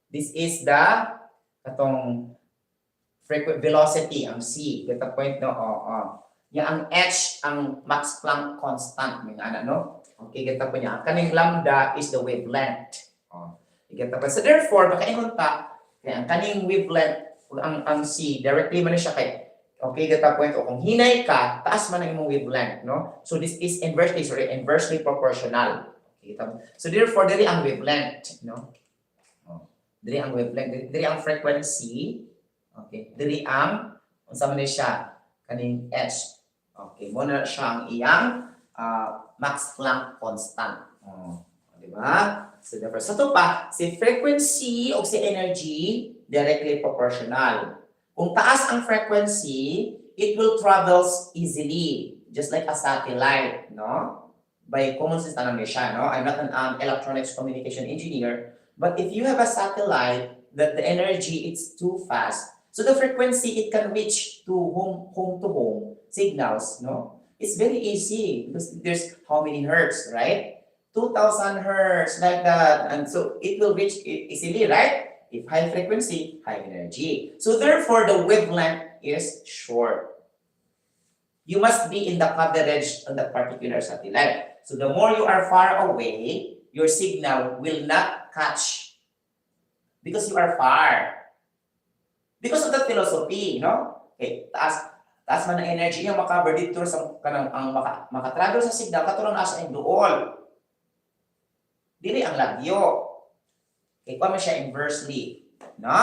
This is the katong frequent velocity, ang C. Get the point, no? Yan ang H, ang Max Planck constant. May ano, no? Okay, get the point niya. Ang kaning lambda is the wavelength. Get the point. So therefore, makaingon ta, kaya ang kaning wavelength, ang C, directly man siya kay, okay, get the point. O kung hinay ka, taas man ang imong wavelength, no? So this is inversely proportional. Okay, so therefore, dili ang wavelength, no? Diri ang wavelength, diri ang frequency, okay, diri ang unsa man siya kaning H. Okay, mo na siya ang iyang Max Planck constant. Di ba? So therefore, sa to pa, si frequency o si energy directly proportional. Kung taas ang frequency, it will travels easily, just like a satellite, no? By common sense na siya, no? I'm not an electronics communication engineer. But if you have a satellite that the energy is too fast, so the frequency it can reach to home to home signals, no? It's very easy because there's how many hertz, right? 2,000 hertz like that, and so it will reach easily, right? If high frequency, high energy. So therefore, the wavelength is short. You must be in the coverage of that particular satellite. So the more you are far away, your signal will not catch because you are far. Because of that philosophy, no? Okay, taas man ang energy niya makaber dito sa kanang ang makatravel sa signal katulong asa ang duol. Dili ang lagyo. Okay, kung siya inversely, no?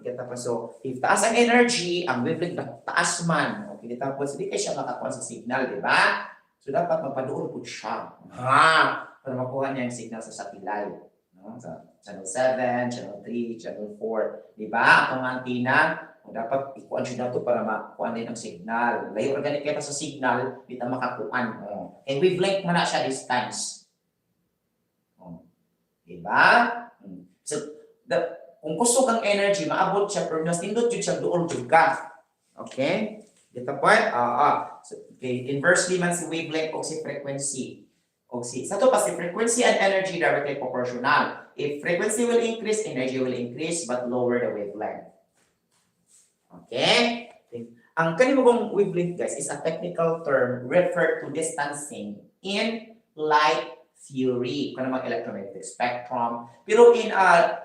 Kita pa so, if taas ang energy, ang wavelength taas man. Okay, tapos hindi kay siya makakuha sa signal, di ba? So dapat magpaduol po siya. Para makuha niya yung signal sa satellite. No? Sa channel 7, channel 3, channel 4. Di ba? Ang antenna, dapat ikuan siya dito para makuha din ang signal. Layo organic kita sa signal, di ta makakuan. And wavelength man na siya distance. Di ba? So, kung gusto kang energy, maabot siya, pero nindot yun siya doon yun ka. Okay? Dito po, so, okay, inversely man si wavelength o si frequency. Sa to pa, si frequency and energy directly proportional. If frequency will increase, energy will increase, but lower the wavelength. Okay? Ang kanimong wavelength, guys, is a technical term referred to distancing in light theory. Kung naman electromagnetic spectrum. Pero in a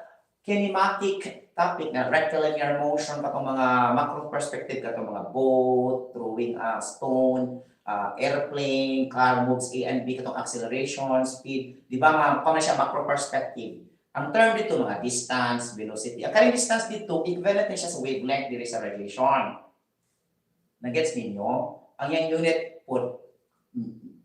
kinematic topic na rectilinear motion, katong mga macro perspective, katong mga boat, throwing a stone, airplane, car moves A and B, katong acceleration, speed, di ba mga kung siya macro perspective. Ang term dito mga distance, velocity. Ang karing distance dito, equivalent na siya sa wavelength diri sa radiation. Nagets ninyo? Ang yung unit po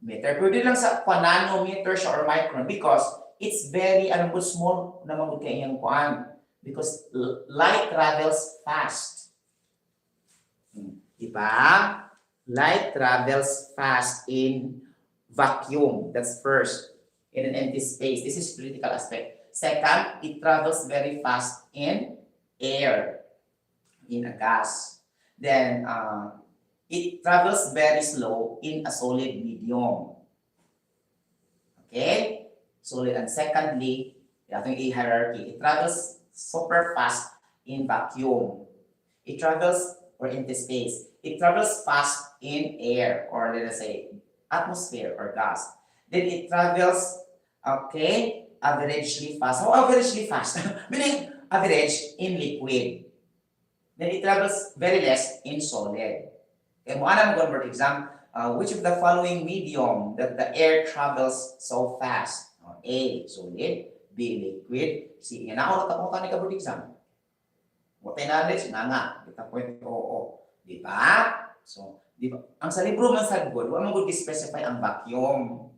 meter. Pwede lang sa nanometer siya or micron because it's very small na magud kay iyang kuan because light travels fast. Diba? Light travels fast in vacuum. That's first. In an empty space. This is critical aspect. Second, it travels very fast in air, in a gas. Then, it travels very slow in a solid medium. Okay? Solid. And secondly, ating A hierarchy, it travels super fast in vacuum. It travels or empty space. It travels fast in air, or let us say atmosphere or gas. Then it travels, okay, averagely fast. How averagely fast? Meaning average in liquid. Then it travels very less in solid. Okay, mo anam convert exam. Which of the following medium that the air travels so fast? A, solid. B, liquid. C, inaurot ako ka ni kabut exam. What knowledge? Nga. Kita point, oo. Di ba? So, di ba? Ang sa libro man sa good, wala mo specify ang vacuum.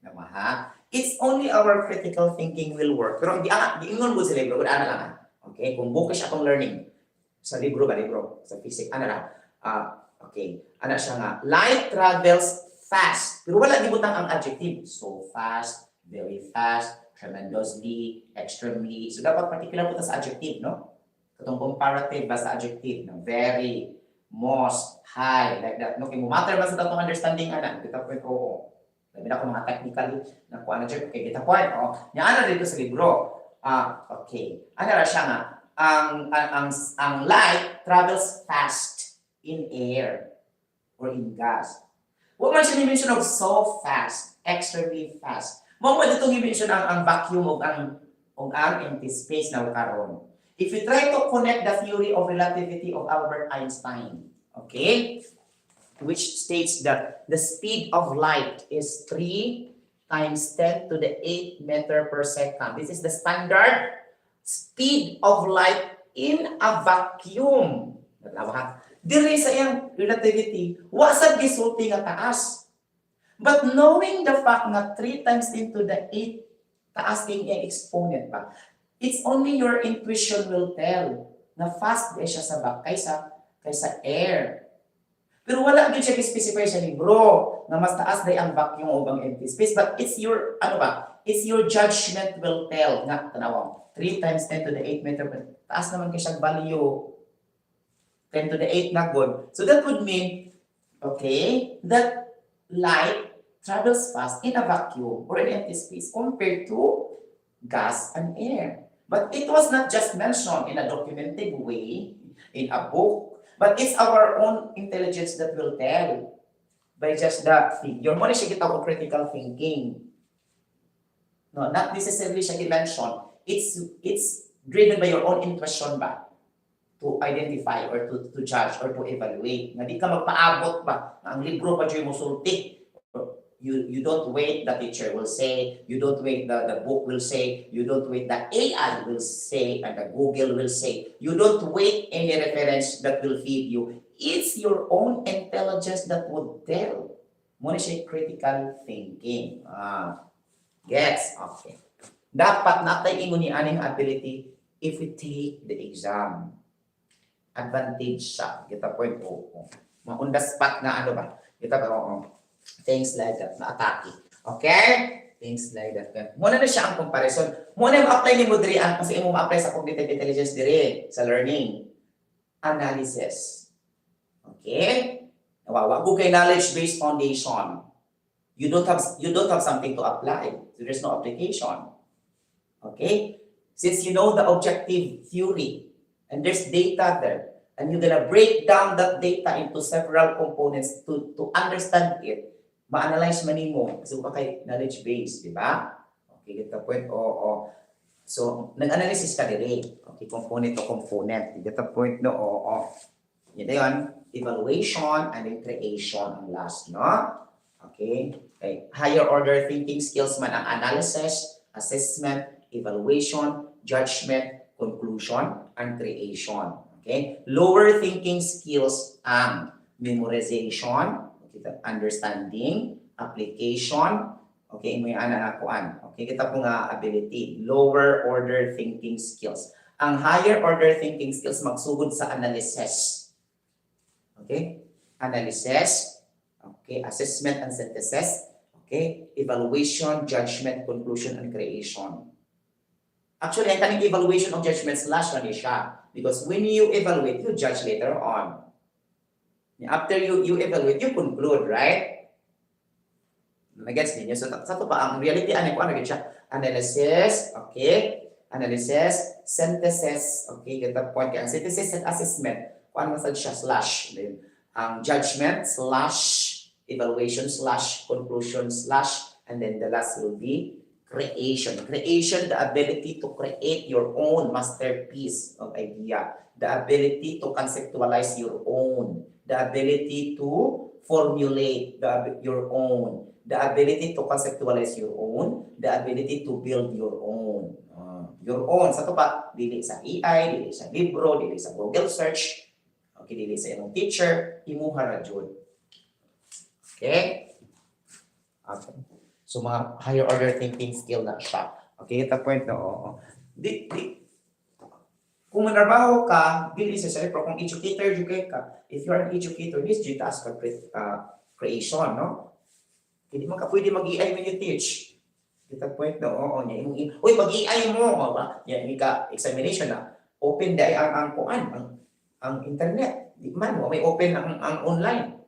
Diba ha? It's only our critical thinking will work. Pero di ingon mo sa libro, wala na lang. Okay? Kung bookish akong learning, sa libro ba, libro? Sa physics, ano lang? Okay. Ano siya nga? Light travels fast. Pero wala gibutang ang adjective. So fast, very fast, tremendously, extremely. So dapat particular po sa adjective, no? Katong comparative ba sa adjective, no? Very, most, high, like that. No, kay mo matter ba sa tatong understanding ana? Kita point oo. Labi na ko mga technical na kuan na check. Okay, kita point oh. Nya ana dito sa libro. Okay. Ano ra siya nga? Ang light travels fast in air or in gas. What man siya ni-mention of so fast, extremely fast. Mo dito i-mention ang vacuum o ang empty space na karon. If you try to connect the theory of relativity of Albert Einstein, okay, which states that the speed of light is 3 times 10 to the 8 meter per second. This is the standard speed of light in a vacuum. Diri sa iyang relativity, wa sad gisulti nga taas. But knowing the fact na 3 times 10 to the 8 taas king iyang exponent pa, it's only your intuition will tell na fast siya sa kaysa air. Pero wala din siya specify sa libro na mas taas day ang vacuum o ang empty space. But it's your, it's your judgment will tell. Nga, tanawa, 3 times 10 to the 8 meter per taas naman kay siyang value. 10 to the 8 na good. So that would mean, okay, that light travels fast in a vacuum or in empty space compared to gas and air. But it was not just mentioned in a documented way in a book, but it's our own intelligence that will tell by just the figure. Mo na siya kita critical thinking. No, not necessarily siya mentioned. It's driven by your own intuition ba to identify or to judge or to evaluate. Nga di ka magpaabot ba ang libro pa dyan mo sulti. You don't wait the teacher will say, you don't wait the book will say, you don't wait the AI will say, and the Google will say. You don't wait any reference that will feed you. It's your own intelligence that would tell. Muna siya critical thinking. Gets? Okay. Dapat natay ingon ni aning ability if we take the exam. Advantage siya. Kita point po. On the spot na ano ba? Kita ba? Things like that, na-atake. Okay? Things like that. Muna na siya ang comparison. Muna ma-apply ni mo diri ang kasi mo ma-apply sa cognitive intelligence diri sa learning. Analysis. Okay? Nawawa ko kay knowledge-based foundation. You don't have something to apply. So there's no application. Okay? Since you know the objective theory and there's data there, and you're gonna break down that data into several components to understand it, ma-analyze man mo kasi ka kay knowledge base, di ba? Okay, get the point? Oo. So, nag-analysis ka diri. Okay, component to component. Get the point? No, oo. Yan na yun. Evaluation and then creation ang last, no? Okay. Higher order thinking skills man ang analysis, assessment, evaluation, judgment, conclusion, and creation. Okay? Lower thinking skills ang memorization, understanding, application, okay, mo yung anakuan. Okay, kita po nga ability. Lower order thinking skills. Ang higher order thinking skills magsugod sa analysis. Okay? Analysis, okay, assessment and synthesis, okay, evaluation, judgment, conclusion, and creation. Actually, ang kaning evaluation of judgment slash na siya. Because when you evaluate, you judge later on. After you evaluate, you conclude, right? Nag-gets ninyo? So, sa to pa, ang reality, ano ko, ano siya? Analysis, okay? Analysis, synthesis, okay? Get the point. Kaya ang synthesis and assessment, kung ano siya, slash. Then, ang judgment, slash, evaluation, slash, conclusion, slash, and then the last will be creation. Creation, the ability to create your own masterpiece of idea. The ability to conceptualize your own. The ability to formulate your own. The ability to conceptualize your own, the ability to build your own. Your own, sa to pa, dili sa AI, dili sa libro, dili sa Google search, okay, dili sa imong teacher, imuha ra jud. Okay? Okay. So, mga higher order thinking skill na siya. Okay, ito point no. Kung manarbaho ka, dili sa pero kung educator ka, if you are an educator, this is task of creation, no? Hindi man ka pwede mag-AI when you teach. Kita point na, oo, niya. Uy, mag-AI mo. Yan, ka examination na. Open dahil ang internet. Di man, may open ang online.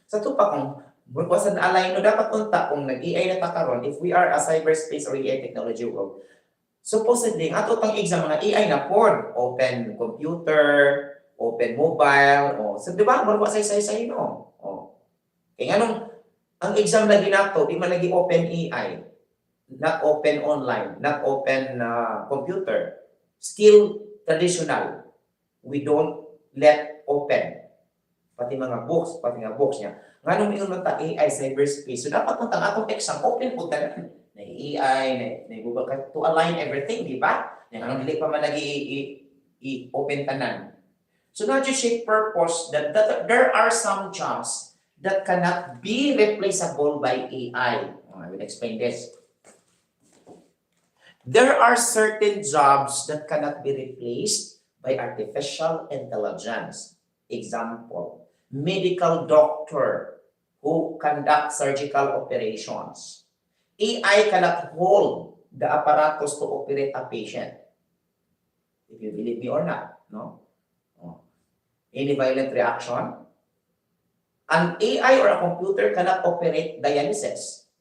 Sa ito pa, kung sa na-align, no, dapat unta, kung nag-AI na takaron, if we are a cyberspace or AI technology world, supposedly, ato pang exam mga AI na pod, open computer, open mobile, so di ba, marwa say no? Kaya anong, ang exam lagi nato, di man lagi open AI, not open online, not open computer, still traditional. We don't let open. Pati mga books niya. Nga nung ingon ta AI, cyberspace, so dapat nang atong exam, open po tanan. Na AI, na Google, to align everything, di ba? Nga nung dili pa man lagi i-open tanan. So not just shape purpose that there are some jobs that cannot be replaceable by AI. I will explain this. There are certain jobs that cannot be replaced by artificial intelligence. Example, medical doctor who conduct surgical operations. AI cannot hold the apparatus to operate a patient. If you believe me or not, no? Any violent reaction? An AI or a computer cannot operate dialysis,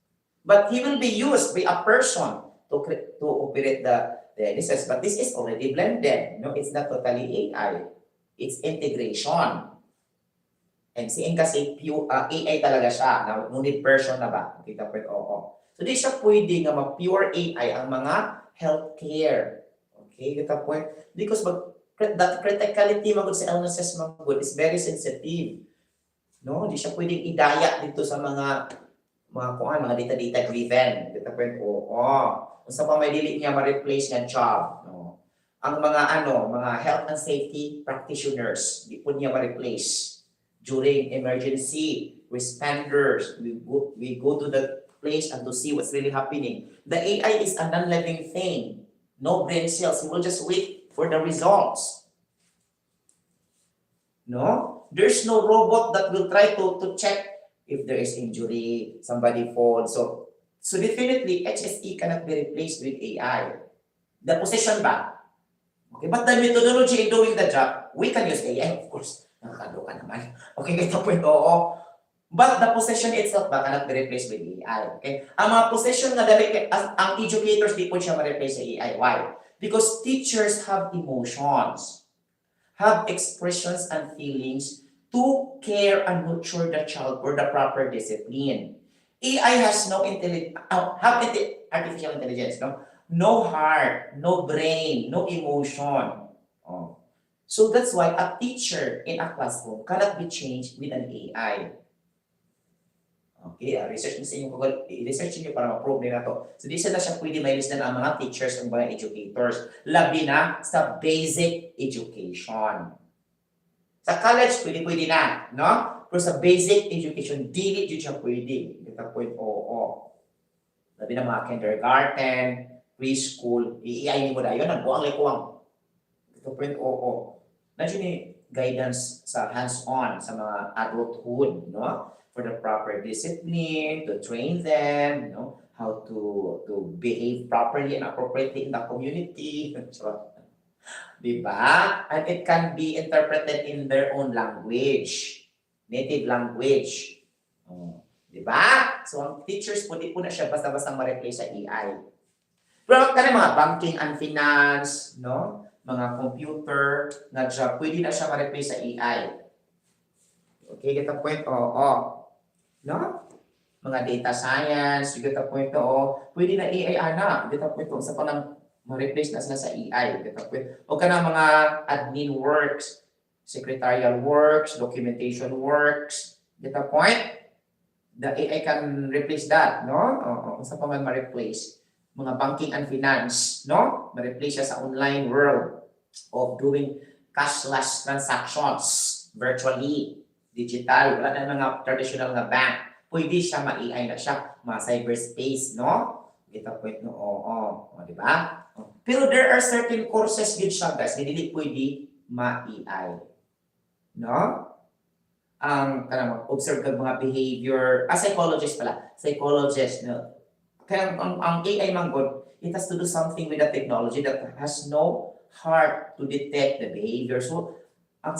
but he will be used by a person to operate the dialysis. But this is already blended. No, it's not totally AI. It's integration. And seeing kasi AI talaga siya. Now, ngunit person na ba? Kita po oo. So, di siya pwede nga ma-pure AI ang mga healthcare. Okay, kita po. Because that criticality magod sa illnesses magod is very sensitive. No, hindi siya pwedeng idaya dito sa mga mga data driven. Data point unsa pa may dili niya ma-replace nga job, no. Ang mga health and safety practitioners, di po niya ma-replace during emergency responders. We go to the place and to see what's really happening. The AI is a non-living thing. No brain cells. He will just wait for the results. No? There's no robot that will try to check if there is injury, somebody falls. So definitely, HSE cannot be replaced with AI. The position ba? Okay, but the methodology in doing the job, we can use AI, of course. Nakakaloka naman. Okay, ito po oo. But the position itself ba cannot be replaced with AI. Okay? Ang mga position na dali, ang educators, di po siya ma-replace sa AI. Why? Because teachers have emotions, have expressions and feelings to care and nurture the child for the proper discipline. AI has no artificial intelligence, no? No heart, no brain, no emotion. So that's why a teacher in a classroom cannot be changed with an AI. Okay, research niyo para ma-prove na to. So di na siya pwede may list na ang mga teachers ang mga educators. Labi na sa basic education. Sa college, pwede na, no? Pero sa basic education, dili yun siya pwede. Kita point, oo. Labi na mga kindergarten, preschool, i-AI mo na yun, nagbuang likuang. Kita point, oo. Nandiyo ni guidance sa hands-on, sa mga adulthood, no? For the proper discipline, to train them, you know, how to behave properly and appropriately in the community. So, Diba? And it can be interpreted in their own language. Native language. Oh, diba? So, ang teachers po, di po na siya basta-basta ma-replace sa AI. Pero ka mga banking and finance, no? Mga computer, na siya, pwede na siya ma-replace sa AI. Okay, get the point? Oo. No? Mga data science, you get the point? Oo. Pwede na AI na. Get the point? Sa panang ma-replace na sila sa AI. Get the point? O ka na mga admin works, secretarial works, documentation works. Get the point? The AI can replace that, no? Oo. Sa panang ma-replace. Mga banking and finance, no? Ma-replace siya sa online world of doing cashless transactions virtually, digital, wala na mga traditional na bank. Pwede siya ma-AI na siya, ma-cyberspace, no? Kita point no, oo, di ba? Pero there are certain courses din siya, guys, hindi pwede ma-AI. No? Ang observe kag mga behavior, psychologist pala, psychologist, no? Kaya ang AI man God, it has to do something with the technology that has no heart to detect the behavior. So, ang